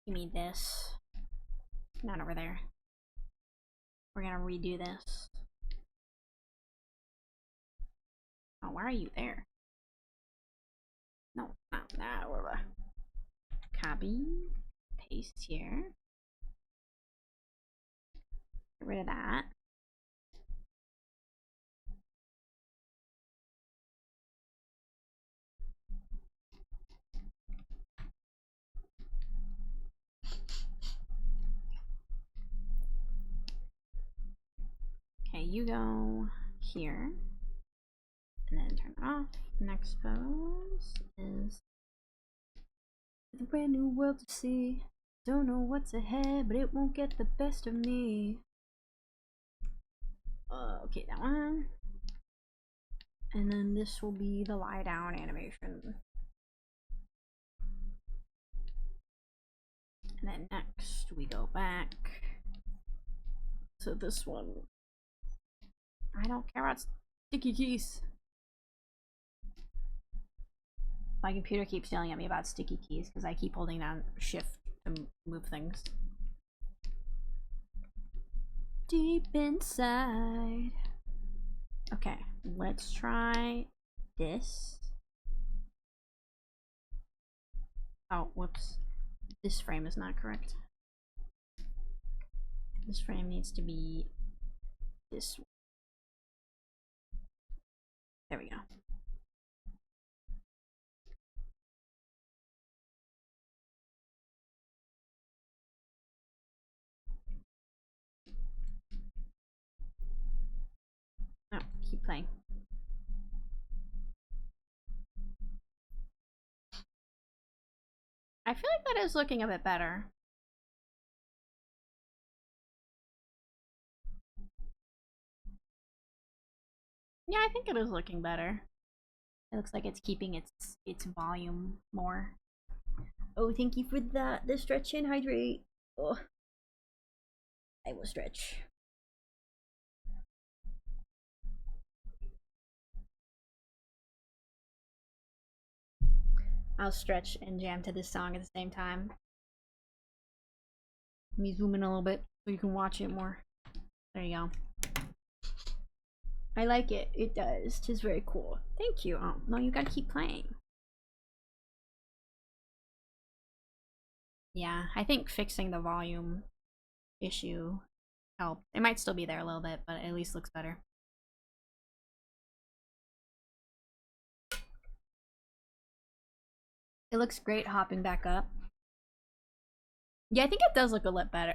S1: Give me this. Not over there. We're gonna redo this. Oh, why are you there? No, not that. Copy. Paste here. Get rid of that. Okay, you go here. And then turn it off. Next pose is the brand new world to see. Don't know what's ahead, but it won't get the best of me. Okay, that one. And then this will be the lie down animation. And then next we go back to this one. I don't care about sticky keys. My computer keeps yelling at me about sticky keys because I keep holding down shift to move things. Deep inside. Okay, let's try this. Oh, whoops. This frame is not correct. This frame needs to be this one. There we go. Oh, keep playing. I feel like that is looking a bit better. Yeah, I think it is looking better. It looks like it's keeping its volume more. Oh, thank you for the stretch and hydrate. Oh, I will stretch. I'll stretch and jam to this song at the same time. Let me zoom in a little bit so you can watch it more. There you go. I like it. It does. Tis very cool. Thank you. Oh, no, you gotta keep playing. Yeah, I think fixing the volume issue helped. It might still be there a little bit, but it at least looks better. It looks great hopping back up. Yeah, I think it does look a lit better.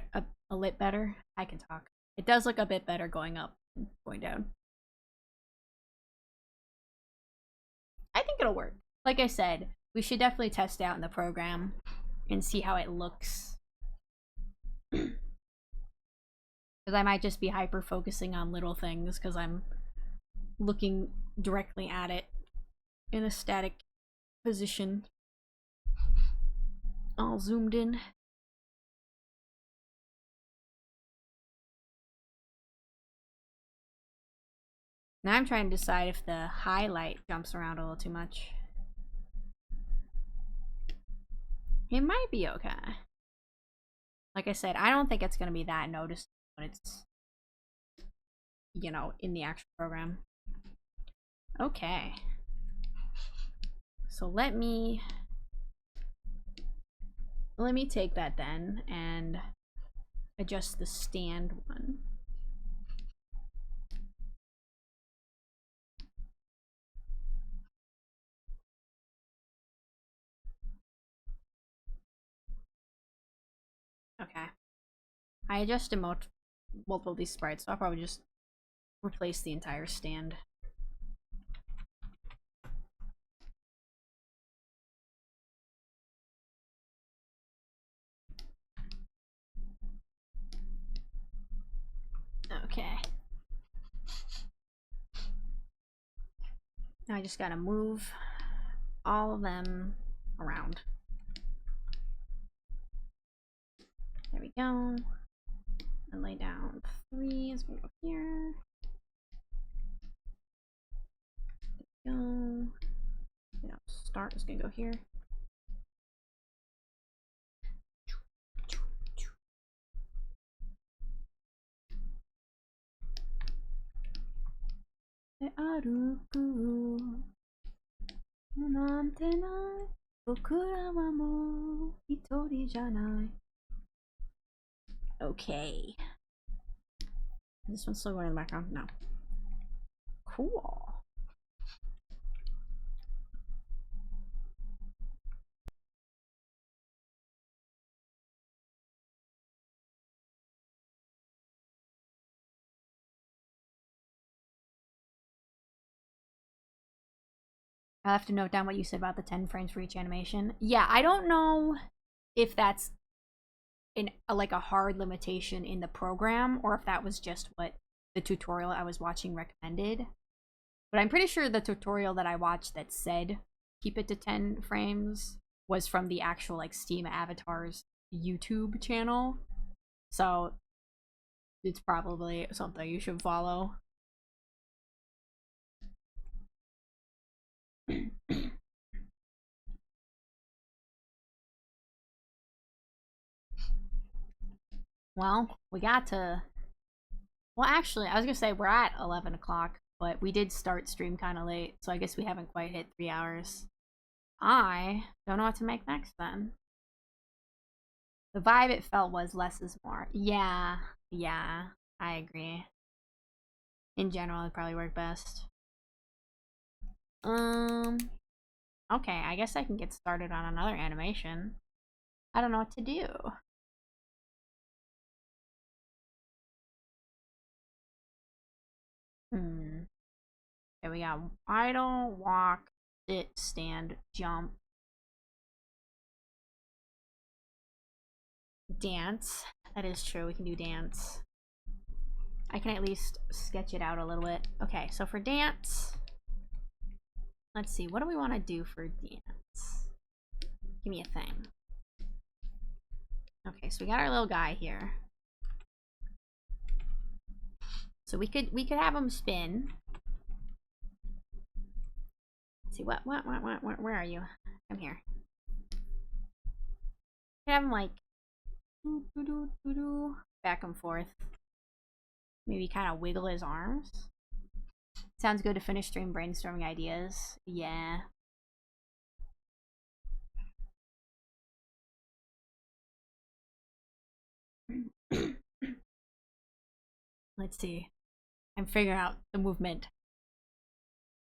S1: A lit better. I can talk. It does look a bit better going up and going down. I think it'll work. Like I said, we should definitely test out in the program and see how it looks. Because I might just be hyper focusing on little things because I'm looking directly at it in a static position. All zoomed in. Now I'm trying to decide if the highlight jumps around a little too much. It might be okay. Like I said, I don't think it's going to be that noticeable when it's, you know, in the actual program. Okay. So let me take that then and adjust the stand one. I adjusted multiple of these sprites, so I'll probably just replace the entire stand. Okay. Now I just gotta move all of them around. There we go. And lay down 3 is gonna go here. There we go. Start is gonna go here. Okay. This one's still going in the background? No. Cool. I'll have to note down what you said about the 10 frames for each animation. Yeah, I don't know if that's like a hard limitation in the program or if that was just what the tutorial I was watching recommended. But I'm pretty sure the tutorial that I watched that said keep it to 10 frames was from the actual like Steam Avatars YouTube channel. So it's probably something you should follow. Well, we got to... Well, actually, I was gonna say we're at 11 o'clock, but we did start stream kind of late, so I guess we haven't quite hit 3 hours. I don't know what to make next then. The vibe it felt was less is more. Yeah, I agree. In general, it probably worked best. Okay, I guess I can get started on another animation. I don't know what to do. There we go. Idle, walk, sit, stand, jump. Dance. That is true, we can do dance. I can at least sketch it out a little bit. Okay, so for dance, let's see, what do we want to do for dance? Give me a thing. Okay, so we got our little guy here. So we could have him spin. Let's see, where are you? Come here. Have him like back and forth. Maybe kind of wiggle his arms. Sounds good to finish stream brainstorming ideas. Yeah. Let's see. I'm figuring out the movement.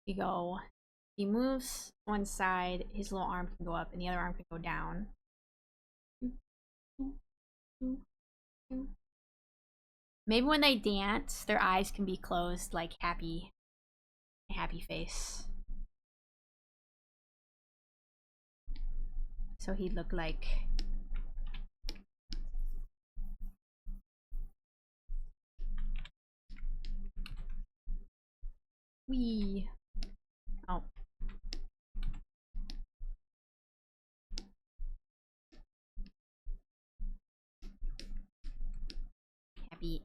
S1: He moves one side, his little arm can go up, and the other arm can go down. Maybe when they dance, their eyes can be closed like happy face. So he'd look like... Wee. Oh. Happy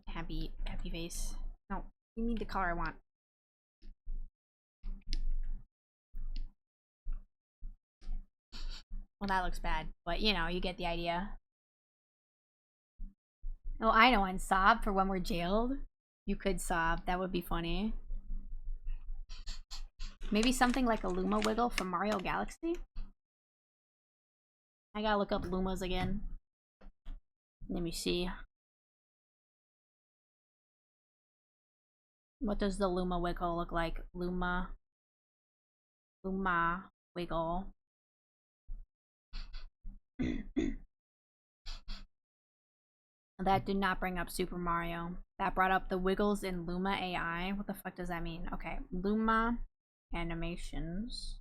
S1: face. No, you need the color I want. Well, that looks bad, but you know, you get the idea. Oh, I know one. Sob for when we're jailed. You could sob. That would be funny. Maybe something like a Luma wiggle from Mario Galaxy? I gotta look up Lumas again. Let me see. What does the Luma wiggle look like? Luma wiggle. That did not bring up Super Mario. That brought up the Wiggles in Luma AI. What the fuck does that mean? Okay, Luma animations.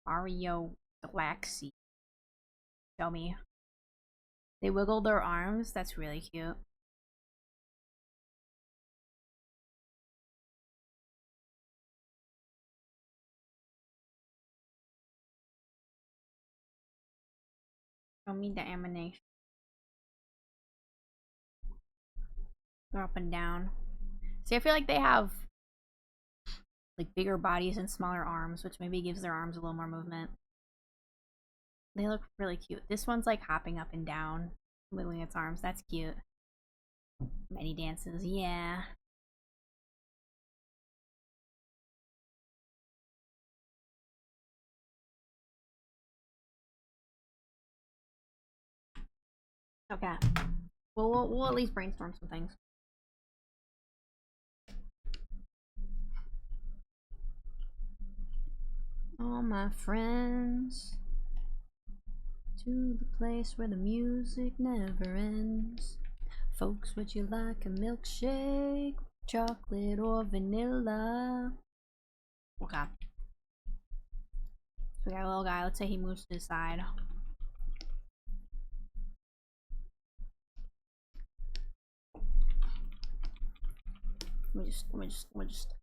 S1: Mario Galaxy. Show me. They wiggle their arms. That's really cute. Show me the animation. They're up and down. See, I feel like they have like bigger bodies and smaller arms, which maybe gives their arms a little more movement. They look really cute. This one's like hopping up and down, wiggling its arms. That's cute. Many dances, yeah. Okay. Well, we'll at least brainstorm some things. All my friends to the place where the music never ends. Folks, would you like a milkshake? Chocolate or vanilla? Okay. So we got a little guy. Let's say he moves to the side. Let me just.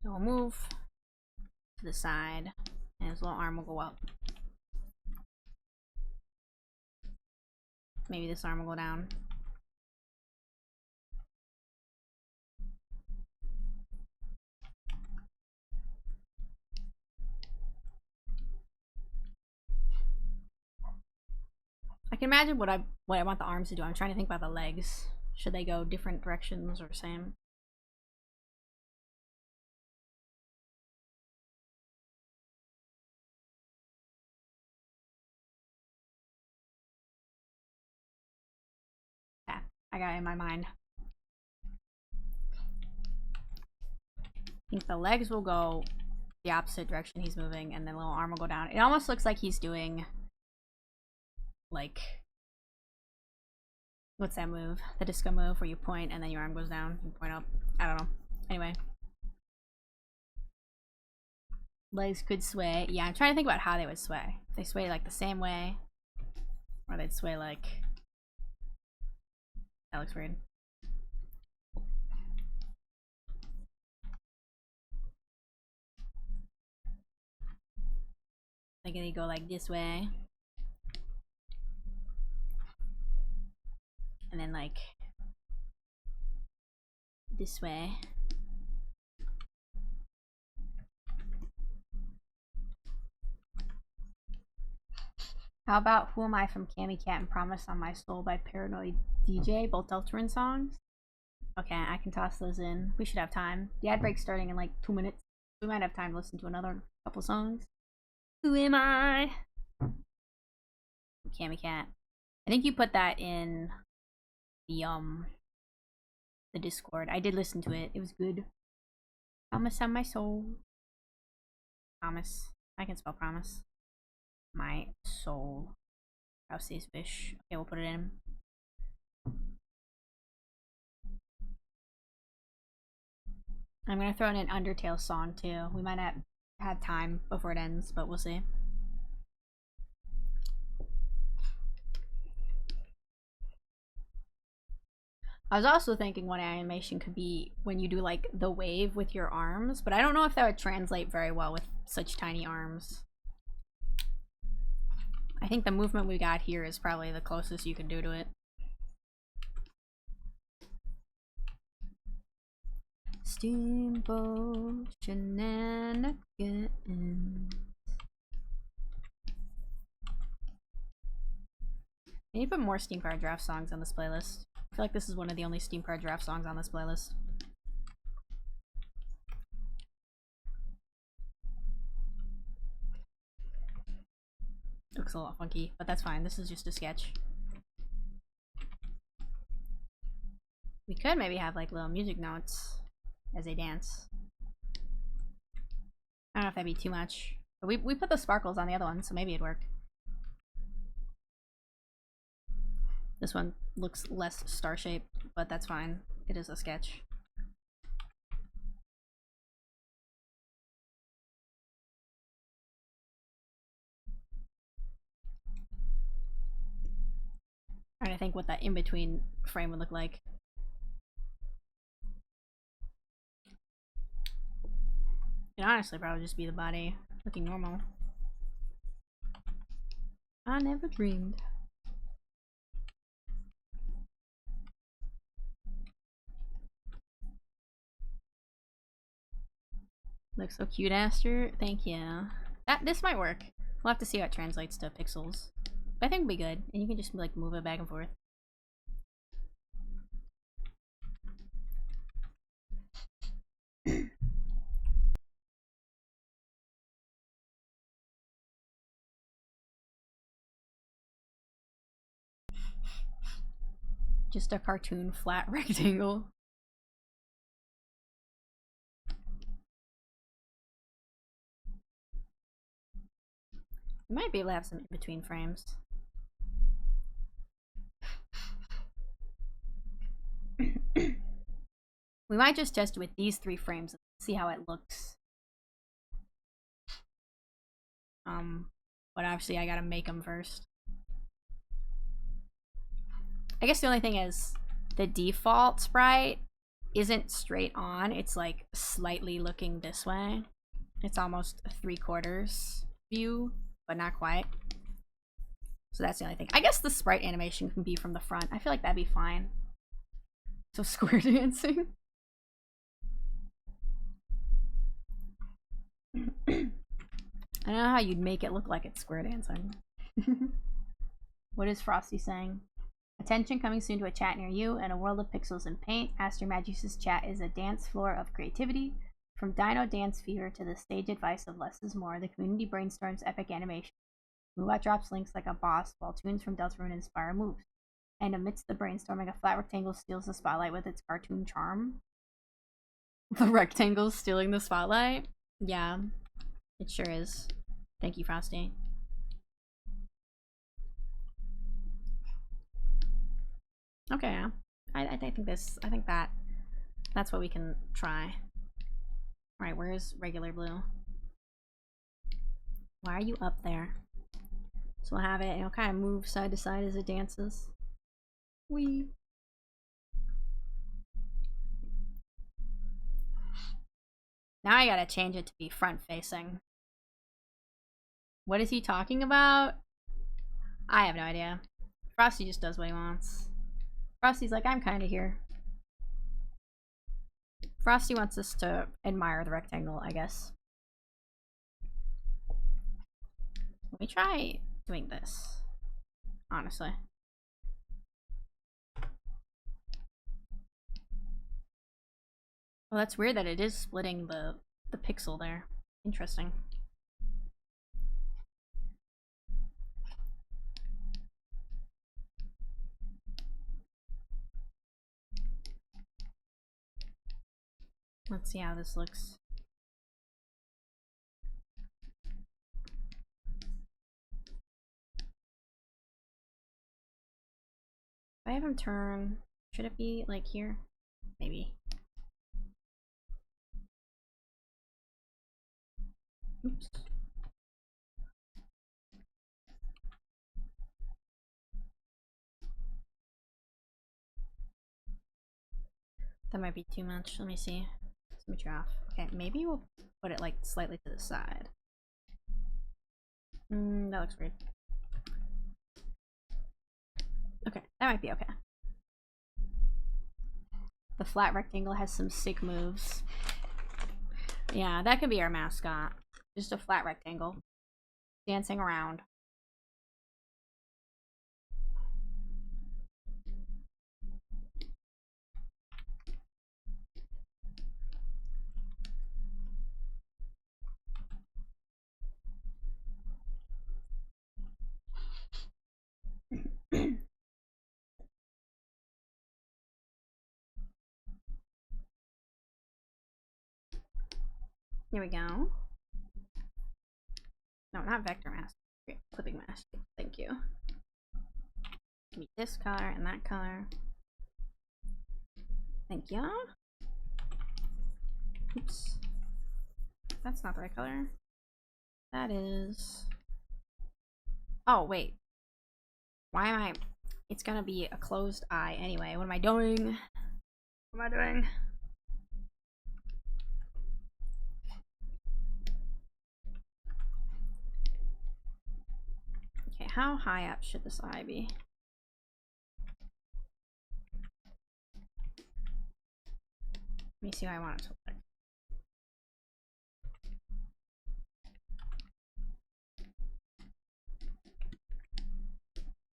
S1: So we'll move to the side, and his little arm will go up. Maybe this arm will go down. I can imagine what I want the arms to do. I'm trying to think about the legs. Should they go different directions or same? Yeah, I got it in my mind. I think the legs will go the opposite direction he's moving, and then the little arm will go down. It almost looks like he's doing like, what's that move? The disco move where you point and then your arm goes down, you point up. I don't know. Anyway. Legs could sway. Yeah, I'm trying to think about how they would sway. If they sway like the same way, or they'd sway like... That looks weird. Like, they go like this way. And then like this way. How about Who Am I from Cammy Cat and Promise on My Soul by Paranoid DJ, both Deltarune songs? Okay, I can toss those in. We should have time. The ad break's starting in like 2 minutes. We might have time to listen to another couple songs. Who am I? Cammy Cat. I think you put that in the Discord. I did listen to it. It was good. Promise on my soul. Promise. I can spell promise. My soul. Rousey's wish. Okay, we'll put it in. I'm gonna throw in an Undertale song too. We might not have time before it ends, but we'll see. I was also thinking one animation could be when you do like the wave with your arms, but I don't know if that would translate very well with such tiny arms. I think the movement we got here is probably the closest you can do to it. Steamboat shenanigans. I need to put more Steam Power Draft songs on this playlist. I feel like this is one of the only Steam Power Draft songs on this playlist. Looks a lot funky, but that's fine. This is just a sketch. We could maybe have like little music notes as they dance. I don't know if that'd be too much. But we put the sparkles on the other one, so maybe it'd work. This one looks less star-shaped, but that's fine. It is a sketch. Trying to think what that in-between frame would look like. It'd honestly probably just be the body looking normal. I never dreamed. Looks so cute, Aster. Thank you. This might work. We'll have to see how it translates to pixels. But I think it'll be good. And you can just like move it back and forth. Just a cartoon flat rectangle. We might be able to have some in-between frames. We might just test with these 3 frames and see how it looks. But obviously I gotta make them first. I guess the only thing is the default sprite isn't straight on. It's like slightly looking this way. It's almost a 3/4 view, but not quite. So that's the only thing. I guess the sprite animation can be from the front. I feel like that'd be fine. So square dancing. I don't know how you'd make it look like it's square dancing. What is Frosty saying? Attention, coming soon to a chat near you. In a world of pixels and paint, Aster Magus's chat is a dance floor of creativity. From Dino Dance Fever to the stage advice of less is more, the community brainstorms epic animation. Moobot drops links like a boss, while tunes from Deltarune inspire moves. And amidst the brainstorming, a flat rectangle steals the spotlight with its cartoon charm. The rectangle's stealing the spotlight? Yeah, it sure is. Thank you, Frosty. Okay, yeah. I think that's what we can try. Alright, where's regular blue? Why are you up there? So we'll have it, it'll kind of move side to side as it dances. Wee. Now I gotta change it to be front facing. What is he talking about? I have no idea. Frosty just does what he wants. Frosty's like, I'm kinda here. Frosty wants us to admire the rectangle, I guess. Let me try doing this. Honestly. Well, that's weird that it is splitting the pixel there. Interesting. Let's see how this looks. If I have him turn, should it be like here? Maybe. Oops. That might be too much. Let me see. Symmetry off. Okay, maybe we'll put it like slightly to the side. That looks weird. Okay, that might be okay. The flat rectangle has some sick moves. Yeah, that could be our mascot. Just a flat rectangle. Dancing around. Here we go. No, not vector mask. Okay, clipping mask. Thank you. Give me this color and that color. Thank you. Oops. That's not the right color. That is... Oh, wait. Why am I... It's gonna be a closed eye anyway. What am I doing? What am I doing? Okay, how high up should this eye be? Let me see how I want it to look.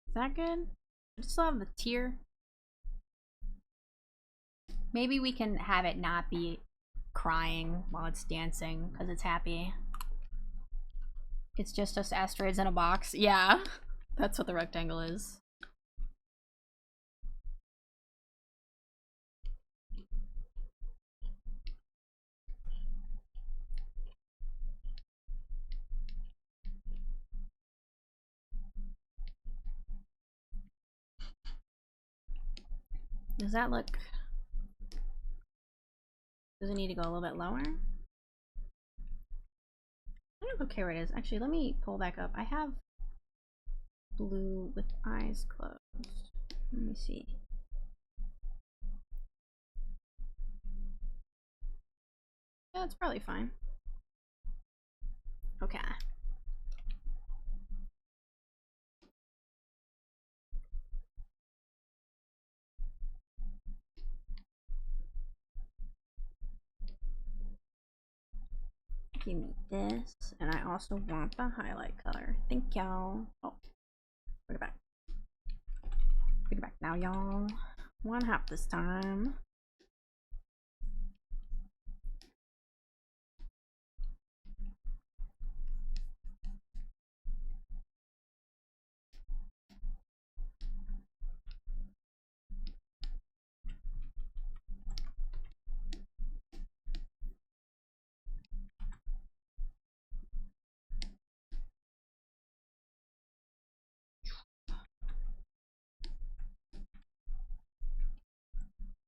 S1: Is that good? I still have the tear. Maybe we can have it not be crying while it's dancing because it's happy. It's just us asteroids in a box. Yeah, that's what the rectangle is. Does that look... Does it need to go a little bit lower? I don't care what it is. Actually, let me pull back up. I have blue with eyes closed. Let me see. Yeah, that's probably fine. Okay. Give me this, and I also want the highlight color. Thank y'all. Oh, put it back. Put it back now, y'all. 1/2 this time.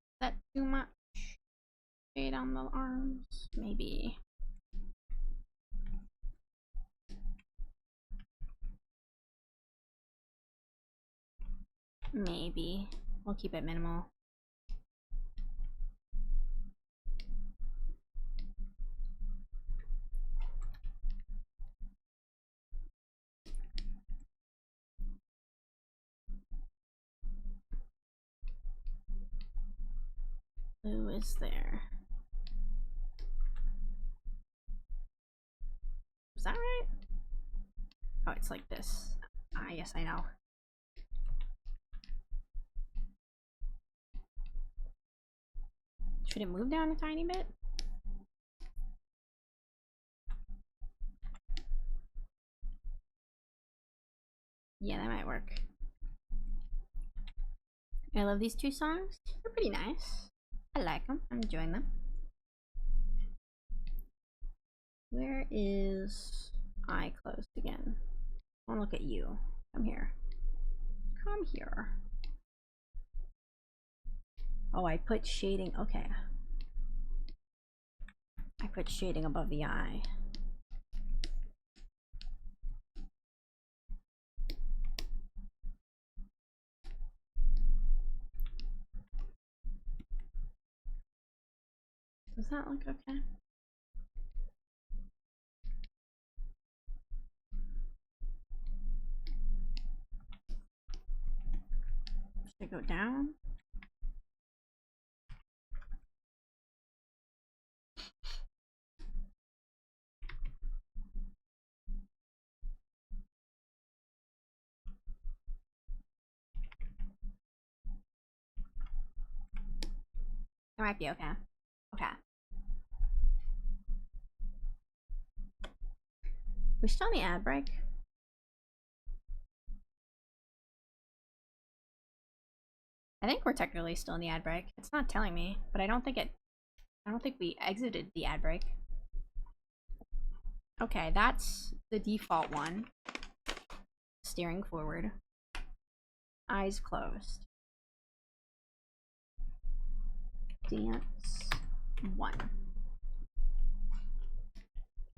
S1: Is that too much shade on the arms? Maybe. Maybe. We'll keep it minimal. Blue is there. Is that right? Oh, it's like this. Ah, yes, I know. Should it move down a tiny bit? Yeah, that might work. I love these two songs. They're pretty nice. I like them. I'm enjoying them. Where is eye closed again? I want to look at you. Come here. Come here. Oh, I put shading. Okay. I put shading above the eye. Does that look okay? Should I go down? It might be okay. Okay. We still need ad break. I think we're technically still in the ad break. It's not telling me, but I don't think we exited the ad break. Okay, that's the default one. Staring forward. Eyes closed. Dance 1.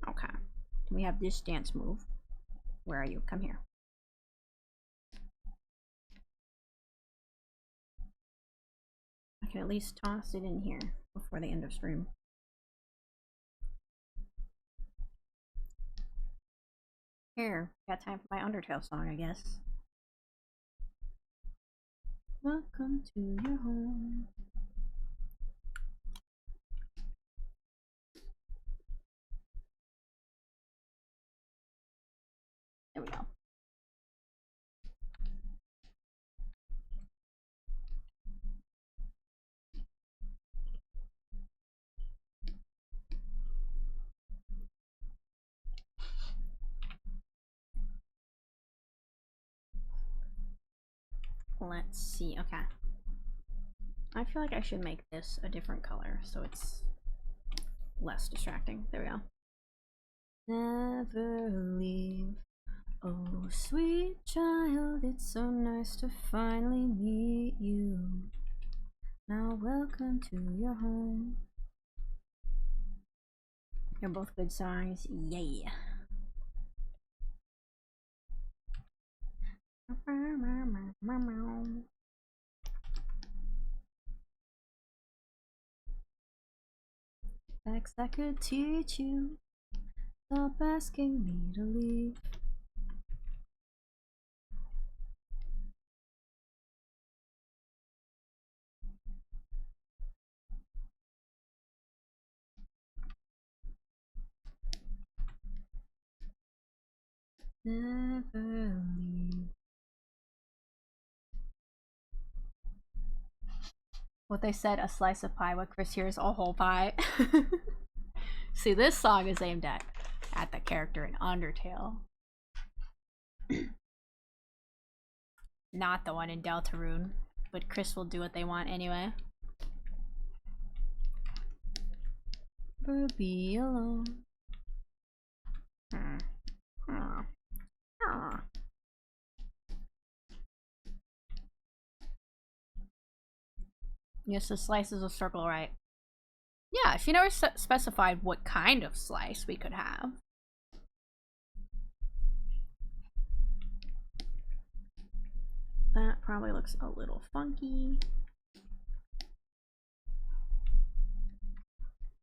S1: Okay. We have this dance move. Where are you? Come here. I can at least toss it in here before the end of stream. Here, got time for my Undertale song, I guess. Welcome to your home. There we go. Let's see. Okay. I feel like I should make this a different color so it's less distracting. There we go. Never leave. Oh, sweet child, it's so nice to finally meet you. Now welcome to your home. They're both good songs. Yeah. Facts I could teach you. Stop asking me to leave. Never leave. What they said, a slice of pie. What Chris hears, a whole pie. See, this song is aimed at the character in Undertale. Not the one in Deltarune. But Chris will do what they want anyway. Never be alone. Yes, the slice is a circle, right? Yeah, she never specified what kind of slice we could have. That probably looks a little funky.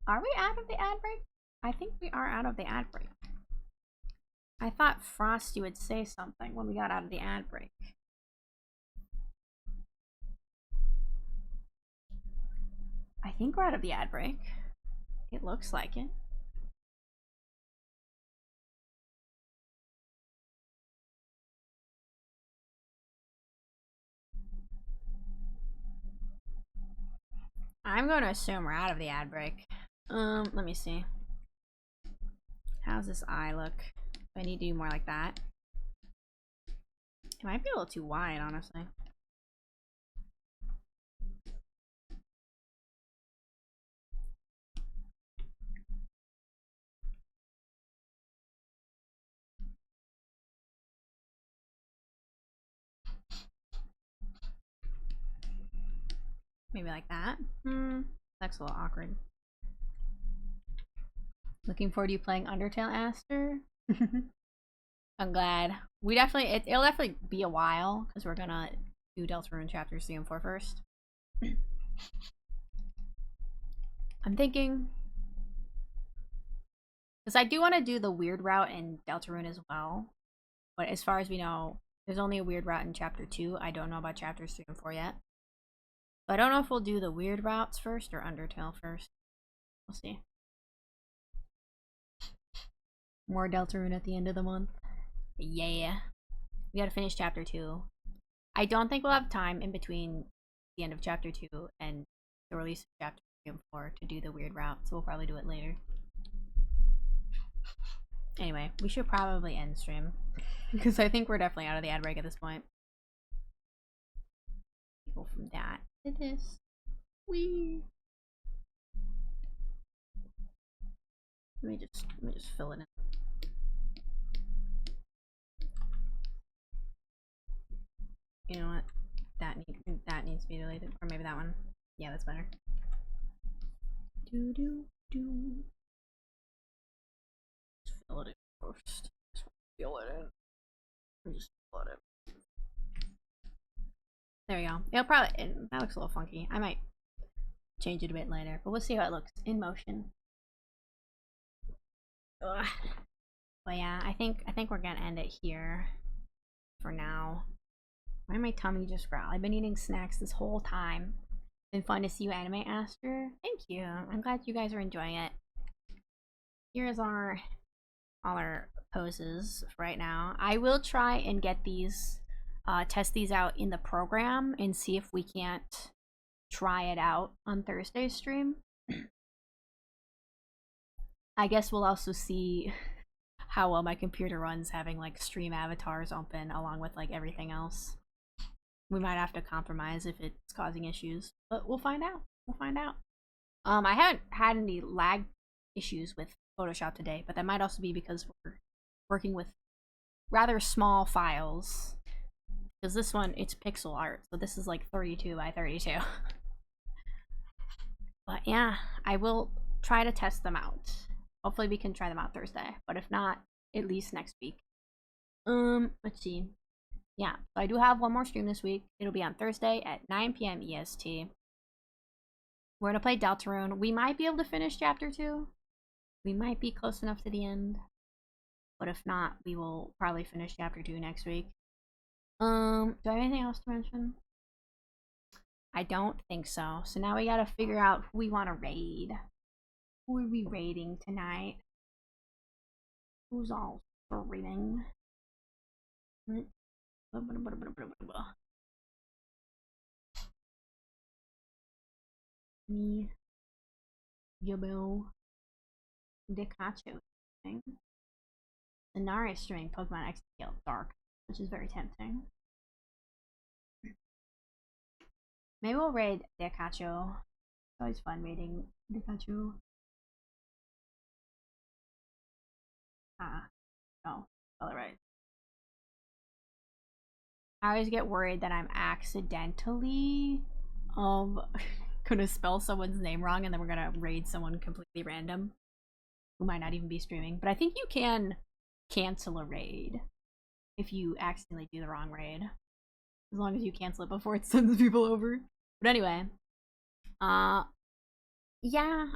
S1: Are we out of the ad break? I think we are out of the ad break. I thought Frosty would say something when we got out of the ad break. I think we're out of the ad break. It looks like it. I'm going to assume we're out of the ad break. Let me see. How's this eye look? Do I need to do more like that? It might be a little too wide, honestly. Maybe like that. That's a little awkward. Looking forward to you playing Undertale, Aster. I'm glad. We definitely, it'll definitely be a while because we're gonna do Deltarune chapters 3 and 4 first. I'm thinking, because I do want to do the weird route in Deltarune as well. But as far as we know, there's only a weird route in chapter 2. I don't know about chapters 3 and 4 yet. But I don't know if we'll do the weird routes first or Undertale first. We'll see. More Deltarune at the end of the month. Yeah. We gotta finish chapter 2. I don't think we'll have time in between the end of chapter 2 and the release of chapter 3 and 4 to do the weird route, so we'll probably do it later. Anyway, we should probably end stream because I think we're definitely out of the ad break at this point. Go from that to this. Wee. Let me just fill it in. You know what? That needs to be deleted. Or maybe that one. Yeah, that's better. Do. Just fill it in first. Just fill it in. Just fill it in. There we go. It'll probably, that looks a little funky. I might change it a bit later, but we'll see how it looks in motion. Ugh. But yeah, I think we're gonna end it here for now. Why my tummy just growl? I've been eating snacks this whole time. Been fun to see you anime, Aster. Thank you. I'm glad you guys are enjoying it. Here's all our poses right now. I will try and get these, test these out in the program and see if we can't try it out on Thursday's stream. I guess we'll also see how well my computer runs having like stream avatars open along with like everything else. We might have to compromise if it's causing issues, but we'll find out. We'll find out. I haven't had any lag issues with Photoshop today, but that might also be because we're working with rather small files. Because this one, it's pixel art, so this is like 32 by 32. But yeah, I will try to test them out. Hopefully we can try them out Thursday, but if not, at least next week. Let's see. Yeah, so I do have one more stream this week. It'll be on Thursday at 9 p.m. EST. We're gonna play Deltarune. We might be able to finish Chapter 2. We might be close enough to the end. But if not, we will probably finish Chapter 2 next week. Do I have anything else to mention? I don't think so. So now we gotta figure out who we want to raid. Who are we raiding tonight? Who's all streaming? Me, Yobo, Dekacho thing. Inari is streaming Pokemon X Scale Dark, which is very tempting. Maybe we'll raid Dekacho. It's always fun raiding Dekacho. Oh, alright. I always get worried that I'm accidentally gonna spell someone's name wrong and then we're gonna raid someone completely random who might not even be streaming. But I think you can cancel a raid if you accidentally do the wrong raid, as long as you cancel it before it sends people over. But anyway, yeah,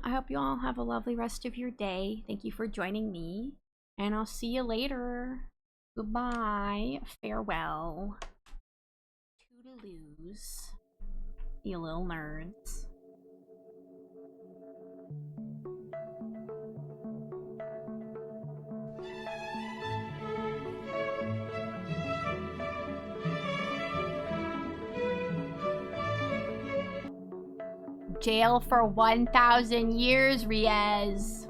S1: I hope you all have a lovely rest of your day. Thank you for joining me, and I'll see you later. Goodbye. Farewell. Toodaloos. You little nerds. Jail for 1,000 years, Riez.